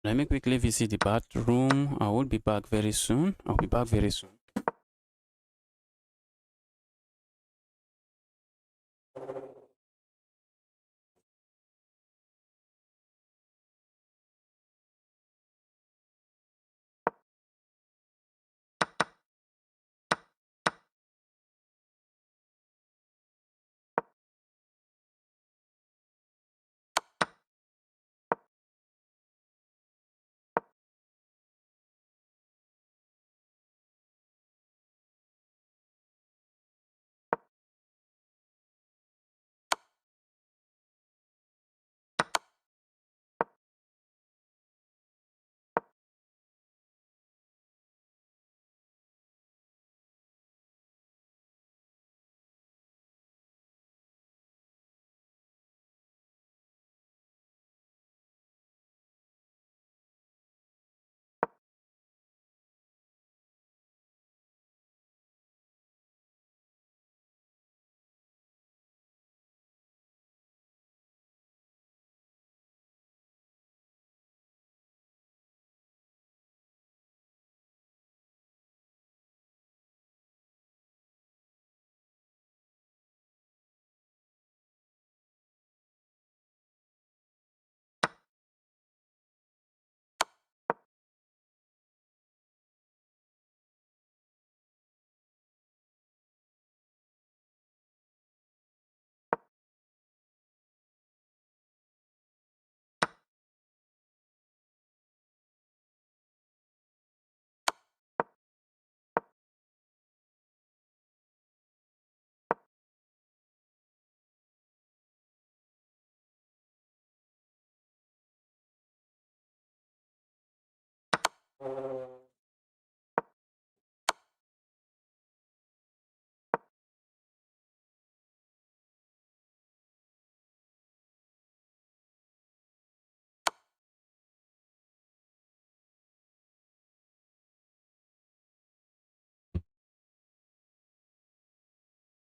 Let me quickly visit the bathroom. I will be back very soon. I'll be back very soon.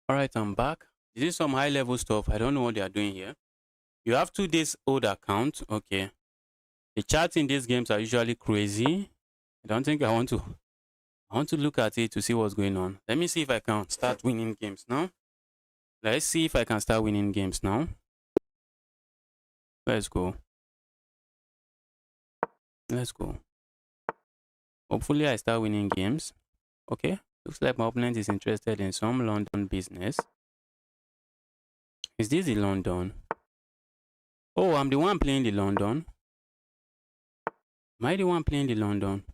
All right, I'm back. This is some high level stuff. I don't know what they are doing here. You have 2 days old account. Okay. The chats in these games are usually crazy. I don't think I want to look at it to see what's going on. Let me see if I can start winning games now. Let's see if I can start winning games now. Let's go. Let's go. Hopefully I start winning games. Okay. Looks like my opponent is interested in some London business. Is this the London? Oh, I'm the one playing the London. Am I the one playing the London?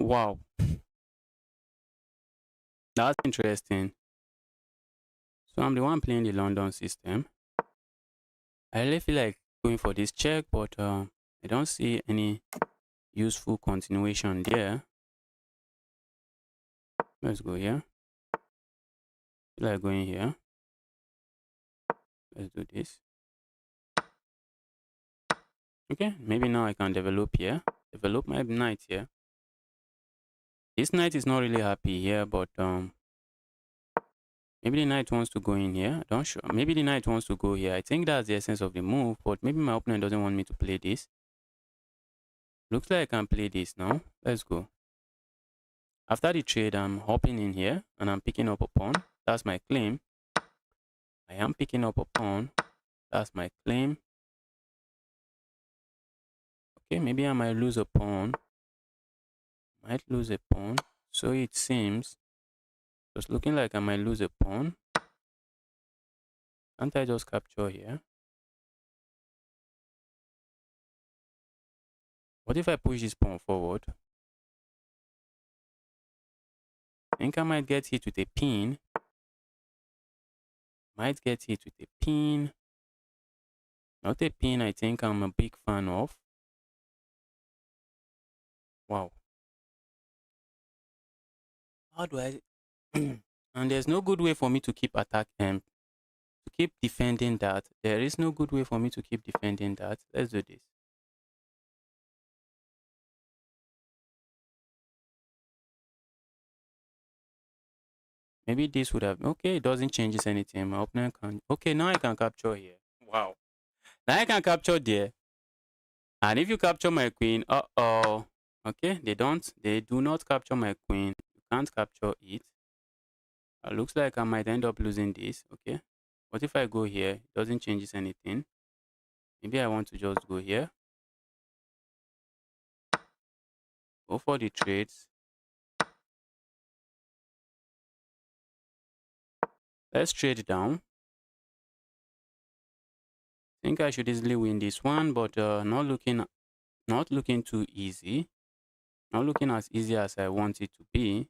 Wow. That's interesting. So I'm the one playing the London system. I really feel like going for this check, but I don't see any useful continuation there. Let's go here. Feel like going here. Let's do this. Okay, maybe now I can develop here. Develop my knight here. This knight is not really happy here, but maybe the knight wants to go in here. Don't sure. Maybe the knight wants to go here. I think that's the essence of the move, but maybe my opponent doesn't want me to play this. Looks like I can play this now. Let's go. After the trade, I'm hopping in here and I'm picking up a pawn. That's my claim. I am picking up a pawn. That's my claim. Okay, maybe I might lose a pawn. Might lose a pawn. So it seems. It's looking like I might lose a pawn. Can't I just capture here? What if I push this pawn forward? I think I might get hit with a pin. Might get hit with a pin. Not a pin I think I'm a big fan of. Wow. How do I... And there's no good way for me to keep attacking, to keep defending that. There is no good way for me to keep defending that. Let's do this. Maybe this would have... Okay, it doesn't change anything. My opponent can... Okay, now I can capture here. Wow. Now I can capture there. And if you capture my queen, uh-oh. Okay, they do not capture my queen. You can't capture it. It looks like I might end up losing this. Okay, what if I go here? It doesn't change anything. Maybe I want to just go here. Go for the trades. Let's trade down. I think I should easily win this one, but not looking too easy. Not looking as easy as I want it to be.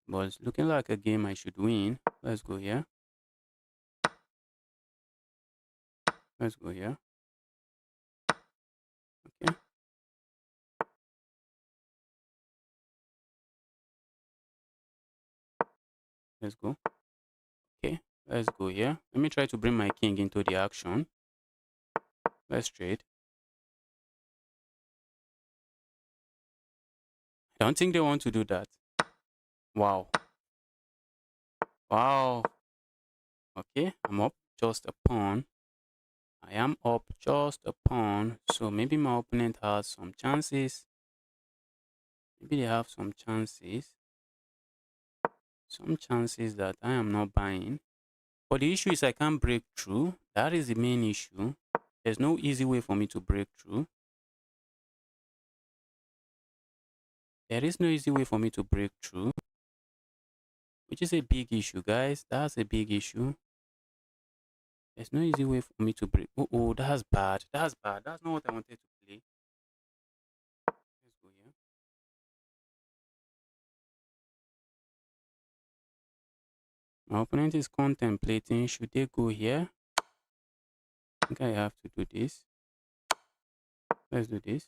But it's looking like a game I should win. Let's go here. Let's go here. Okay. Let's go. Okay. Let's go here. Let me try to bring my king into the action. Let's trade. I don't think they want to do that. Wow. Wow. Okay, I'm up just a pawn. I am up just a pawn. So maybe my opponent has some chances. Maybe they have some chances. Some chances that I am not buying. But the issue is I can't break through. That is the main issue. There's no easy way for me to break through. There is no easy way for me to break through. Which is a big issue, guys. That's a big issue. There's no easy way for me to break. Oh, that's bad. That's bad. That's not what I wanted to play. Let's go here. My opponent is contemplating, should they go here? I think I have to do this. Let's do this.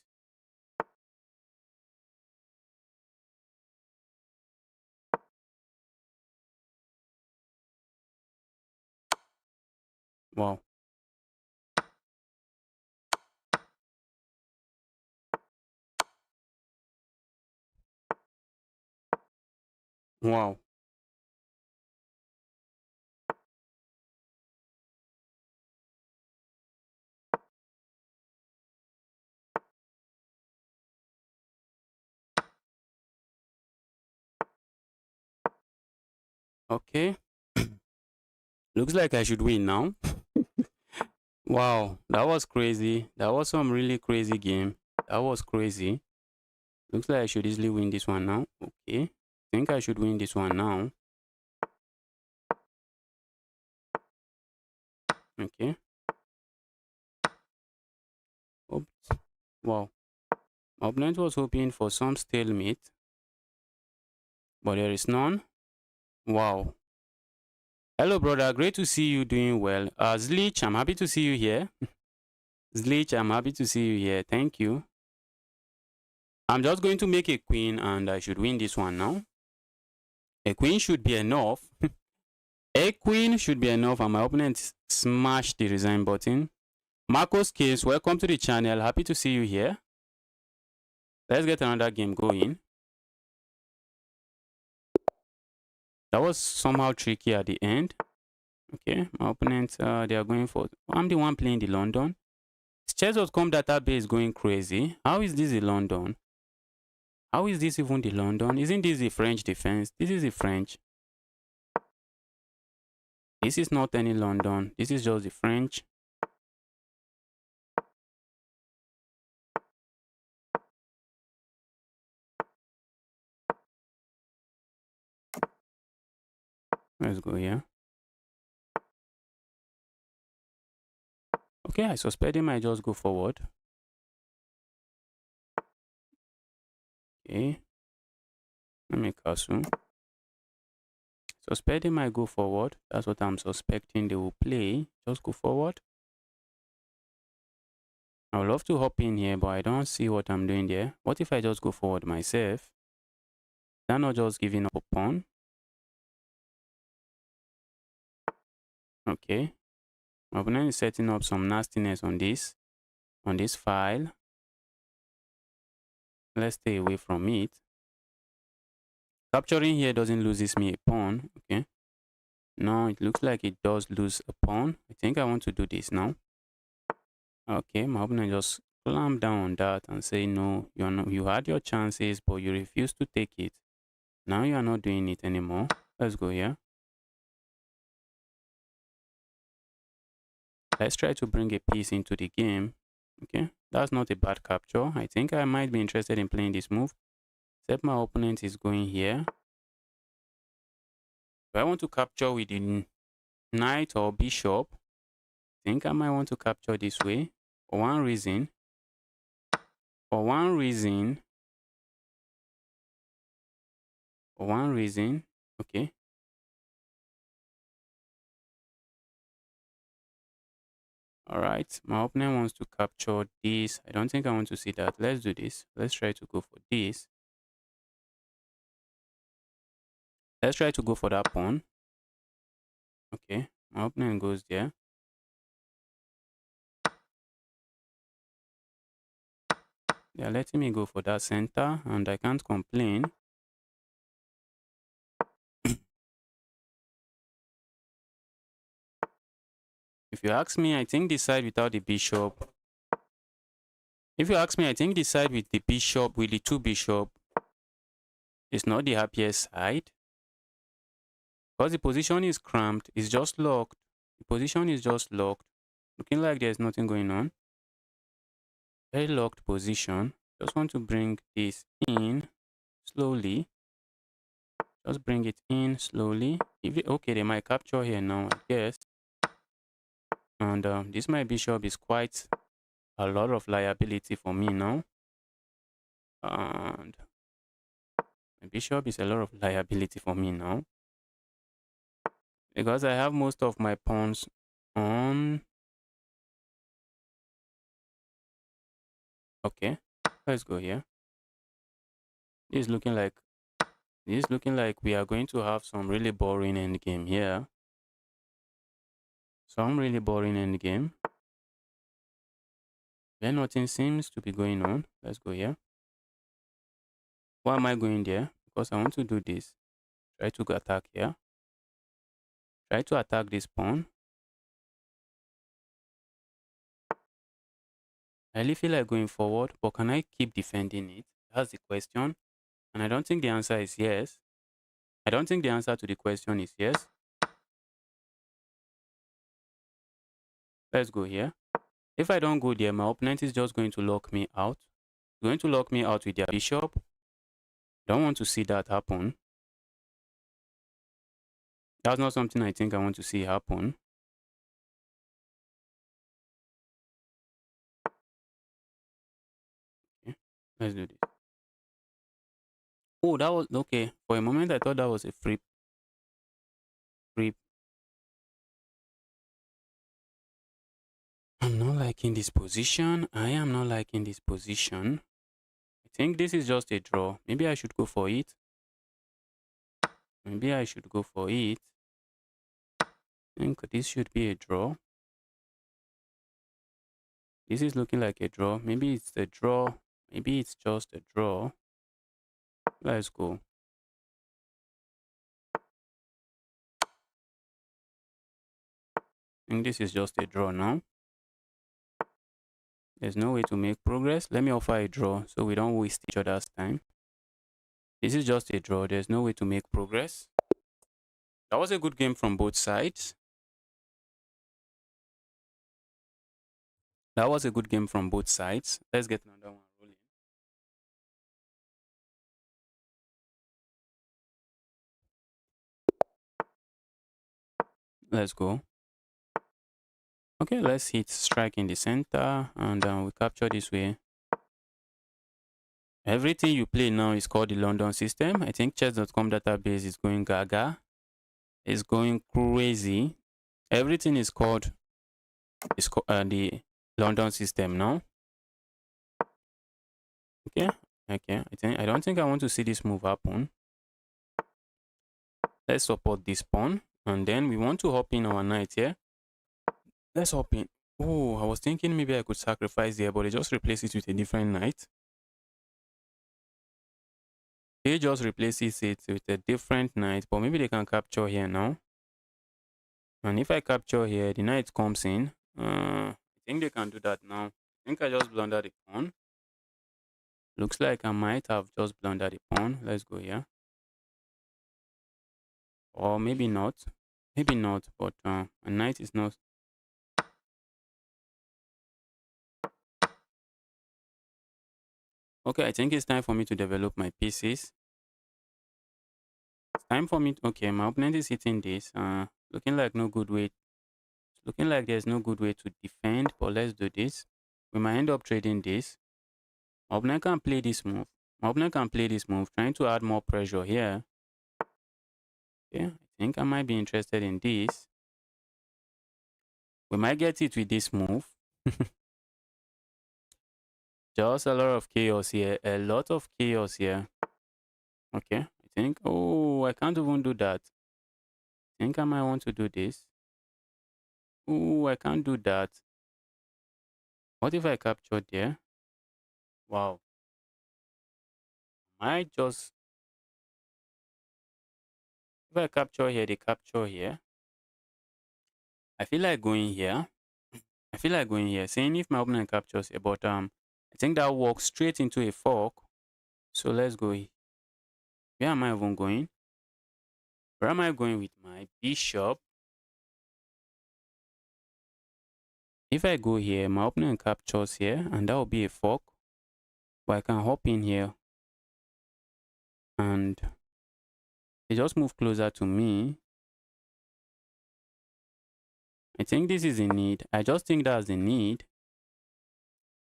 Wow. Wow. Okay. Looks like I should win now. Wow. That was crazy. That was some really crazy game. That was crazy. Looks like I should easily win this one now. Okay. I think I should win this one now. Okay. Oops. Wow. My opponent was hoping for some stalemate, but there is none. Wow. Hello, brother. Great to see you doing well. Zlich, I'm happy to see you here. Zlich, I'm happy to see you here. Thank you. I'm just going to make a queen and I should win this one now. A queen should be enough. A queen should be enough and my opponent smashed the resign button. Marcos Case, welcome to the channel. Happy to see you here. Let's get another game going. That was somehow tricky at the end. Okay, my opponents, they are going for... I'm the one playing the London. Chess.com database going crazy. How is this the London? How is this even the London? Isn't this the French defense? This is the French. This is not any London. This is just the French. Let's go here. Okay, I suspect they might just go forward. Okay. Let me castle. Suspect they might go forward. That's what I'm suspecting they will play. Just go forward. I would love to hop in here, but I don't see what I'm doing there. What if I just go forward myself? They're not just giving up a pawn. Okay. My opponent is setting up some nastiness on this file. Let's stay away from it. Capturing here doesn't loses me a pawn. Okay. No, it looks like it does lose a pawn. I think I want to do this now. Okay, my opponent just clamp down on that and say no, you had your chances, but you refused to take it. Now you are not doing it anymore. Let's go here. Let's try to bring a piece into the game. Okay, that's not a bad capture. I think I might be interested in playing this move. Except my opponent is going here. If I want to capture with the knight or bishop, I think I might want to capture this way. For one reason. Okay. All right, my opponent wants to capture this. I don't think I want to see that. Let's do this. Let's try to go for this. Let's try to go for that pawn. Okay, my opponent goes there. They're letting me go for that center, and I can't complain. If you ask me, I think this side without the bishop. If you ask me, I think this side with the bishop, with the two bishop, is not the happiest side. Because the position is cramped, it's just locked. The position is just locked. Looking like there's nothing going on. Very locked position. Just want to bring this in slowly. Just bring it in slowly. Okay, they might capture here now, I guess. And this my bishop is quite a lot of liability for me now. And my bishop is a lot of liability for me now. Because I have most of my pawns on. Okay, let's go here. This is looking like we are going to have some really boring endgame here. Some really boring endgame. Where nothing seems to be going on. Let's go here. Why am I going there? Because I want to do this. Try to attack here. Try to attack this pawn. I really feel like going forward, but can I keep defending it? That's the question. And I don't think the answer is yes. I don't think the answer to the question is yes. Let's go here. If I don't go there, my opponent is just going to lock me out. Going to lock me out with their bishop. Don't want to see that happen. That's not something I think I want to see happen. Okay, let's do this. Oh, that was okay. For a moment, I thought that was a free. I'm not liking this position. I am not liking this position. I think this is just a draw. Maybe I should go for it. Maybe I should go for it. I think this should be a draw. This is looking like a draw. Maybe it's a draw. Maybe it's just a draw. Let's go. I think this is just a draw now. There's no way to make progress. Let me offer a draw so we don't waste each other's time. This is just a draw. There's no way to make progress. That was a good game from both sides. That was a good game from both sides. Let's get another one rolling. Let's go. Okay, let's hit strike in the center and we capture this way. Everything you play now is called the London system. I think chess.com database is going gaga. It's going crazy. Everything is called the London system now. Okay. I don't think I want to see this move happen. Let's support this pawn. And then we want to hop in our knight here. Let's hop in. Oh, I was thinking maybe I could sacrifice there, but I just replace it with a different knight. They just replaces it with a different knight, but maybe they can capture here now. And if I capture here, the knight comes in. I think they can do that now. I think I just blundered the pawn. Looks like I might have just blundered the pawn. Let's go here. Or maybe not. Maybe not, but a knight is not. Okay, I think it's time for me to develop my pieces. It's time for me. Okay, my opponent is hitting this. Looking like no good way. Looking like there's no good way to defend, but let's do this. We might end up trading this. My opponent can play this move. My opponent can play this move, trying to add more pressure here. Okay, I think I might be interested in this. We might get it with this move. Just a lot of chaos here. A lot of chaos here. Okay, I think. Oh, I can't even do that. I think I might want to do this. Oh, I can't do that. What if I capture there? Wow. Might just. If I capture here, they capture here. I feel like going here. I feel like going here. Saying if my opponent captures here, but I think that walks straight into a fork. So let's go. Where am I even going? Where am I going with my bishop? If I go here, my opponent captures here, and that will be a fork. But I can hop in here, and they just move closer to me. I think this is a need. I just think that's the need.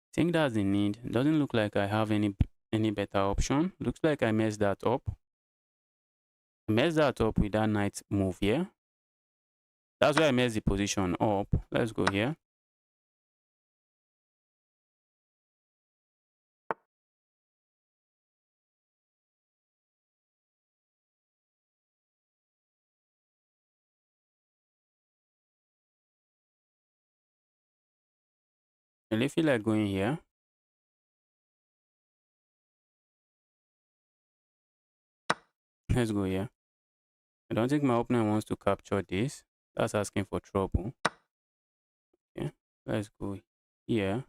I think that's the need. Doesn't look like I have any better option. Looks like I messed that up. I messed that up with that knight move here. That's why I messed the position up. Let's go here. I really feel like going here. Let's go here. I don't think my opponent wants to capture this. That's asking for trouble. Okay, let's go here.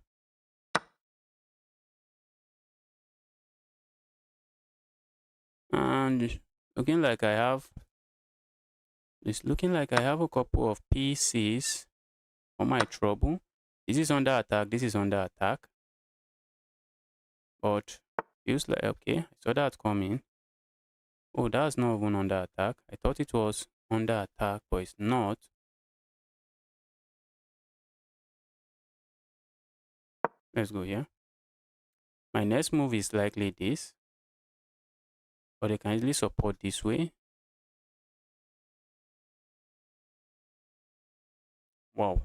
And looking like I have, it's looking like I have a couple of pieces for my trouble. This is under attack. This is under attack. But feels like, okay, I saw that coming. Oh, that's not even under attack. I thought it was under attack, but it's not. Let's go here. My next move is likely this. But I can easily support this way. Wow.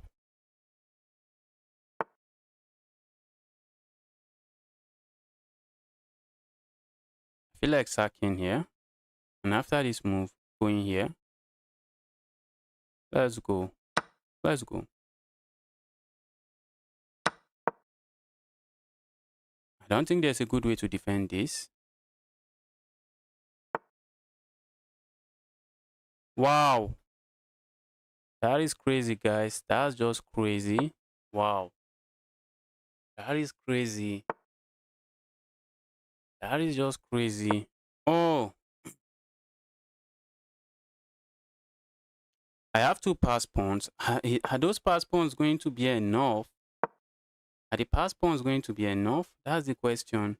I feel like sacking here. And after this move, going here. Let's go. Let's go. I don't think there's a good way to defend this. Wow. That is crazy, guys. That's just crazy. Wow. That is crazy. That is just crazy. Oh, I have two pass pawns. Are those pass pawns going to be enough? Are the pass pawns going to be enough? That's the question.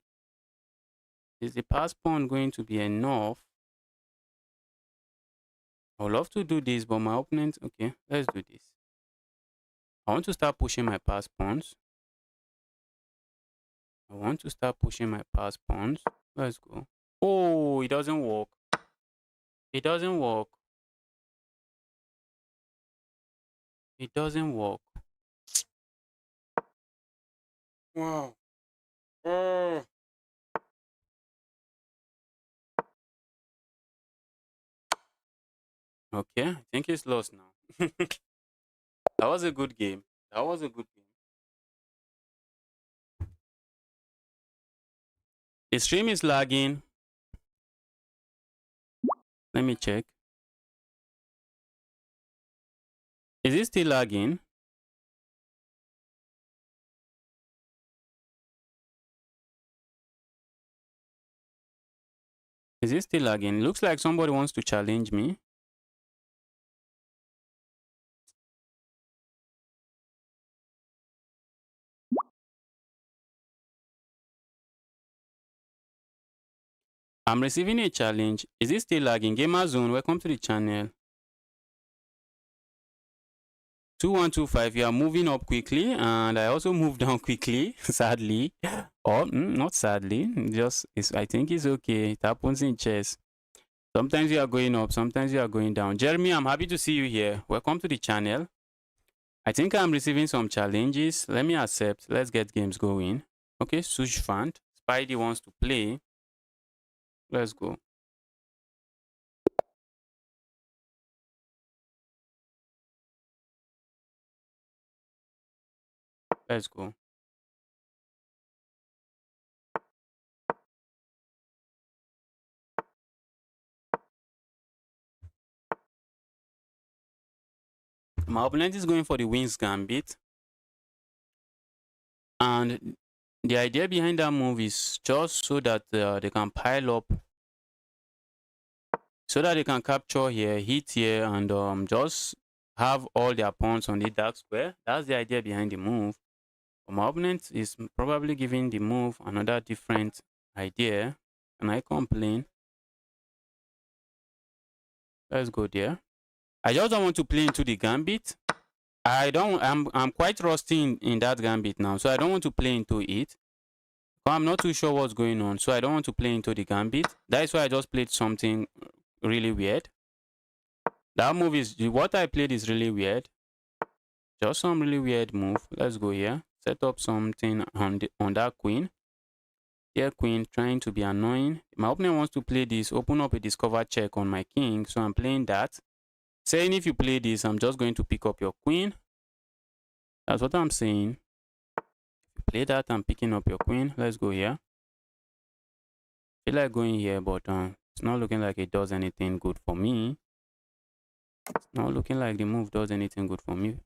Is the pass pawn going to be enough? I would love to do this, but my opponent... Okay, let's do this. I want to start pushing my pass pawns. I want to start pushing my pass pawns. Let's go. Oh, it doesn't work. It doesn't work. It doesn't work. Wow. Oh. Okay, I think it's lost now. That was a good game. That was a good game. The stream is lagging. Let me check. Is it still lagging? Is it still lagging? Looks like somebody wants to challenge me. I'm receiving a challenge. Is it still lagging? Gamer Zone, welcome to the channel. 2125, you are moving up quickly, and I also moved down quickly, sadly. Or not sadly, just I think it's okay. It happens in chess. Sometimes you are going up, sometimes you are going down. Jeremy, I'm happy to see you here. Welcome to the channel. I think I'm receiving some challenges. Let me accept. Let's get games going. Okay, Sushfant. Spidey wants to play. Let's go. Let's go. My opponent is going for the wings gambit. And the idea behind that move is just so that they can pile up, so that they can capture here, hit here, and just have all their pawns on the dark square. That's the idea behind the move. But my opponent is probably giving the move another different idea. Can I complain? Let's go there. I just don't want to play into the gambit. I'm quite rusty in that gambit now, so I don't want to play into it. I'm not too sure what's going on, so I don't want to play into the gambit. That's why I just played something really weird. That move is... what I played is really weird. Just some really weird move. Let's go here. Set up something on that queen. Here, queen, trying to be annoying. My opponent wants to play this, open up a discover check on my king, so I'm playing that. Saying if you play this, I'm just going to pick up your queen. That's what I'm saying. Play that, I'm picking up your queen. Let's go here. I feel like going here, but it's not looking like it does anything good for me. It's not looking like the move does anything good for me.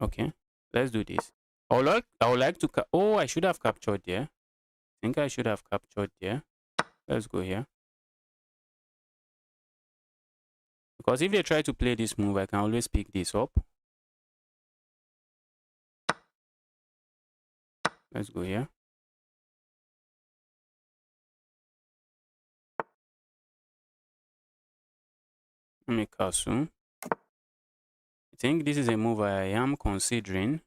Okay, let's do this. I would like to... oh, I should have captured there. I think I should have captured there. Let's go here. Because if they try to play this move, I can always pick this up. Let's go here. Let me castle. I think this is a move I am considering.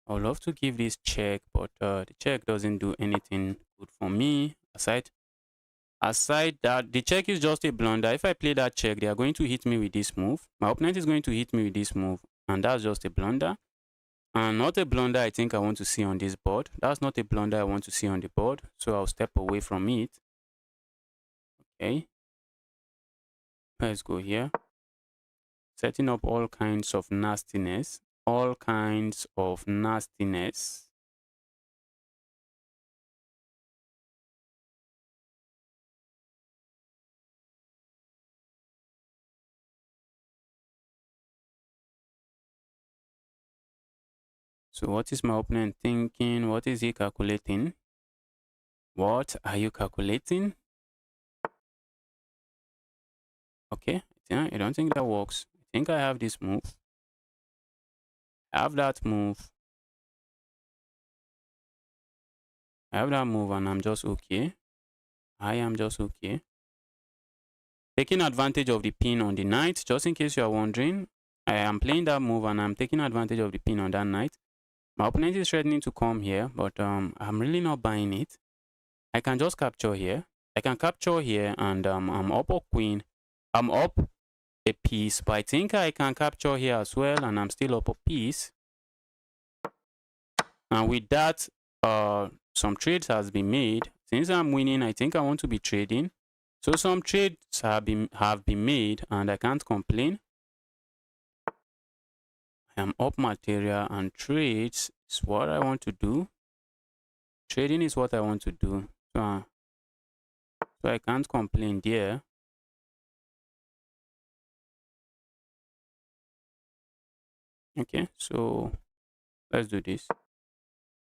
I would love to give this check, but the check doesn't do anything good for me. Aside that, the check is just a blunder. If I play that check, they are going to hit me with this move. My opponent is going to hit me with this move, and that's just a blunder. And not a blunder I think I want to see on this board. That's not a blunder I want to see on the board, so I'll step away from it. Okay. Let's go here. Setting up all kinds of nastiness. all kinds of nastiness. So what is my opponent thinking? What is he calculating? What are you calculating? Okay, yeah, I don't think that works. I think I have this move. I have that move. I have that move and I'm just okay. I am just okay. Taking advantage of the pin on the knight, just in case you are wondering. I am playing that move and I'm taking advantage of the pin on that knight. My opponent is threatening to come here, but I'm really not buying it. I can just capture here. I can capture here and I'm up a queen. I'm up a piece, but I think I can capture here as well and I'm still up a piece. And with that, some trades has been made. Since I'm winning, I think I want to be trading. So some trades have been made and I can't complain. I am up material and trades is what I want to do. Trading is what I want to do. So I can't complain there. Okay, so let's do this.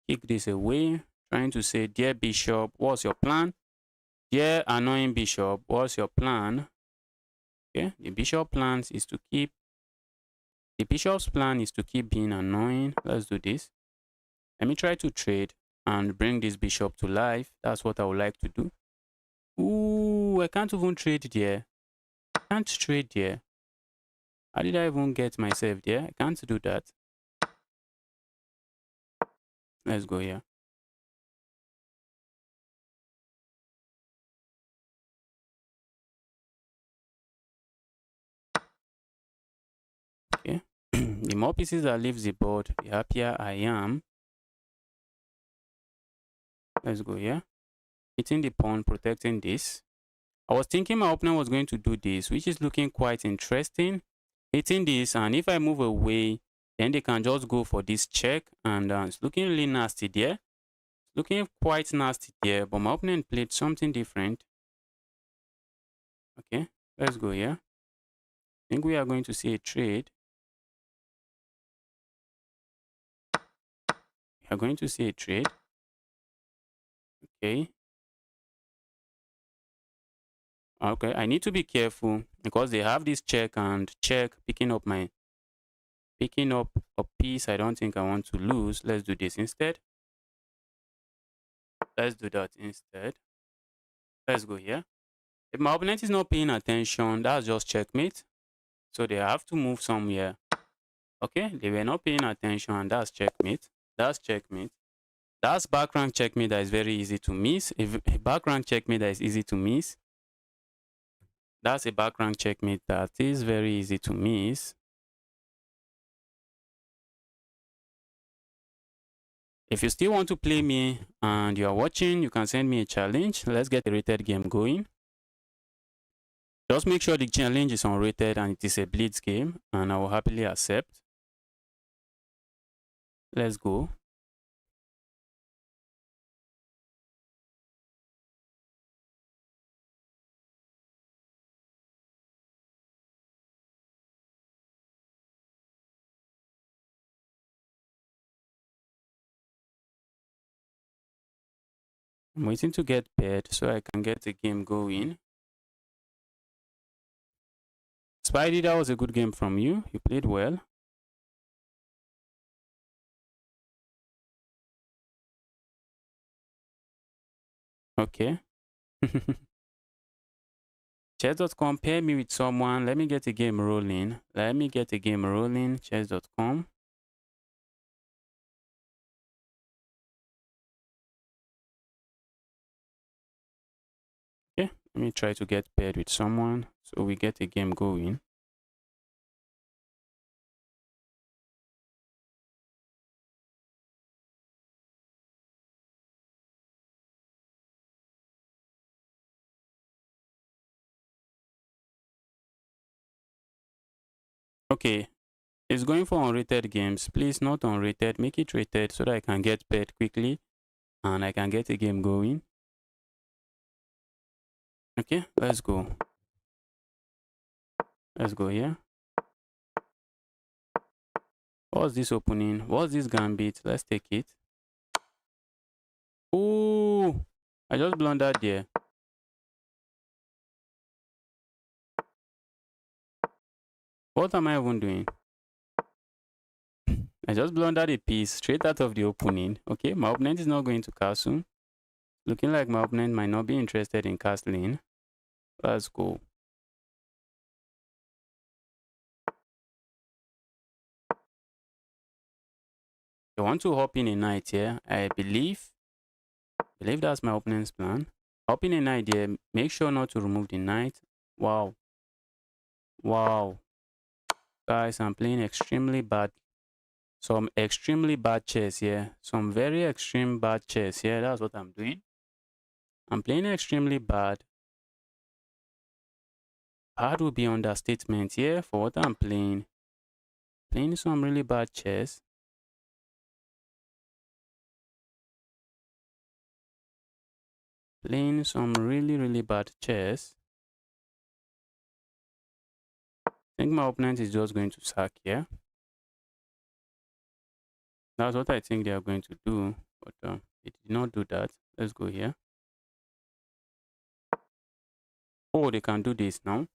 Kick this away. Trying to say, dear bishop, what's your plan? Dear annoying bishop, what's your plan? Okay, the bishop's plan is to keep being annoying. Let's do this. Let me try to trade and bring this bishop to life. That's what I would like to do. Ooh, I can't even trade there. I can't trade there. How did I even get myself there? I can't do that. Let's go here. Okay. The more pieces that leaves the board, the happier I am. Let's go here. Hitting the pawn, protecting this. I was thinking my opponent was going to do this, which is looking quite interesting. Hitting this, and if I move away, then they can just go for this check, and it's looking really nasty there. It's looking quite nasty there, but my opponent played something different. Okay, let's go here. I think we are going to see a trade. We are going to see a trade. Okay. Okay, I need to be careful because they have this check and check picking up a piece I don't think I want to lose. Let's do this instead. Let's do that instead. Let's go here. If my opponent is not paying attention, that's just checkmate. So they have to move somewhere. Okay, they were not paying attention and that's checkmate. That's checkmate. That's background checkmate that is very easy to miss. If a background checkmate that is easy to miss, that's a background checkmate that is very easy to miss. If you still want to play me and you are watching, you can send me a challenge. Let's get a rated game going. Just make sure the challenge is unrated and it is a blitz game, and I will happily accept. Let's go. I'm waiting to get paired so I can get the game going. Spidey, that was a good game from you. You played well. Okay. Chess.com, pair me with someone. Let me get a game rolling. Chess.com. Okay, let me try to get paired with someone so we get a game going. Okay, It's going for unrated games. Please, not unrated. Make it rated so that I can get paid quickly and I can get a game going. Okay, let's go. Let's go here. What's this opening? What's this gambit? Let's take it. Oh, I just blundered there. What am I even doing? I just blundered a piece straight out of the opening. Okay, my opponent is not going to castle. Looking like my opponent might not be interested in castling. Let's go. I want to hop in a knight here. I believe that's my opponent's plan. Hop in a knight here. Make sure not to remove the knight. Wow. Wow. Guys, I'm playing extremely bad. Some extremely bad chess here. Some very extreme bad chess here. That's what I'm doing. I'm playing extremely bad. Bad will be understatement here for what I'm playing. Playing some really bad chess. Playing some really bad chess. I think my opponent is just going to sack here. That's what I think they are going to do, but it did not do that. Let's go here. Oh, they can do this now.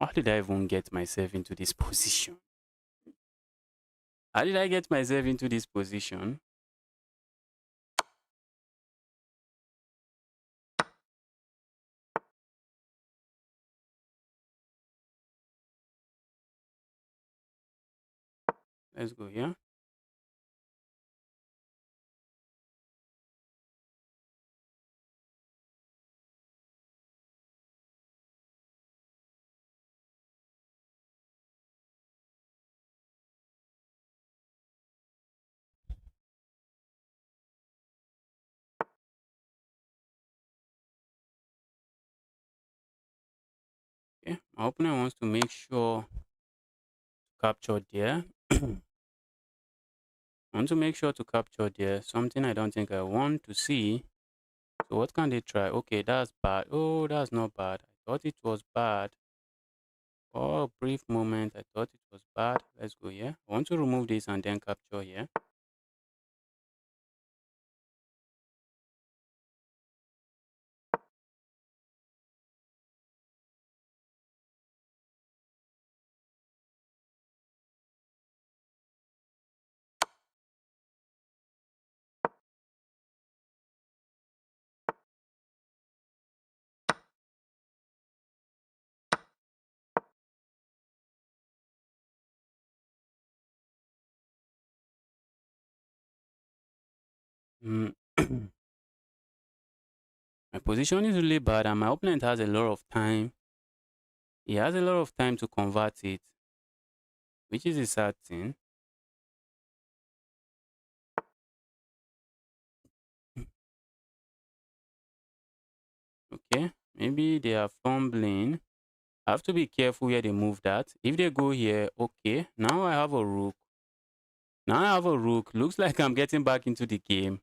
How did I even get myself into this position? How did I get myself into this position? Let's go here. Okay, my opponent wants to make sure to capture there. I want to make sure to capture there. Something I don't think I want to see. So what can they try? Okay, that's bad. Oh, that's not bad. I thought it was bad. For a brief moment, I thought it was bad. Let's go here. I want to remove this and then capture here. Mm. My position is really bad and my opponent has a lot of time. He has a lot of time to convert it, which is a sad thing. Okay, maybe they are fumbling. I have to be careful where they move that. If they go here, okay, now I have a rook. Now I have a rook. Looks like I'm getting back into the game.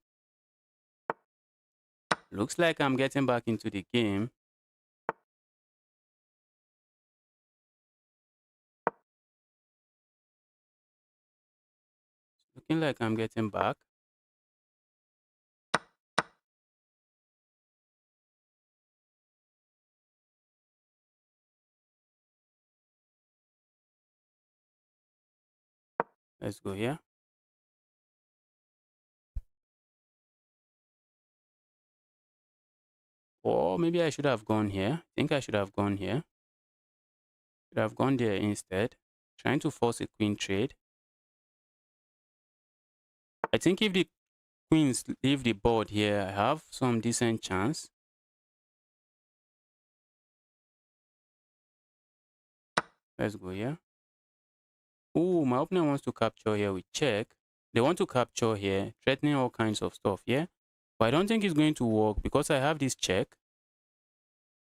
Looks like I'm getting back into the game. Looking like I'm getting back. Let's go here. Or maybe I should have gone here. I think I should have gone here. Should have gone there instead. Trying to force a queen trade. I think if the queens leave the board here, I have some decent chance. Let's go here. Oh, my opponent wants to capture here with check. They want to capture here, threatening all kinds of stuff, yeah? But I don't think it's going to work because I have this check.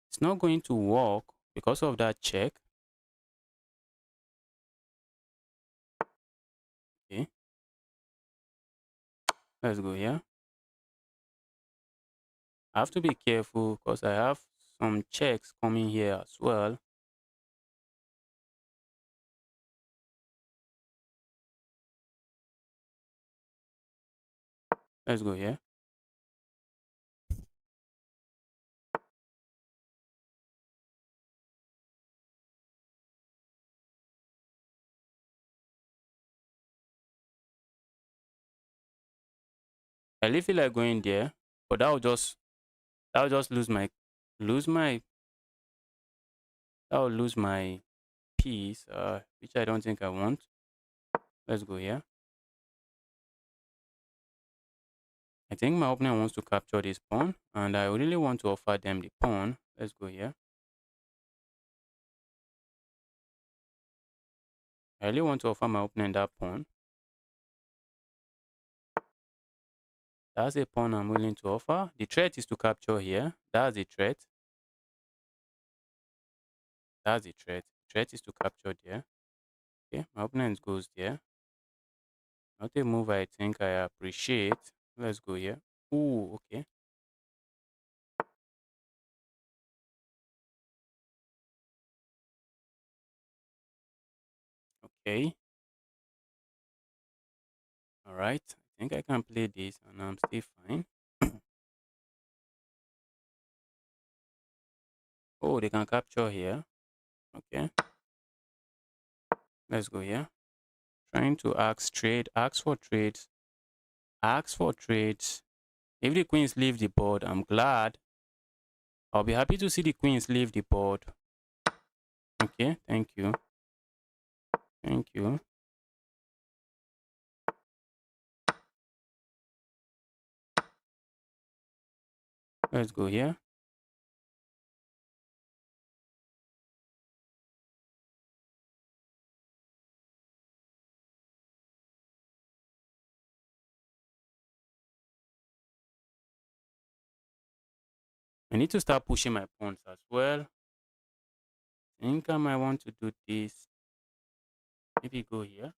It's not going to work because of that check. Let's go here. I have to be careful because I have some checks coming here as well. Let's go here. I really feel like going there, but that will just lose my that will lose my piece, which I don't think I want. Let's go here. I think my opponent wants to capture this pawn, and I really want to offer them the pawn. Let's go here. I really want to offer my opponent that pawn. That's a pawn I'm willing to offer. The threat is to capture here. That's the threat. That's the threat. The threat is to capture there. Okay, my opponent goes there. Not a move I think I appreciate. Let's go here. Ooh, okay. Okay. All right. I think I can play this and I'm still fine. Oh, they can capture here. Okay. Let's go here. Trying to ask trade. Ask for trades. Ask for trades. If the queens leave the board, I'm glad. I'll be happy to see the queens leave the board. Okay. Thank you. Thank you. Let's go here. I need to start pushing my pawns as well. I think I might want to do this. Maybe go here.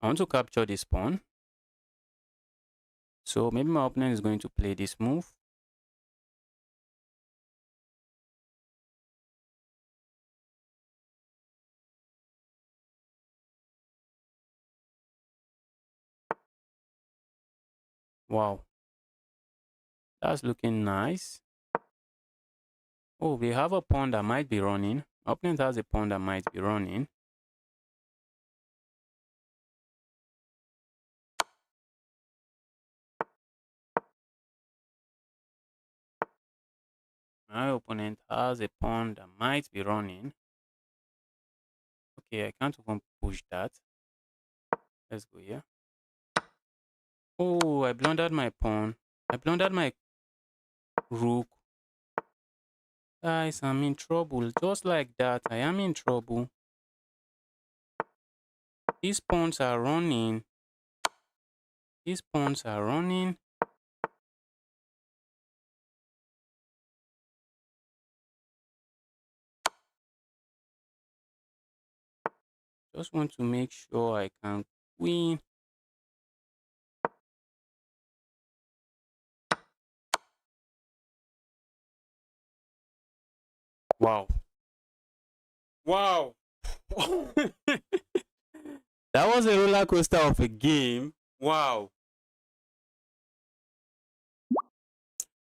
I want to capture this pawn. So maybe my opponent is going to play this move. Wow. That's looking nice. Oh, we have a pawn that might be running. Opponent has a pawn that might be running. My opponent has a pawn that might be running. Okay, I can't even push that. Let's go here. Oh, I blundered my pawn. I blundered my rook. Guys, I'm in trouble. Just like that, I am in trouble. These pawns are running. These pawns are running. Just want to make sure I can win. Wow. Wow. That was a roller coaster of a game. Wow.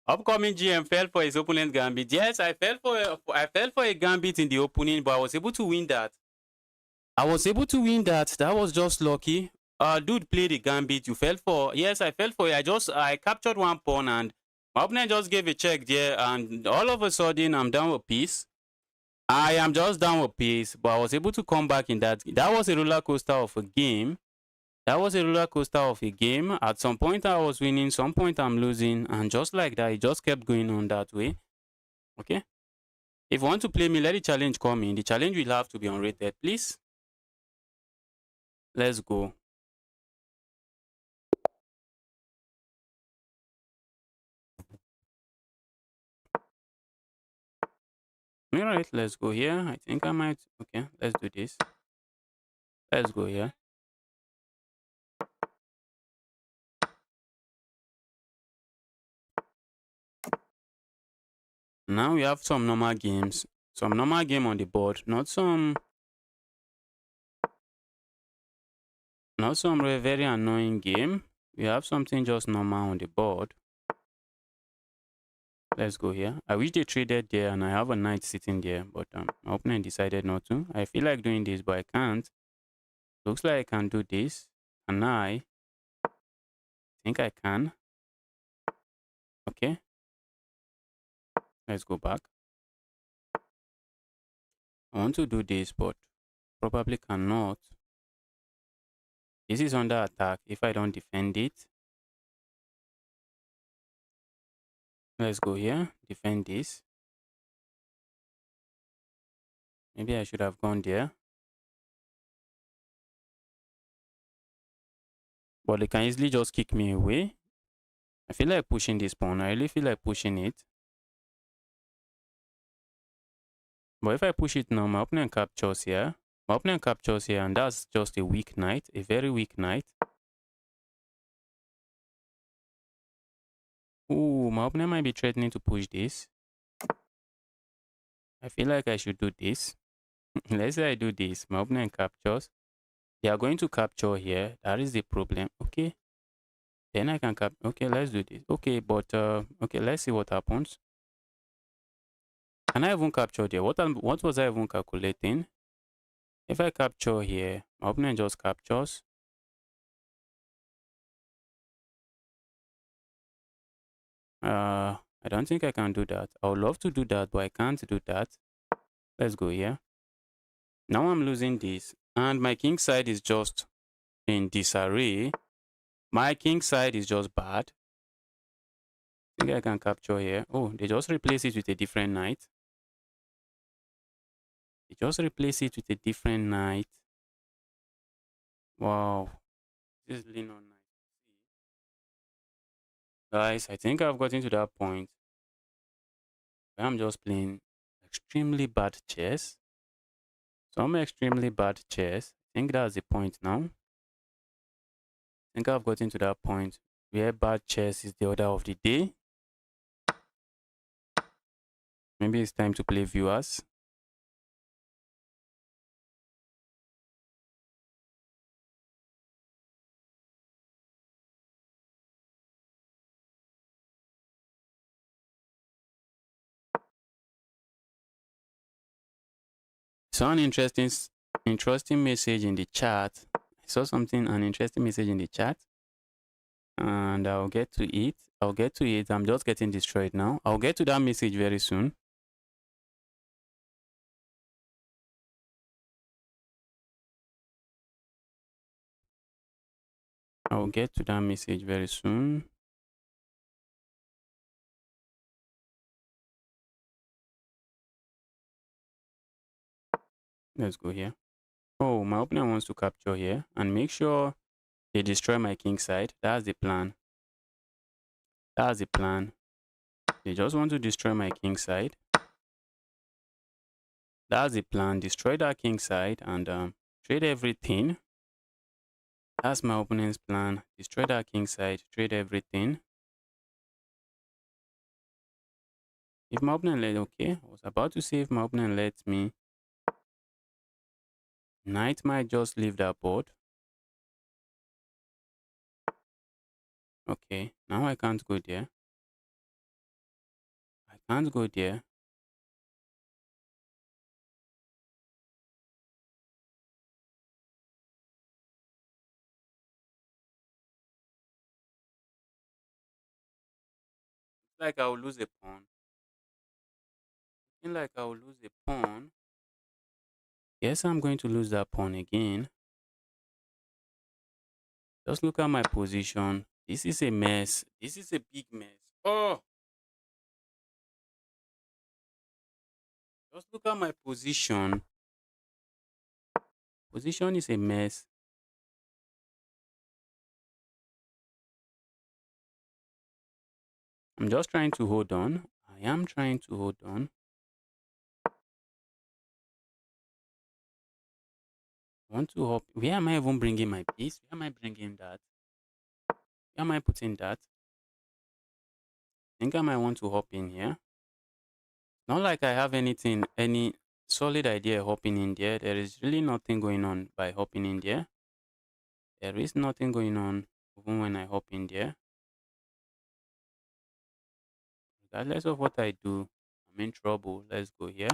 Upcoming GM fell for his opponent's gambit. Yes, I fell for a gambit in the opening, but I was able to win that. I was able to win that. That was just lucky. Dude played the gambit. You fell for. Yes, I fell for it. I captured one pawn and my opponent just gave a check there, and all of a sudden I'm down with piece. I am just down with piece, but I was able to come back in that. That was a roller coaster of a game. That was a roller coaster of a game. At some point I was winning, some point I'm losing, and just like that, it just kept going on that way. Okay. If you want to play me, let the challenge come in. The challenge will have to be unrated, please. Let's go. All right, let's go here. I think I might. Okay, let's do this. Let's go here. Now we have some normal games. Some normal game on the board, not some very annoying game. We have something just normal on the board. Let's go here. I wish they traded there and I have a knight sitting there, but my opponent decided not to. I feel like doing this, but I can't. Looks like I can do this. And I think I can. Okay. Let's go back. I want to do this, but probably cannot. This is under attack if I don't defend it. Let's go here. Defend this. Maybe I should have gone there. But they can easily just kick me away. I feel like pushing this pawn. I really feel like pushing it. But if I push it now, my opponent captures here. My opponent captures here, and that's just a weak knight. A very weak knight. Ooh, my opponent might be threatening to push this. I feel like I should do this. Let's say I do this. My opponent captures. They are going to capture here. That is the problem. Okay. Then I can cap. Okay, let's do this. Okay, but okay, let's see what happens. Can I even capture there? What was I even calculating? If I capture here, my opponent just captures. I don't think I can do that. I would love to do that, but I can't do that. Let's go here. Now I'm losing this, and my king side is just in disarray. My king side is just bad. I think I can capture here. Oh, they just replace it with a different knight. They just replace it with a different knight. Wow. This is really not nice. Guys, I think I've gotten to that point where I'm just playing extremely bad chess. Some extremely bad chess. I think that's the point now. I think I've gotten to that point where bad chess is the order of the day. Maybe it's time to play viewers. Saw an interesting message in the chat. I saw an interesting message in the chat, and I'll get to it. I'm just getting destroyed now. I'll get to that message very soon. I'll get to that message very soon. Let's go here. Oh, my opponent wants to capture here and make sure they destroy my king side. That's the plan. That's the plan. They just want to destroy my king side. That's the plan. Destroy that king side and trade everything. That's my opponent's plan. Destroy that king side. Trade everything. If my opponent okay, I was about to say if my opponent lets me, knight might just leave that board. Okay, now I can't go there. I can't go there. It's like I will lose a pawn. It's like I will lose a pawn. Yes, I'm going to lose that pawn again. Just look at my position. This is a mess. This is a big mess. Oh, just look at my position. Position is a mess. I'm just trying to hold on. I am trying to hold on. I want to hop. Where am I even bringing my piece? Where am I bringing that? Where am I putting that? I think I might want to hop in here. Not like I have any solid idea hopping in there. There is really nothing going on by hopping in there. There is nothing going on even when I hop in there. Regardless of what I do, I'm in trouble. Let's go here.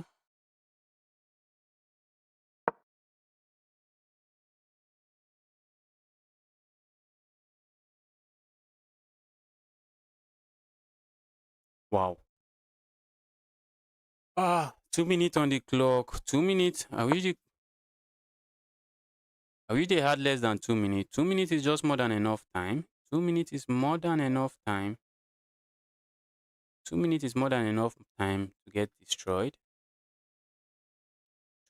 Wow. 2 minutes on the clock. 2 minutes. I wish they had less than 2 minutes. 2 minutes is just more than enough time. 2 minutes is more than enough time. 2 minutes is more than enough time to get destroyed.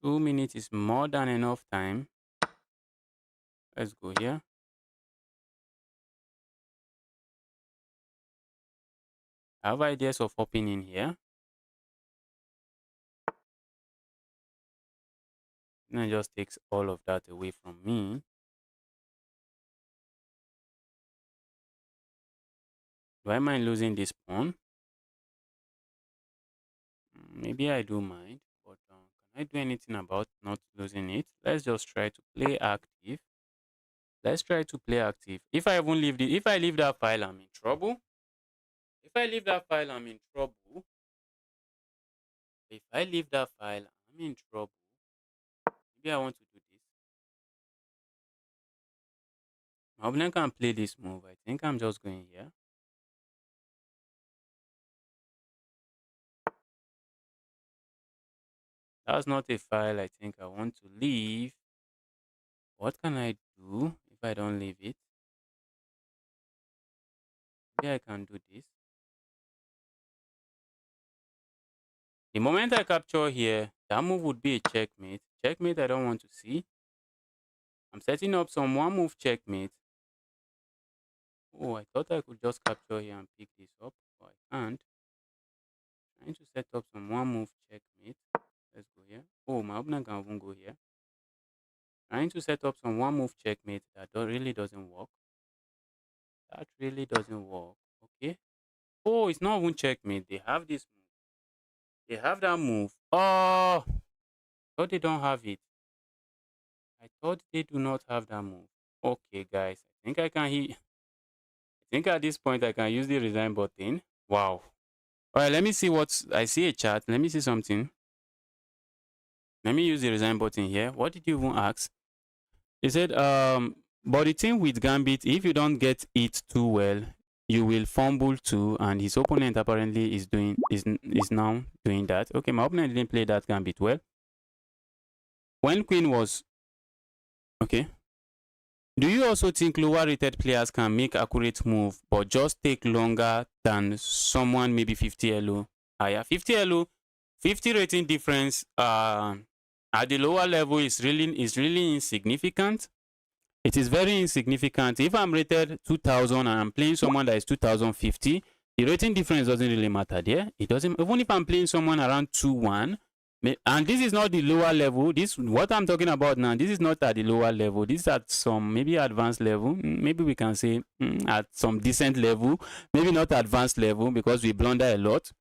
2 minutes is more than enough time. Let's go here. I have ideas of hopping in here. And it just takes all of that away from me. Do I mind losing this pawn? Maybe I do mind, but can I do anything about not losing it? Let's just try to play active. Let's try to play active. If I even leave if I leave that file, I'm in trouble. If I leave that file, I'm in trouble. If I leave that file, I'm in trouble. Maybe I want to do this. My opponent can play this move. I think I'm just going here. That's not a file I think I want to leave. What can I do if I don't leave it? Maybe I can do this. The moment I capture here, that move would be a checkmate. Checkmate I don't want to see. I'm setting up some one move checkmate. Oh, I thought I could just capture here and pick this up, but I can't. Trying to set up some one move checkmate. Let's go here. Oh, my opponent can even go here. Trying to set up some one move checkmate that really doesn't work. That really doesn't work. Okay. Oh, it's not even checkmate. They have this move. They have that move. Oh, thought they don't have it. I thought they do not have that move. Okay, guys. I think I can hit. I think at this point I can use the resign button. Wow. All right, let me see what I see a chat. Let me see something. Let me use the resign button here. What did you even ask? They said, but the thing with Gambit, if you don't get it too well, you will fumble too, and his opponent apparently is now doing that. Okay, my opponent didn't play that Gambit well. When Queen was okay. Do you also think lower rated players can make accurate move but just take longer than someone maybe 50 elo higher? 50 elo, 50 rating difference at the lower level is really insignificant. It is very insignificant. If I'm rated 2000 and I'm playing someone that is 2050, the rating difference doesn't really matter there. It doesn't, even if I'm playing someone around 21, and this is not the lower level. This what I'm talking about now. This is not at the lower level. This is at some maybe advanced level. Maybe we can say at some decent level. Maybe not advanced level because we blunder a lot.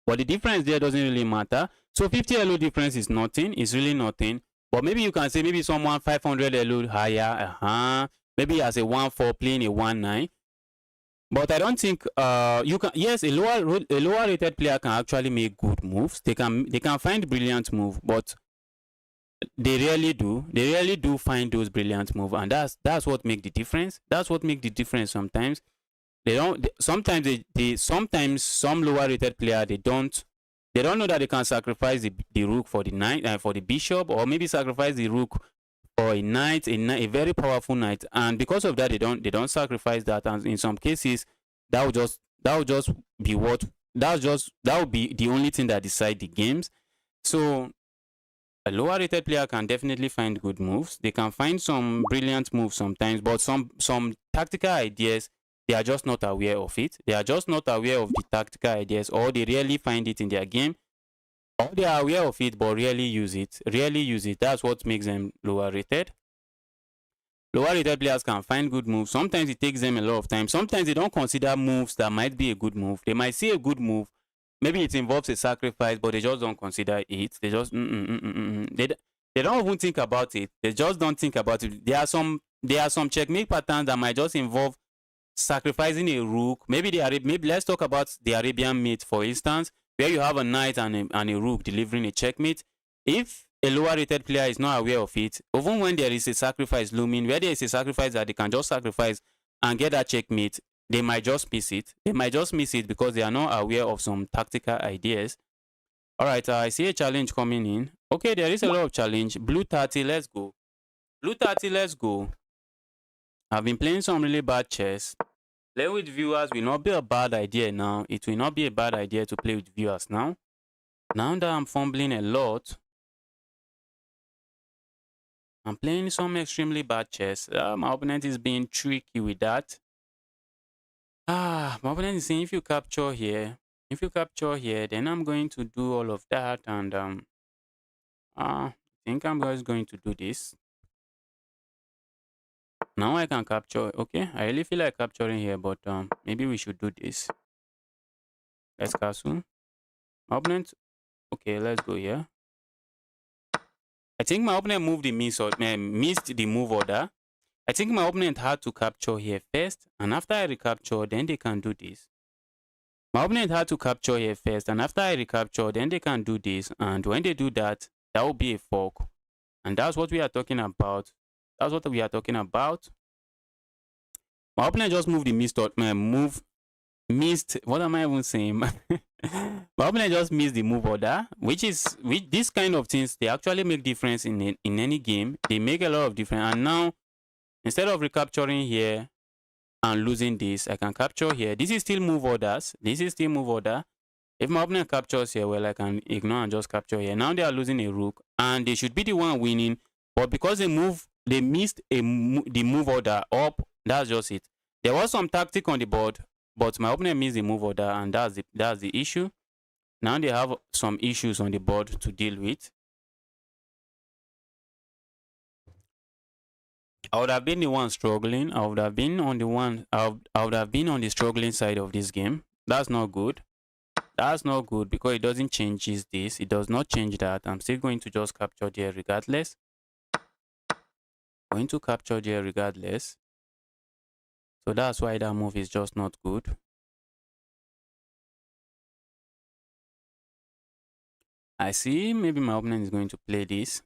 But the difference there doesn't really matter. So 50 elo difference is nothing. It's really nothing. But maybe you can say maybe someone 500 elo higher. Maybe as a 1-4 playing a 1-9. But I don't think you can. Yes, a lower rated player can actually make good moves. They can find brilliant move, but they rarely do. They rarely do find those brilliant move, and that's what make the difference. That's what make the difference. Sometimes they don't. Sometimes some lower rated player they don't know that they can sacrifice the rook for the knight for the bishop, or maybe sacrifice the rook or a knight, a very powerful knight, and because of that they don't sacrifice that, and in some cases that will just be that will be the only thing that decide the games. So a lower rated player can definitely find good moves. They can find some brilliant moves sometimes, but some tactical ideas they are just not aware of it. They are just not aware of the tactical ideas, or they rarely find it in their game. Or they are aware of it but rarely use it. Rarely use it. That's what makes them lower rated. Lower rated players can find good moves. Sometimes it takes them a lot of time. Sometimes they don't consider moves that might be a good move. They might see a good move. Maybe it involves a sacrifice, but they just don't consider it. They just they don't even think about it. They just don't think about it. There are some checkmate patterns that might just involve sacrificing a rook. Maybe maybe let's talk about the Arabian mate, for instance, where you have a knight and a rook delivering a checkmate. If a lower rated player is not aware of it, even when there is a sacrifice looming, where there is a sacrifice that they can just sacrifice and get that checkmate, they might just miss it. They might just miss it because they are not aware of some tactical ideas. All right, I see a challenge coming in. Okay, there is a lot of challenge. Blue 30, let's go. Blue 30, let's go. I've been playing some really bad chess. Play with viewers will not be a bad idea now. It will not be a bad idea to play with viewers now. Now that I'm fumbling a lot, I'm playing some extremely bad chess. My opponent is being tricky with that. My opponent is saying if you capture here, then I'm going to do all of that, and I think I'm just going to do this. Now I can capture. Okay, I really feel like capturing here, but maybe we should do this. Let's castle. My opponent. Okay, let's go here. I think my opponent moved the missed the move order. I think my opponent had to capture here first, and after I recapture, then they can do this. My opponent had to capture here first, and after I recapture, then they can do this. And when they do that, that will be a fork. And that's what we are talking about. That's what we are talking about. My opponent just moved the missed. What am I even saying? My opponent just missed the move order, which these kind of things, they actually make difference in any game. They make a lot of difference. And now, instead of recapturing here and losing this, I can capture here. This is still move orders. This is still move order. If my opponent captures here, well, I can ignore and just capture here. Now they are losing a rook, and they should be the one winning. But because they missed the move order up. That's just it. There was some tactic on the board, but my opponent missed the move order, and that's the issue. Now they have some issues on the board to deal with. I would have been the one struggling. I would have been on the struggling side of this game. That's not good. That's not good because it doesn't change this. It does not change that. I'm still going to just capture there regardless. Going to capture there regardless. So that's why that move is just not good. I see maybe my opponent is going to play this.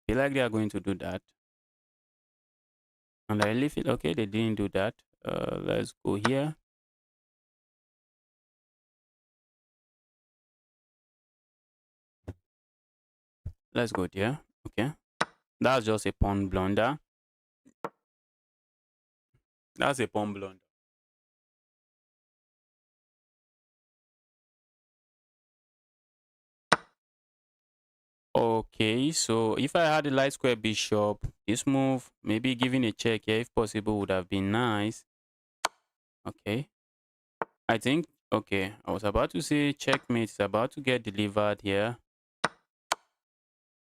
I feel like they are going to do that. And I really feel, okay, they didn't do that. Let's go here. Let's go there. Okay. That's just a pawn blunder. That's a pawn blunder. Okay, so if I had a light square bishop, this move, maybe giving a check here if possible would have been nice. Okay. I think, okay, I was about to say checkmate is about to get delivered here.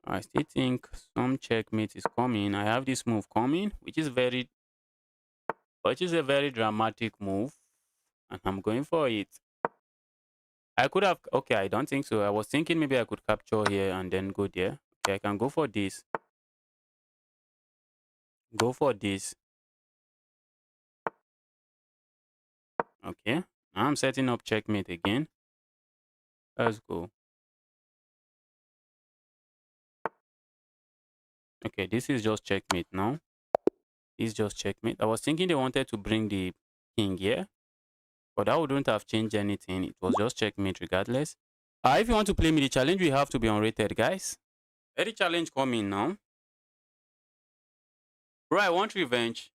I still think some checkmate is coming. I have this move coming, which is a very dramatic move, and I'm going for it. I could have, okay, I don't think so. I was thinking maybe I could capture here and then go there. Okay, I can go for this. Go for this. Okay, now I'm setting up checkmate again. Let's go. Okay, this is just checkmate now. It's just checkmate. I was thinking they wanted to bring the king here, but that wouldn't have changed anything. It was just checkmate regardless. If you want to play me the challenge, we have to be unrated, guys. Let the challenge come in now. Bro, I want revenge.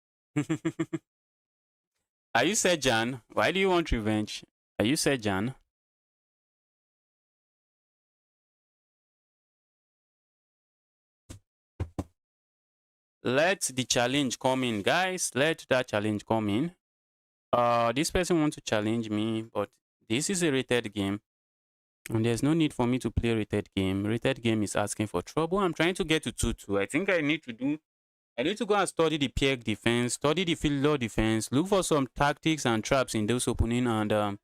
Are you Sejan? Why do you want revenge? Are you Sejan? Let the challenge come in, guys. Let that challenge come in. This person wants to challenge me, but this is a rated game. And there's no need for me to play rated game. Rated game is asking for trouble. I'm trying to get to 2-2. I think I need to go and study the peg defense, study the fielder defense, look for some tactics and traps in those opening, and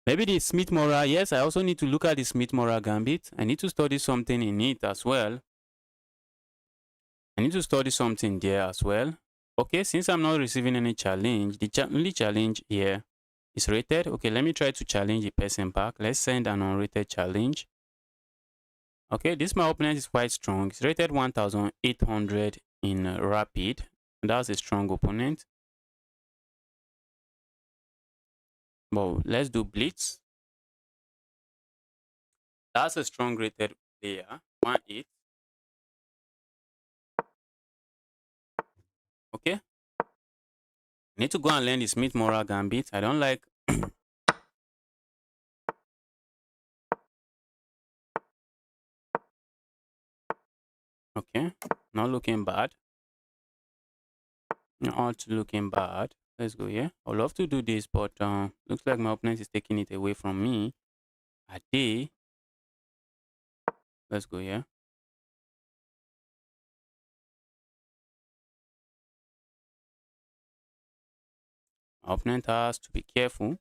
maybe the Smith-Morra. Yes, I also need to look at the Smith-Morra gambit. I need to study something in it as well. I need to study something there as well. Okay, since I'm not receiving any challenge, the only challenge here is rated. Okay, let me try to challenge the person back. Let's send an unrated challenge. Okay, this my opponent is quite strong. It's rated 1800 in rapid. That's a strong opponent. Well, let's do blitz. That's a strong rated player. 1-8. Okay. I need to go and learn the Smith-Morra gambit. I don't like okay. Not looking bad. Not looking bad. Let's go here. I'd love to do this, but looks like my opponent is taking it away from me. A day. Let's go here. My opponent has to be careful.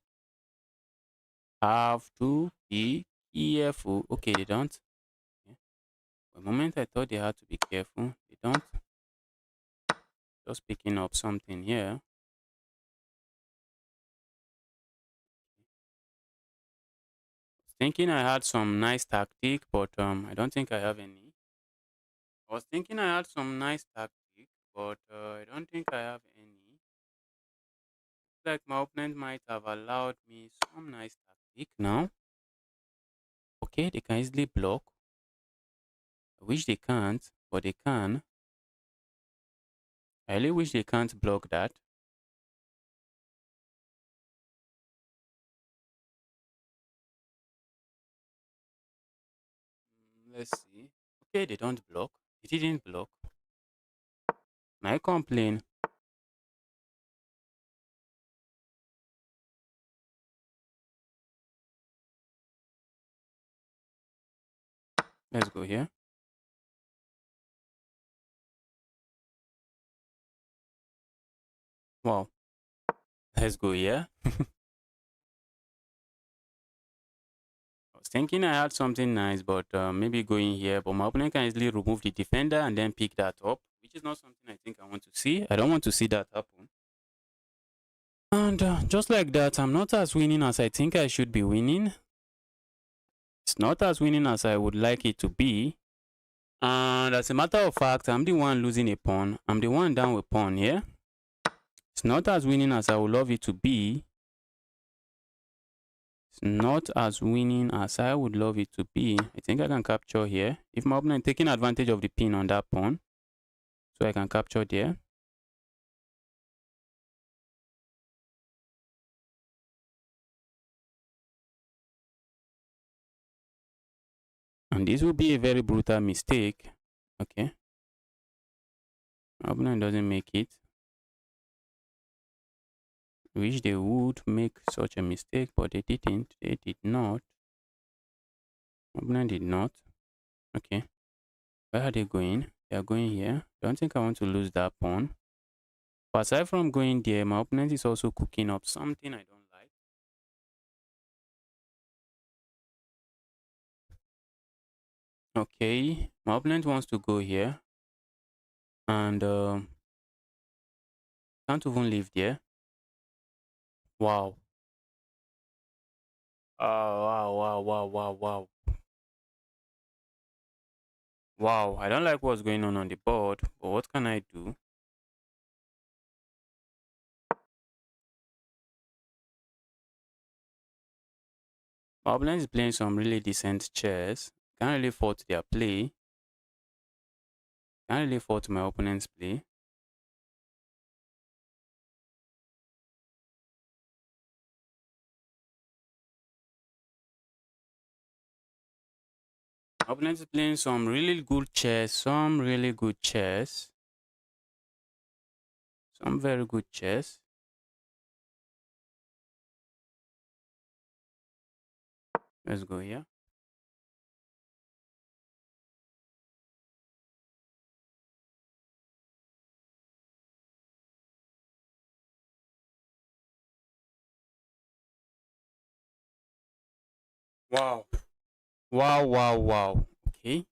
Have to be careful. Okay, they don't. Okay. For a moment, I thought they had to be careful. They don't. Just picking up something here. Thinking I had some nice tactic, but I don't think I have any. I was thinking I had some nice tactic, but I don't think I have any. Like my opponent might have allowed me some nice tactic now. Okay, they can easily block. I wish they can't, but they can. I really wish they can't block that. Let's see. Okay, they don't block. They didn't block. I complain. Let's go here. Wow. Let's go here. I was thinking I had something nice, but maybe going here. But my opponent can easily remove the defender and then pick that up, which is not something I think I want to see. I don't want to see that happen. And just like that, I'm not as winning as I think I should be winning. It's not as winning as I would like it to be. And as a matter of fact, I'm the one losing a pawn. I'm the one down with pawn here. It's not as winning as I would love it to be. It's not as winning as I would love it to be. I think I can capture here. If my opponent taking advantage of the pin on that pawn, so I can capture there. And this will be a very brutal mistake. Okay. My opponent doesn't make it. Wish they would make such a mistake, but they didn't. They did not. My opponent did not. Okay. Where are they going? They are going here. Don't think I want to lose that pawn. But aside from going there, my opponent is also cooking up something I don't like. Okay. My opponent wants to go here. And can't even leave there. Wow. Oh, wow, wow, wow, wow, wow. Wow, I don't like what's going on the board, but what can I do? My opponent is playing some really decent chess. Can't really fault their play. Can't really fault my opponent's play. My opponent is playing some really good chess. Some really good chess. Some very good chess. Let's go here. Wow. Wow, wow, wow. Okay,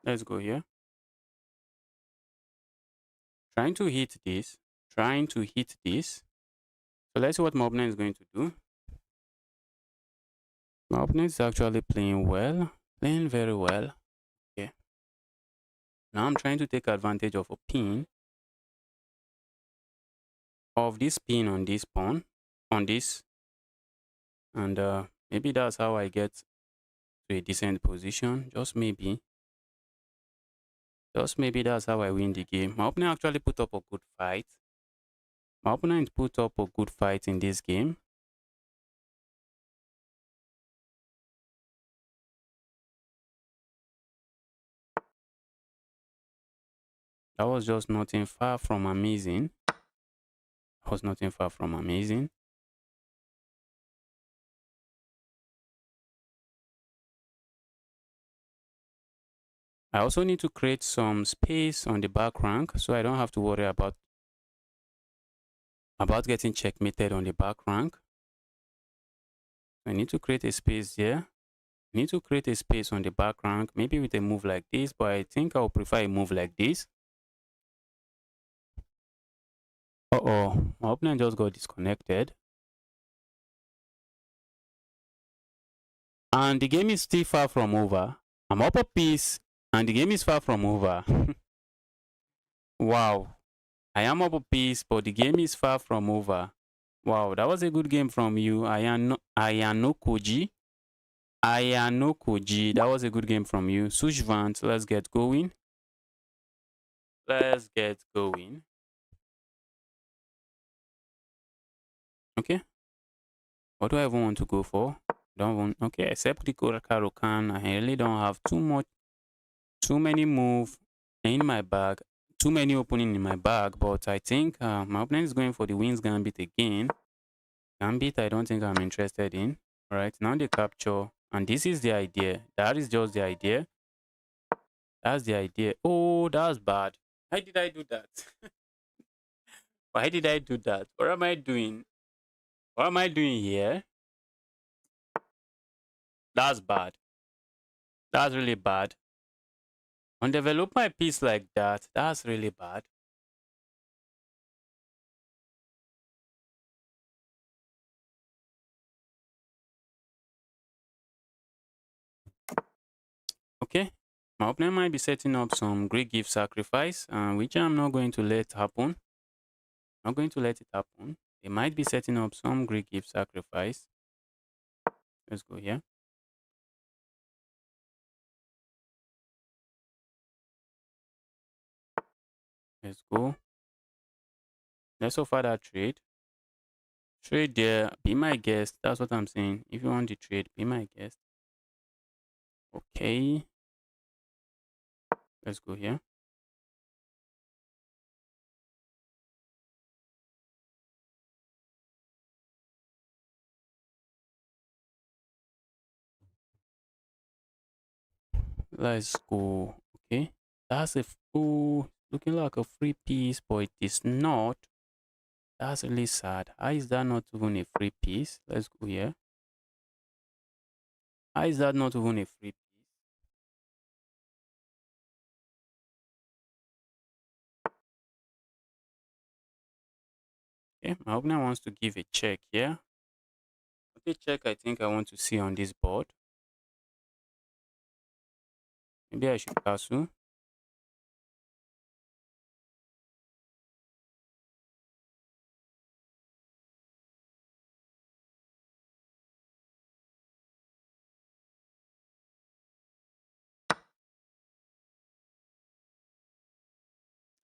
let's go here. Trying to hit this. Trying to hit this. So let's see what my opponent is going to do. My opponent is actually playing well. Playing very well. Okay. Now I'm trying to take advantage of a pin. Of this pin on this pawn. On this. And maybe that's how I get to a decent position. Just maybe. Just maybe that's how I win the game. My opponent actually put up a good fight. My opponent put up a good fight in this game. That was just nothing far from amazing. That was nothing far from amazing. I also need to create some space on the back rank so I don't have to worry about getting checkmated on the back rank. I need to create a space here. I need to create a space on the back rank, maybe with a move like this, but I think I'll prefer a move like this. Uh-oh, my opponent just got disconnected. And the game is still far from over. I'm up a piece and the game is far from over. Wow. I am up a piece, but the game is far from over. Wow, that was a good game from you. Ayano Koji. Ayano Koji. That was a good game from you. Sushvant, let's get going. Let's get going. Okay. What do I even want to go for? Don't want, okay, except the Karokan. I really don't have too many move in my bag. Too many opening in my bag, but I think my opponent is going for the wins gambit again. Gambit, I don't think I'm interested in. All right, now the capture, and this is the idea. That is just the idea. That's the idea. Oh, that's bad. Why did I do that? Why did I do that? What am I doing? What am I doing here? That's bad. That's really bad. Undevelop my piece like that. That's really bad. Okay. My opponent might be setting up some great gift sacrifice, which I'm not going to let happen. Not going to let it happen. They might be setting up some great gift sacrifice. Let's go here. Let's go. Let's offer that trade. Trade there. Be my guest. That's what I'm saying. If you want the trade, be my guest. Okay. Let's go here. Let's go. Okay. That's a ooh, looking like a free piece, but it is not. That's really sad. How is that not even a free piece? Let's go here. How is that not even a free piece? Okay, my opponent wants to give a check here. Okay, check I think I want to see on this board. Maybe I should castle.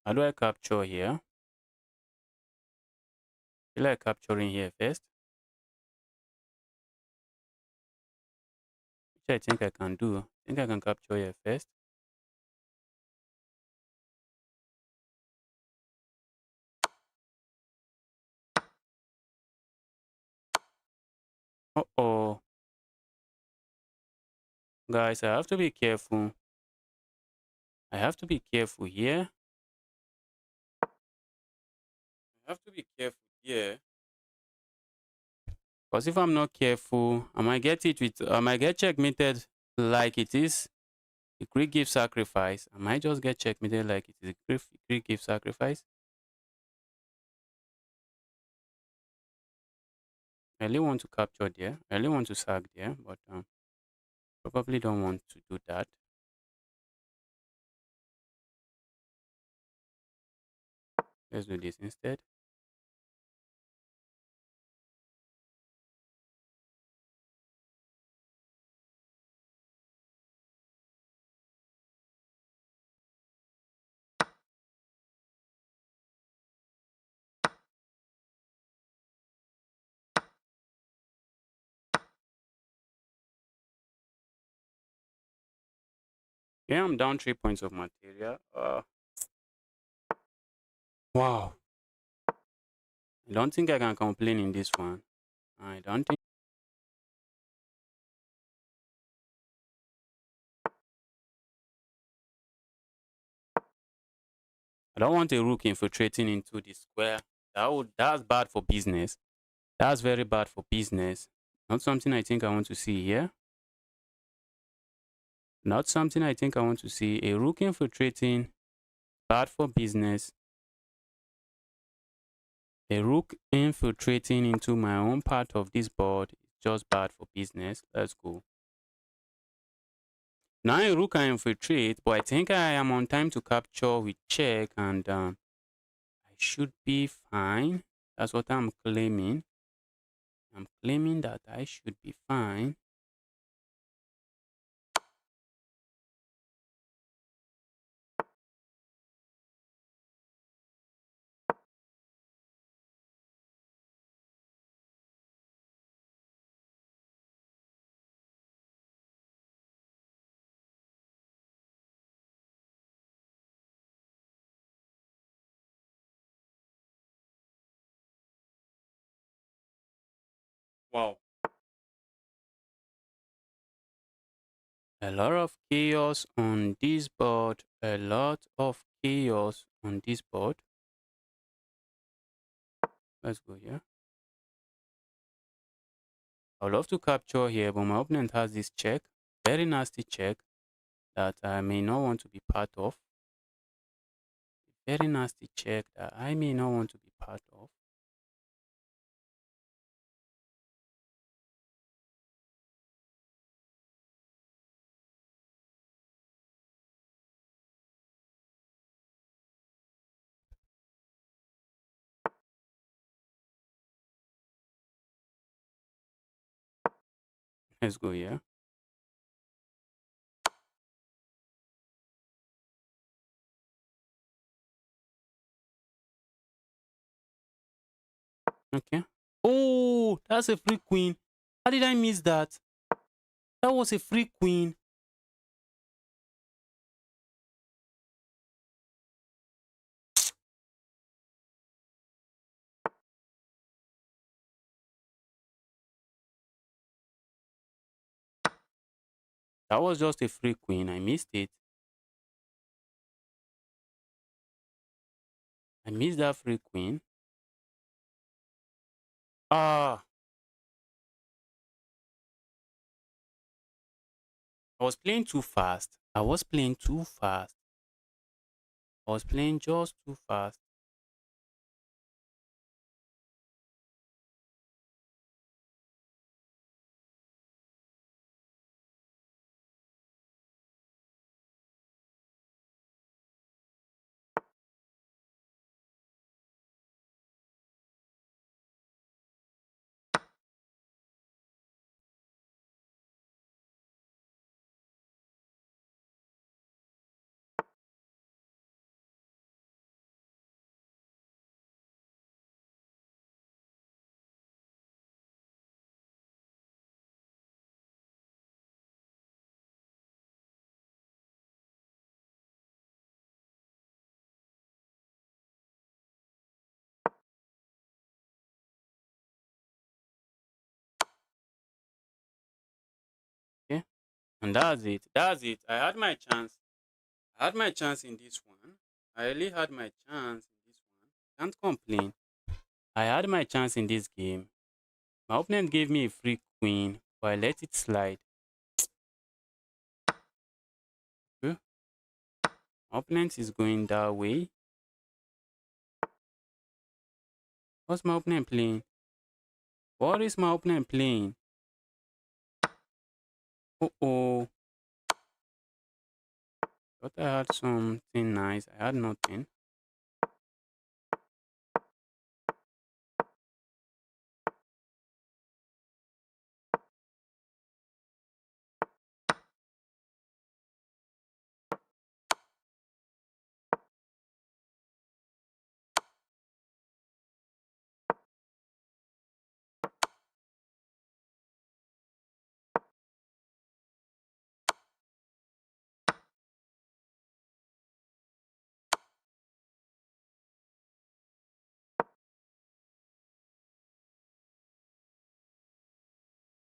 How do I capture here? Feel like capturing here first. which I think I can do. I think I can capture here first. Uh-oh. Guys, I have to be careful. I have to be careful here. I have to be careful here. Because if I'm not careful, I might get checkmated like it is a Greek gift sacrifice. I might just get checkmated like it is a Greek gift sacrifice. I really want to capture there. I really want to sack there, but probably don't want to do that. Let's do this instead. Yeah, I'm down 3 points of material. Wow. I don't think I can complain in this one. I don't think. I don't want a rook infiltrating into the square. That's bad for business. That's very bad for business. Not something I think I want to see here. Not something I think I want to see. A rook infiltrating, bad for business. A rook infiltrating into my own part of this board is just bad for business. Let's go. Now a rook can infiltrate, but I think I am on time to capture with check, and I should be fine. That's what I'm claiming. I'm claiming that I should be fine. Wow. A lot of chaos on this board. A lot of chaos on this board. Let's go here. I would love to capture here, but my opponent has this check. Very nasty check that I may not want to be part of. Very nasty check that I may not want to be part of. Let's go here. Okay. Oh, that's a free queen. How did I miss that? That was a free queen. That was just a free queen. I missed it. I missed that free queen. Ah, I was playing too fast. I was playing too fast. I was playing just too fast. And that's it. That's it. I had my chance. I had my chance in this one. I really had my chance in this one. Can't complain. I had my chance in this game. My opponent gave me a free queen, but I let it slide. Okay. My opponent is going that way. What's my opponent playing? What is my opponent playing? Uh-oh. Thought I had something nice. I had nothing.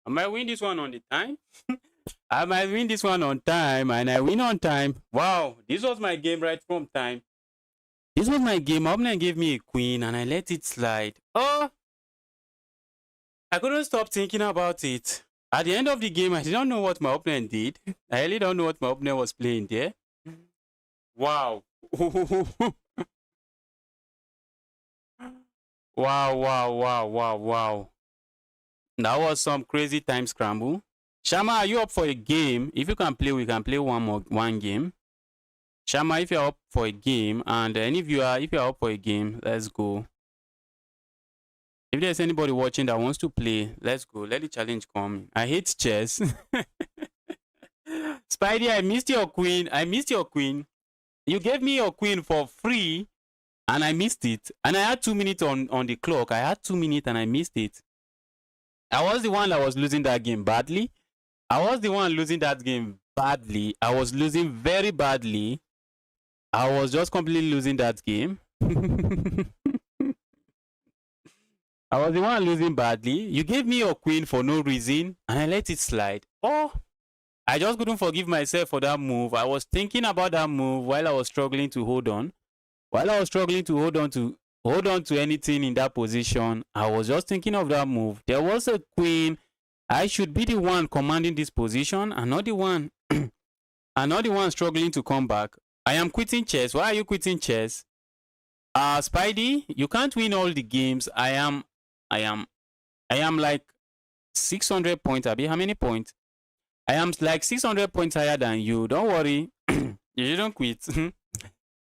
I might win this one on the time. I might win this one on time, and I win on time. Wow, this was my game right from time. This was my game. My opponent gave me a queen, and I let it slide. Oh, I couldn't stop thinking about it. At the end of the game, I didn't know what my opponent did. I really don't know what my opponent was playing there. Wow. Wow, wow, wow, wow, wow. That was some crazy time scramble. Shama, are you up for a game? If you can play, we can play one game. Shama, if you're up for a game, and if you're up for a game, let's go. If there's anybody watching that wants to play, let's go. Let the challenge come. I hate chess. Spidey, I missed your queen. I missed your queen. You gave me your queen for free, and I missed it. And I had 2 minutes on the clock. I had 2 minutes, and I missed it. I was the one that was losing that game badly. I was the one losing that game badly. I was losing very badly. I was just completely losing that game. I was the one losing badly. You gave me your queen for no reason, and I let it slide. Oh, I just couldn't forgive myself for that move. I was thinking about that move while I was struggling to hold on. While I was struggling to hold on to anything in that position, I was just thinking of that move. There was a queen. I should be the one commanding this position, and not the one, and not the one struggling to come back. I am quitting chess. Why are you quitting chess? Spidey, you can't win all the games. I am like 600 points. Abi, how many points? I am like 600 points higher than you. Don't worry. You shouldn't quit.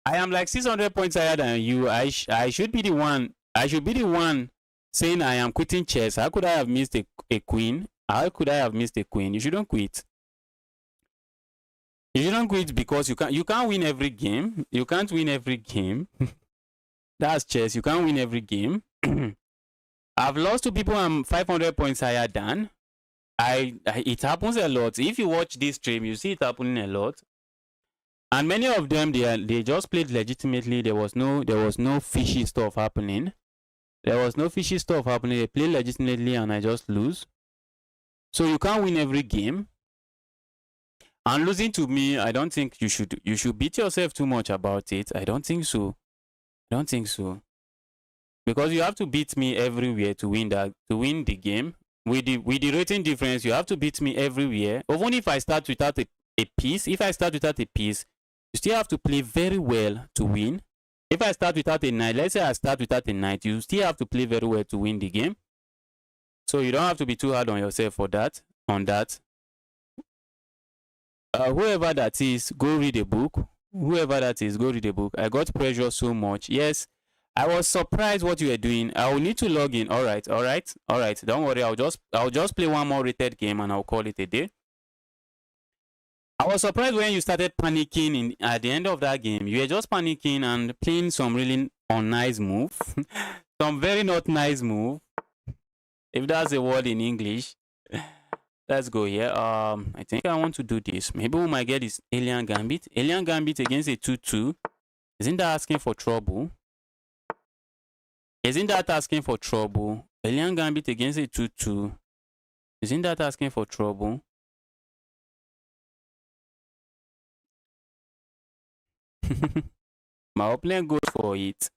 I am like 600 points higher than you. I should be the one. I should be the one saying I am quitting chess. How could I have missed a queen? How could I have missed a queen? You shouldn't quit. You shouldn't quit because you can't win every game. You can't win every game. That's chess. You can't win every game. I've lost to people I'm 500 points higher than. It happens a lot. If you watch this stream, you see it happening a lot. And many of them they just played legitimately. There was no fishy stuff happening. There was no fishy stuff happening. They play legitimately and I just lose. So you can't win every game. And losing to me, I don't think you should beat yourself too much about it. I don't think so. I don't think so. Because you have to beat me everywhere to win the game. With the rating difference, you have to beat me everywhere. Even if I start without a piece, you still have to play very well to win. If I start without a knight, let's say I start without a knight, you still have to play very well to win the game. So you don't have to be too hard on yourself for that. Whoever that is, go read a book. Whoever that is, go read a book. I got pressure so much. Yes, I was surprised what you were doing. I will need to log in. All right. Don't worry. I'll just play one more rated game and I'll call it a day. I was surprised when you started panicking at the end of that game. You were just panicking and playing some really unnice move. Some very not nice move. If that's a word in English. Let's go here. I think I want to do this. Maybe we might get this alien gambit. Alien gambit against a 2-2. Isn't that asking for trouble? Isn't that asking for trouble? Alien gambit against a 2-2. Isn't that asking for trouble? My opponent goes for it.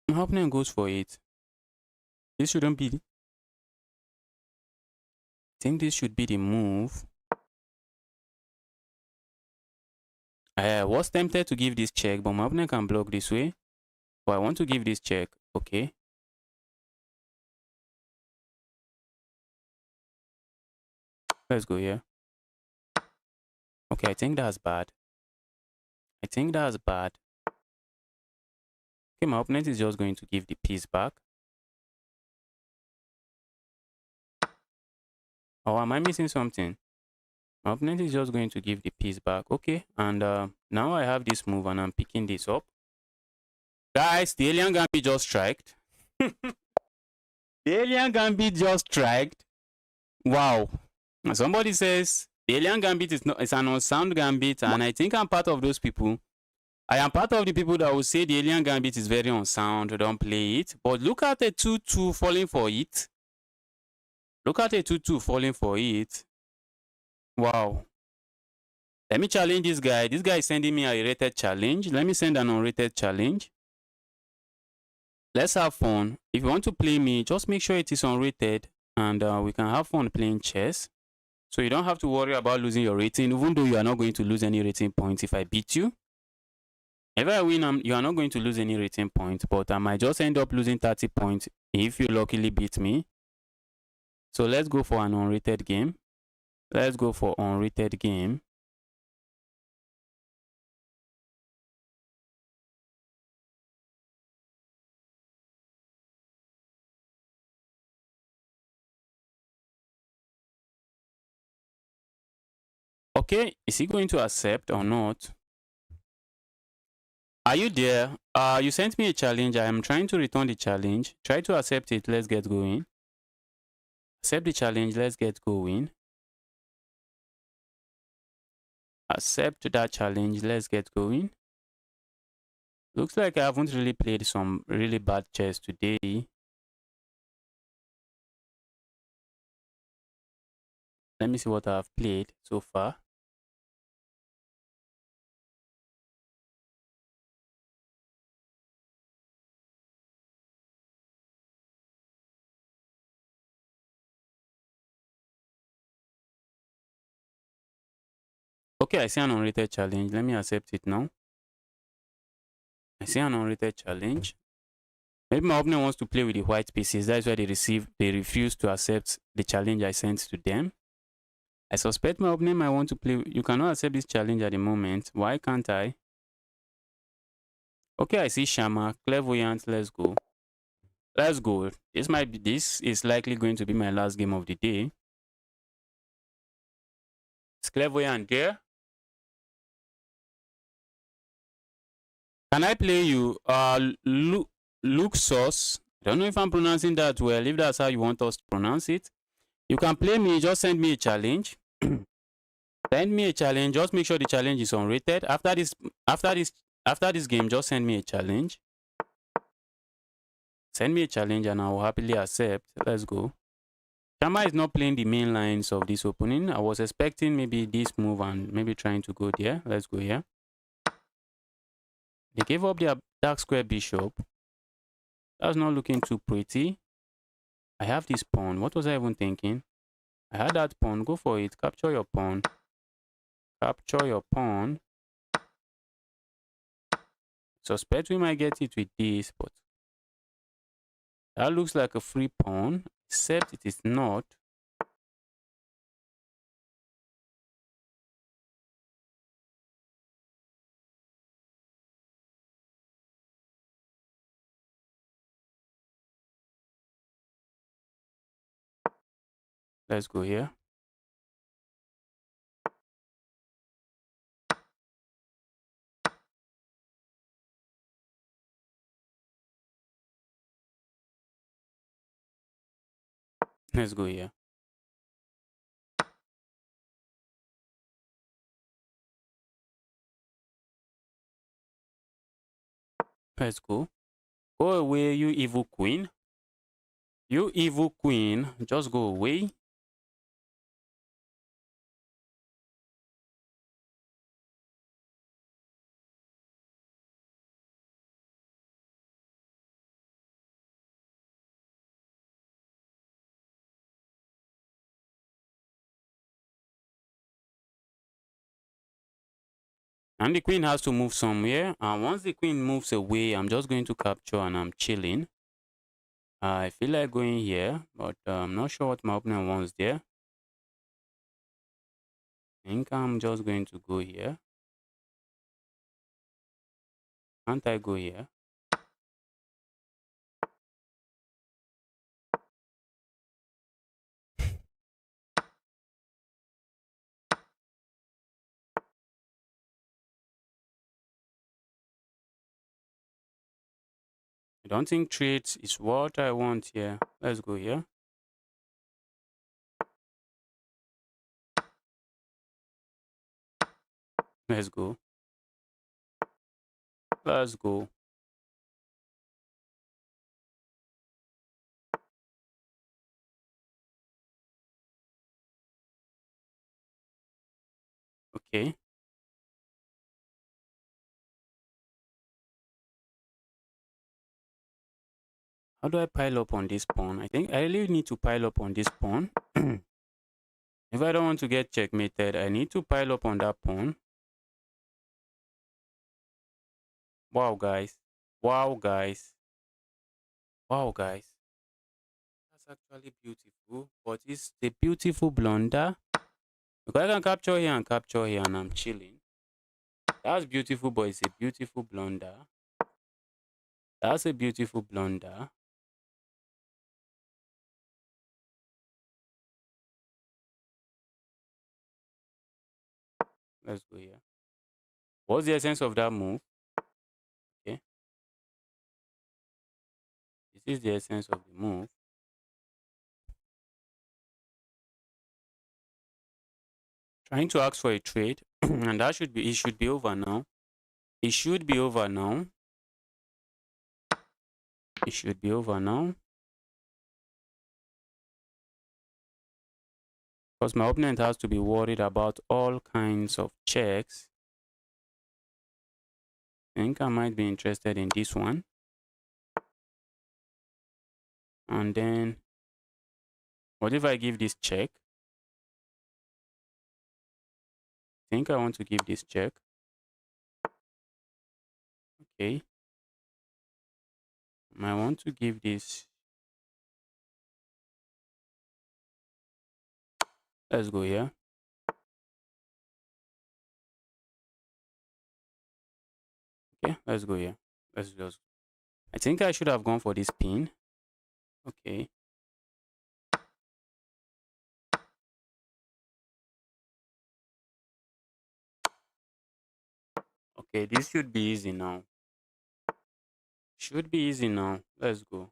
My opponent goes for it. This shouldn't be. I think this should be the move. I was tempted to give this check, but my opponent can block this way. But I want to give this check. Okay. Let's go here. Okay, I think that's bad. I think that's bad. Okay, my opponent is just going to give the piece back. Or am I missing something? My opponent is just going to give the piece back. Okay, and now I have this move and I'm picking this up. Guys, the alien gambit just striked. The alien gambit just striked. Wow. Somebody says the alien gambit is an unsound gambit, and I think I'm part of those people. I am part of the people that will say the alien gambit is very unsound, don't play it. But look at a 2-2 falling for it. Look at a 2-2 falling for it. Wow. Let me challenge this guy. This guy is sending me a rated challenge. Let me send an unrated challenge. Let's have fun. If you want to play me, just make sure it is unrated, and we can have fun playing chess. So you don't have to worry about losing your rating, even though you are not going to lose any rating points if I beat you. If I win, you are not going to lose any rating points, but I might just end up losing 30 points if you luckily beat me. So let's go for an unrated game. Let's go for unrated game. Okay, is he going to accept or not? Are you there? You sent me a challenge. I am trying to return the challenge. Try to accept it. Let's get going. Accept the challenge. Let's get going. Accept that challenge. Let's get going. Looks like I haven't really played some really bad chess today. Let me see what I've played so far. Okay, I see an unrated challenge. Let me accept it now. I see an unrated challenge. Maybe my opponent wants to play with the white pieces. That's why they refuse to accept the challenge I sent to them. I suspect my opponent might want to play. You cannot accept this challenge at the moment. Why can't I? Okay, I see Shama, clairvoyant. Let's go. Let's go. This is likely going to be my last game of the day. It's clairvoyant there. Can I play you? Luke Sauce. I don't know if I'm pronouncing that well. If that's how you want us to pronounce it, you can play me. Just send me a challenge. Send me a challenge. Just make sure the challenge is unrated. After this game, just send me a challenge. Send me a challenge and I will happily accept. Let's go. Shama is not playing the main lines of this opening. I was expecting maybe this move and maybe trying to go there. Let's go here. They gave up their dark square bishop. That's not looking too pretty. I have this pawn. What was I even thinking? I had that pawn. Go for it. Capture your pawn. Capture your pawn. Suspect we might get it with this, but that looks like a free pawn, except it is not. Let's go here. Let's go here. Let's go. Go away, you evil queen. You evil queen. Just go away. And the queen has to move somewhere. And once the queen moves away, I'm just going to capture and I'm chilling. I feel like going here, but I'm not sure what my opponent wants there. I think I'm just going to go here. Can't I go here? I don't think trades is what I want here. Let's go here. Let's go. Let's go. Okay. How do I pile up on this pawn? I think I really need to pile up on this pawn. If I don't want to get checkmated, I need to pile up on that pawn. Wow, guys. Wow, guys. Wow, guys. That's actually beautiful. But it's a beautiful blunder. Because I can capture here and capture here and I'm chilling. That's beautiful, but it's a beautiful blunder. That's a beautiful blunder. Let's go here. What's the essence of that move? Okay. This is the essence of the move. Trying to ask for a trade. And that should be, it should be over now. It should be over now. It should be over now. Because my opponent has to be worried about all kinds of checks. I think I might be interested in this one. And then, what if I give this check? I think I want to give this check. Okay. I want to give this. Let's go here. Okay, let's go here. Let's just. I think I should have gone for this pin. Okay. Okay, this should be easy now. Should be easy now. Let's go.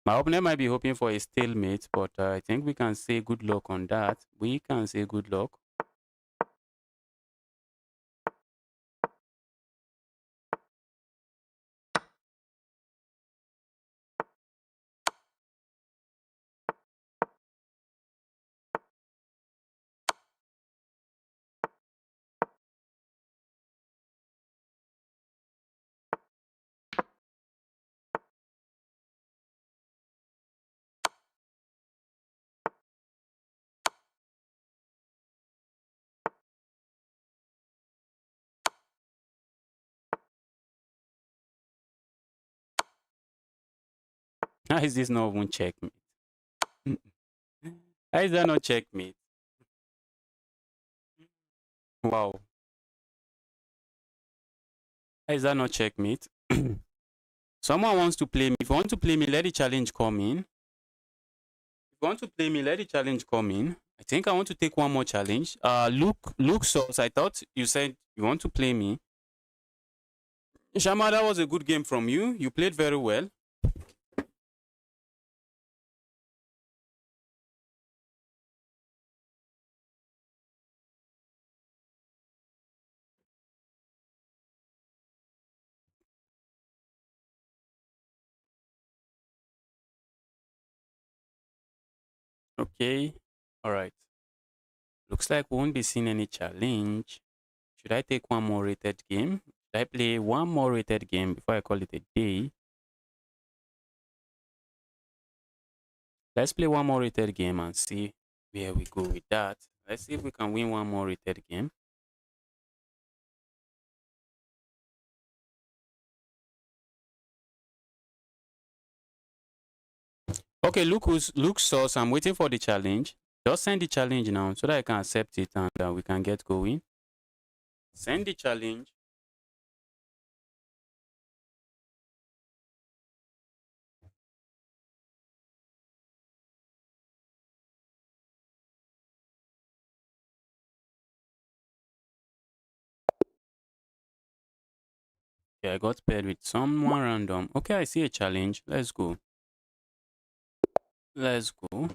My opponent might be hoping for a stalemate, but I think we can say good luck on that. We can say good luck. How is this not even checkmate? How is that not checkmate? Wow. How is that not checkmate? Someone wants to play me. If you want to play me, let the challenge come in. If you want to play me, let the challenge come in. I think I want to take one more challenge. Luke Sauce, I thought you said you want to play me. Shama, that was a good game from you. You played very well. Okay. All right. Looks like we won't be seeing any challenge. Should I take one more rated game? Should I play one more rated game before I call it a day? Let's play one more rated game and see where we go with that. Let's see if we can win one more rated game. Okay, Luke saws. I'm waiting for the challenge. Just send the challenge now so that I can accept it and we can get going. Send the challenge. Okay, I got paired with someone random. Okay, I see a challenge. Let's go. Let's go.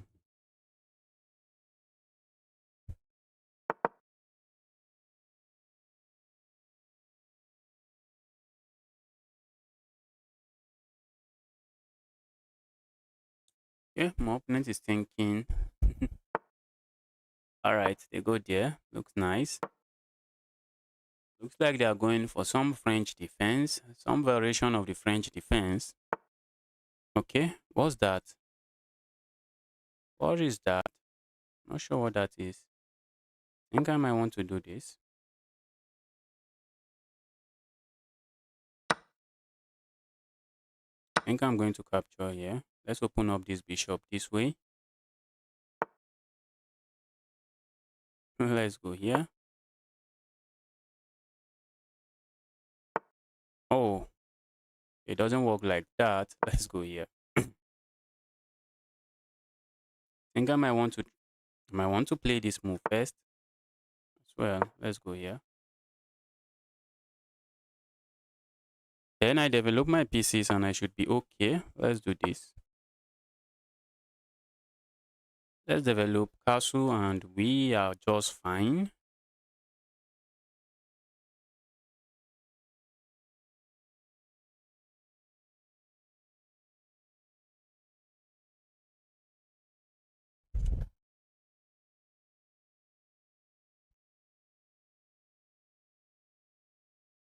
Okay, my opponent is thinking. Alright, they go there. Looks nice. Looks like they are going for some French defense, some variation of the French defense. Okay, what's that? What is that? Not sure what that is. I think I might want to do this. I think I'm going to capture here. Let's open up this bishop this way. Let's go here. Oh, it doesn't work like that. Let's go here. I think I might want to play this move first as well. Let's go here. Then I develop my pieces and I should be okay. Let's do this. Let's develop castle and we are just fine.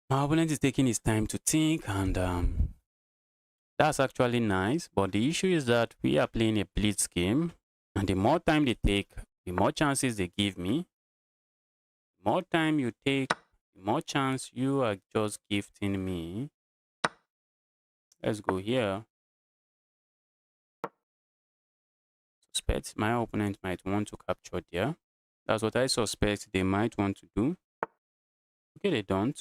My opponent is taking his time to think and that's actually nice. But the issue is that we are playing a blitz game and the more time they take, the more chances they give me. The more time you take, the more chance you are just gifting me. Let's go here. Suspect my opponent might want to capture there. That's what I suspect they might want to do. Okay, they don't.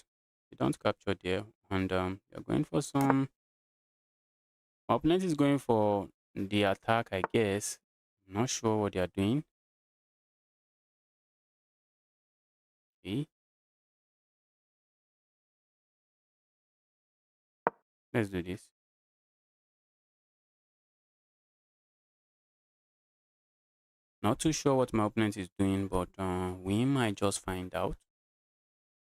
They don't capture there. And they're going for some. My opponent is going for the attack, I guess. I'm not sure what they are doing. Okay. Let's do this. Not too sure what my opponent is doing, but we might just find out.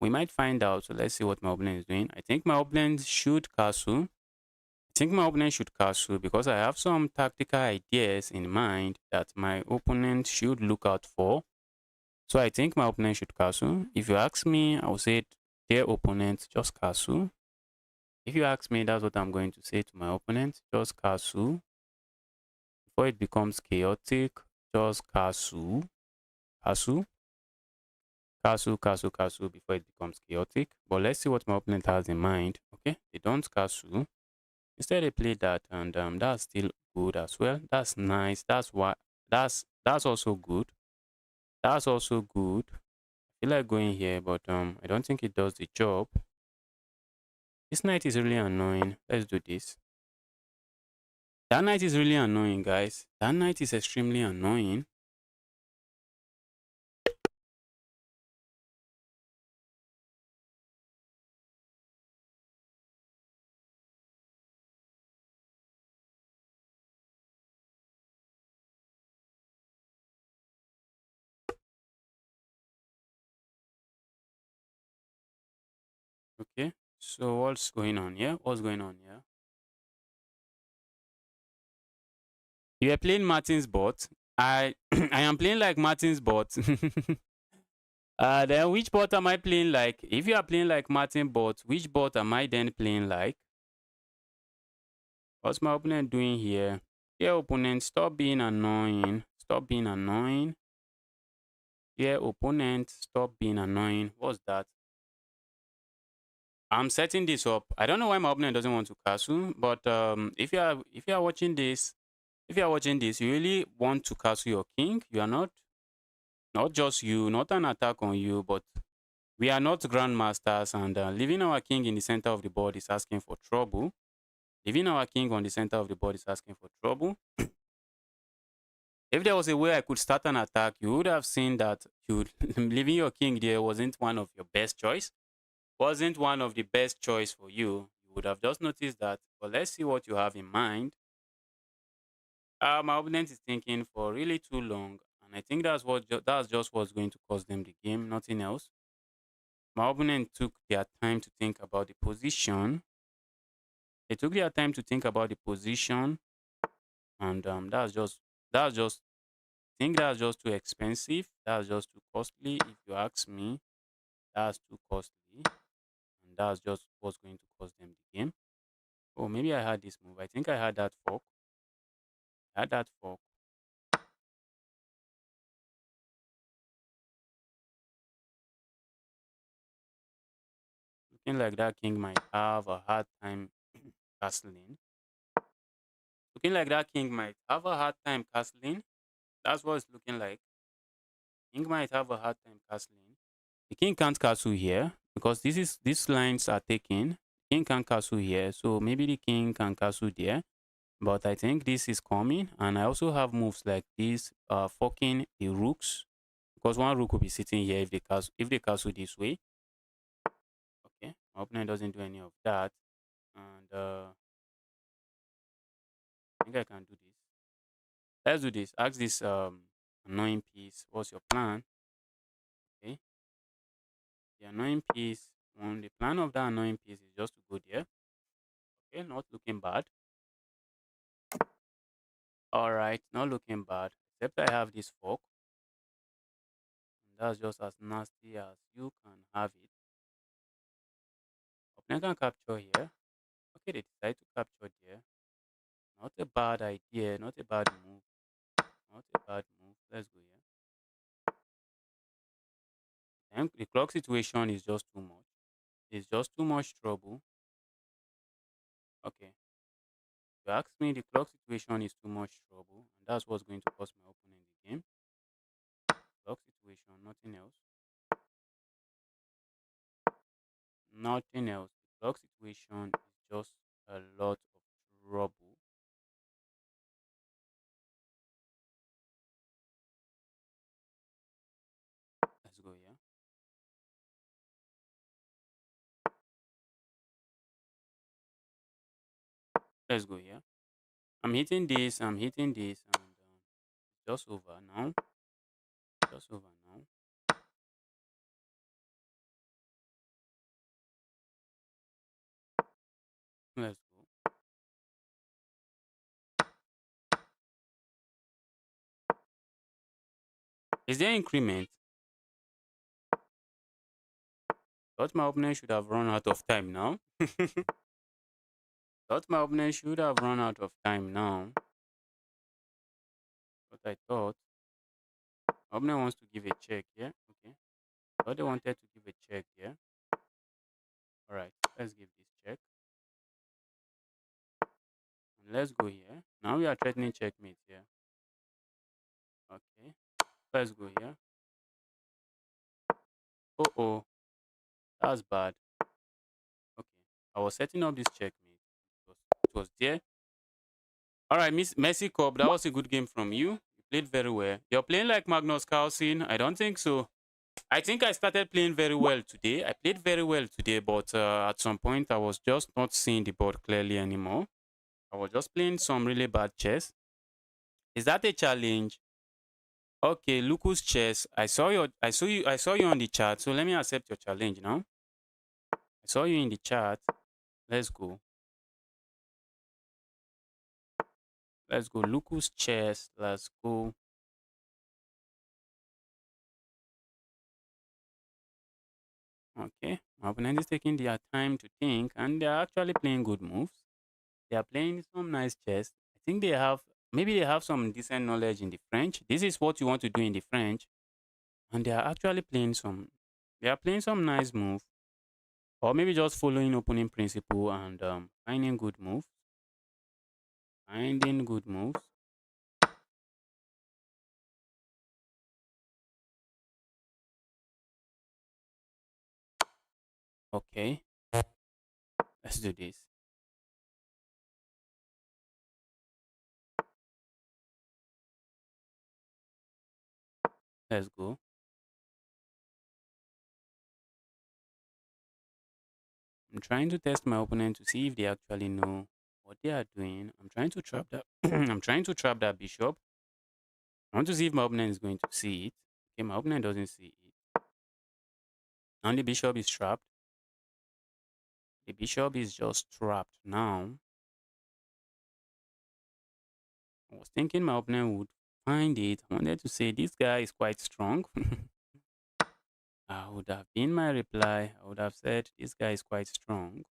We might find out. So let's see what my opponent is doing. I think my opponent should castle. I think my opponent should castle because I have some tactical ideas in mind that my opponent should look out for. So I think my opponent should castle. If you ask me, I will say their opponent just castle. If you ask me, that's what I'm going to say to my opponent. Just castle. Before it becomes chaotic, just castle. Castle. Castle, castle, castle before it becomes chaotic. But let's see what my opponent has in mind. Okay, they don't castle. Instead, they play that, and that's still good as well. That's nice. That's why. That's also good. That's also good. I feel like going here, but I don't think it does the job. This knight is really annoying. Let's do this. That knight is really annoying, guys. That knight is extremely annoying. Okay, so what's going on here? What's going on here? You are playing Martin's bot. I I am playing like Martin's bot. Then which bot am I playing like? If you are playing like Martin bot, which bot am I then playing like? What's my opponent doing here? Dear opponent, stop being annoying. Stop being annoying. Dear opponent, stop being annoying. What's that? I'm setting this up. I don't know why my opponent doesn't want to castle, but if you are watching this, if you are watching this, you really want to castle your king. You are not just you, not an attack on you, but we are not grandmasters, and leaving our king in the center of the board is asking for trouble. Leaving our king on the center of the board is asking for trouble. If there was a way I could start an attack, you would have seen that leaving your king there wasn't one of your best choice. Wasn't one of the best choice for you. You would have just noticed that. But let's see what you have in mind. My opponent is thinking for really too long, and I think that's just what's going to cost them the game, nothing else. My opponent took their time to think about the position. They took their time to think about the position, and that's just I think that's just too expensive. That's just too costly. If you ask me, that's too costly, and that's just what's going to cost them the game. Oh, maybe I had this move. I think I had that fork. I had that fork. Looking like that king might have a hard time castling. Looking like that king might have a hard time castling. That's what it's looking like. King might have a hard time castling. The king can't castle here because these lines are taken. King can't castle here, so maybe the king can castle there. But I think this is coming, and I also have moves like this, forking the rooks, because one rook will be sitting here if they castle this way. Okay, my opponent doesn't do any of that, and I think I can do this. Let's do this. Ask this annoying piece. What's your plan? Okay, the annoying piece. The plan of that annoying piece is just to go there. Okay, not looking bad. All right, not looking bad. Except I have this fork, and that's just as nasty as you can have it. Opponent can capture here. Okay, they decide to capture there. Not a bad idea. Not a bad move. Not a bad move. Let's go here. And the clock situation is just too much. It's just too much trouble. Okay. If you ask me, the clock situation is too much trouble, and that's what's going to cost my opponent the game. Clock situation, nothing else. Nothing else. The clock situation is just a lot of trouble. Let's go here. Let's go here. I'm hitting this. I'm hitting this, and it's just over now. Just over now. Let's go. Is there increment? Thought my opponent should have run out of time now. Thought my opponent should have run out of time now. But I thought my opponent wants to give a check here. Okay. Thought they wanted to give a check here. Alright, let's give this check. And let's go here. Now we are threatening checkmate here. Okay. Let's go here. Oh, that's bad. Okay. I was setting up this checkmate. It was there. Alright, Miss Messi Cup, that was a good game from you. You played very well. You're playing like Magnus Carlsen? I don't think so. I think I started playing very well today. I played very well today, but at some point I was just not seeing the board clearly anymore. I was just playing some really bad chess. Is that a challenge? Okay, Lucas chess. I saw you on the chat. So let me accept your challenge now. I saw you in the chat. Let's go. Let's go. Lucas chess. Let's go. Okay, my opponent is taking their time to think, and they're actually playing good moves. They are playing some nice chess. I think they have maybe they have some decent knowledge in the French. This is what you want to do in the French, and they are actually playing some. They are playing some nice move, or maybe just following opening principle and finding good moves. Finding good moves. Okay, let's do this. Let's go. I'm trying to test my opponent to see if they actually know what they are doing. I'm trying to trap that. I'm trying to trap that bishop. I want to see if my opponent is going to see it. Okay, my opponent doesn't see it. And the bishop is trapped. The bishop is just trapped now. I was thinking my opponent would find it. I wanted to say this guy is quite strong. I would have been my reply. I would have said this guy is quite strong.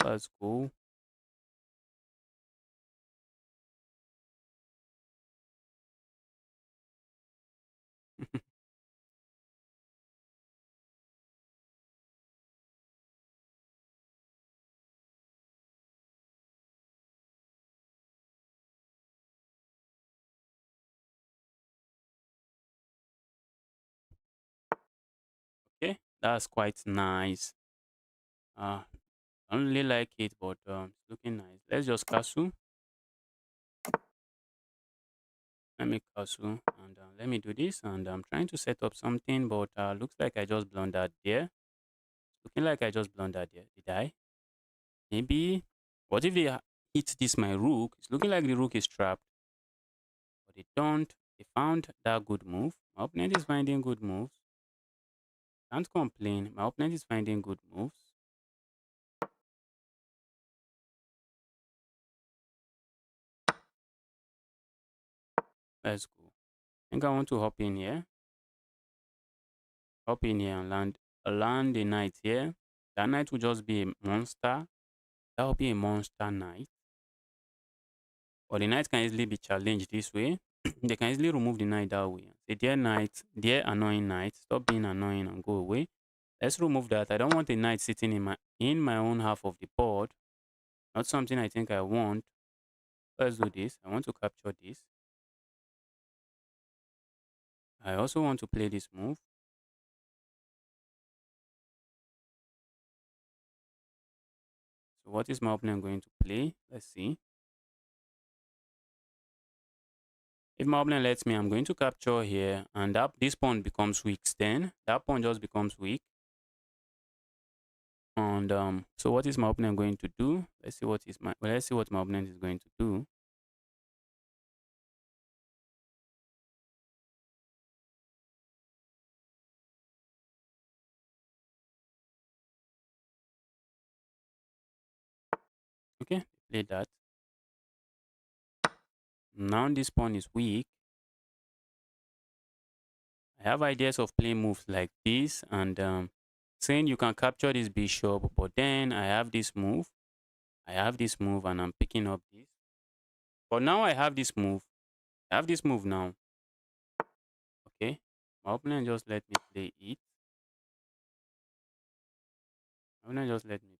Let's go. Okay, that's quite nice. I don't really like it, but it's looking nice. Let's just castle. Let me castle and let me do this. And I'm trying to set up something, but looks like I just blundered there. Looking like I just blundered there. Did I? Maybe. What if they hit this my rook? It's looking like the rook is trapped, but they don't. They found that good move. My opponent is finding good moves. Can't complain. My opponent is finding good moves. Let's go. I think I want to hop in here. Hop in here and land a knight here. That knight will just be a monster. That will be a monster knight. Or the knight can easily be challenged this way. They can easily remove the knight that way. Say, dear knight, dear annoying knight, stop being annoying and go away. Let's remove that. I don't want a knight sitting in my own half of the board. Not something I think I want. Let's do this. I want to capture this. I also want to play this move. So what is my opponent going to play? Let's see. If my opponent lets me, I'm going to capture here, and this pawn becomes weak. Then that pawn just becomes weak. And so what is my opponent going to do? Let's see what my opponent is going to do. Okay, play that. Now this pawn is weak. I have ideas of playing moves like this and saying you can capture this bishop, but then I have this move. I have this move and I'm picking up this. But now I have this move. I have this move now. Okay. My opponent just let me play it. My opponent just let me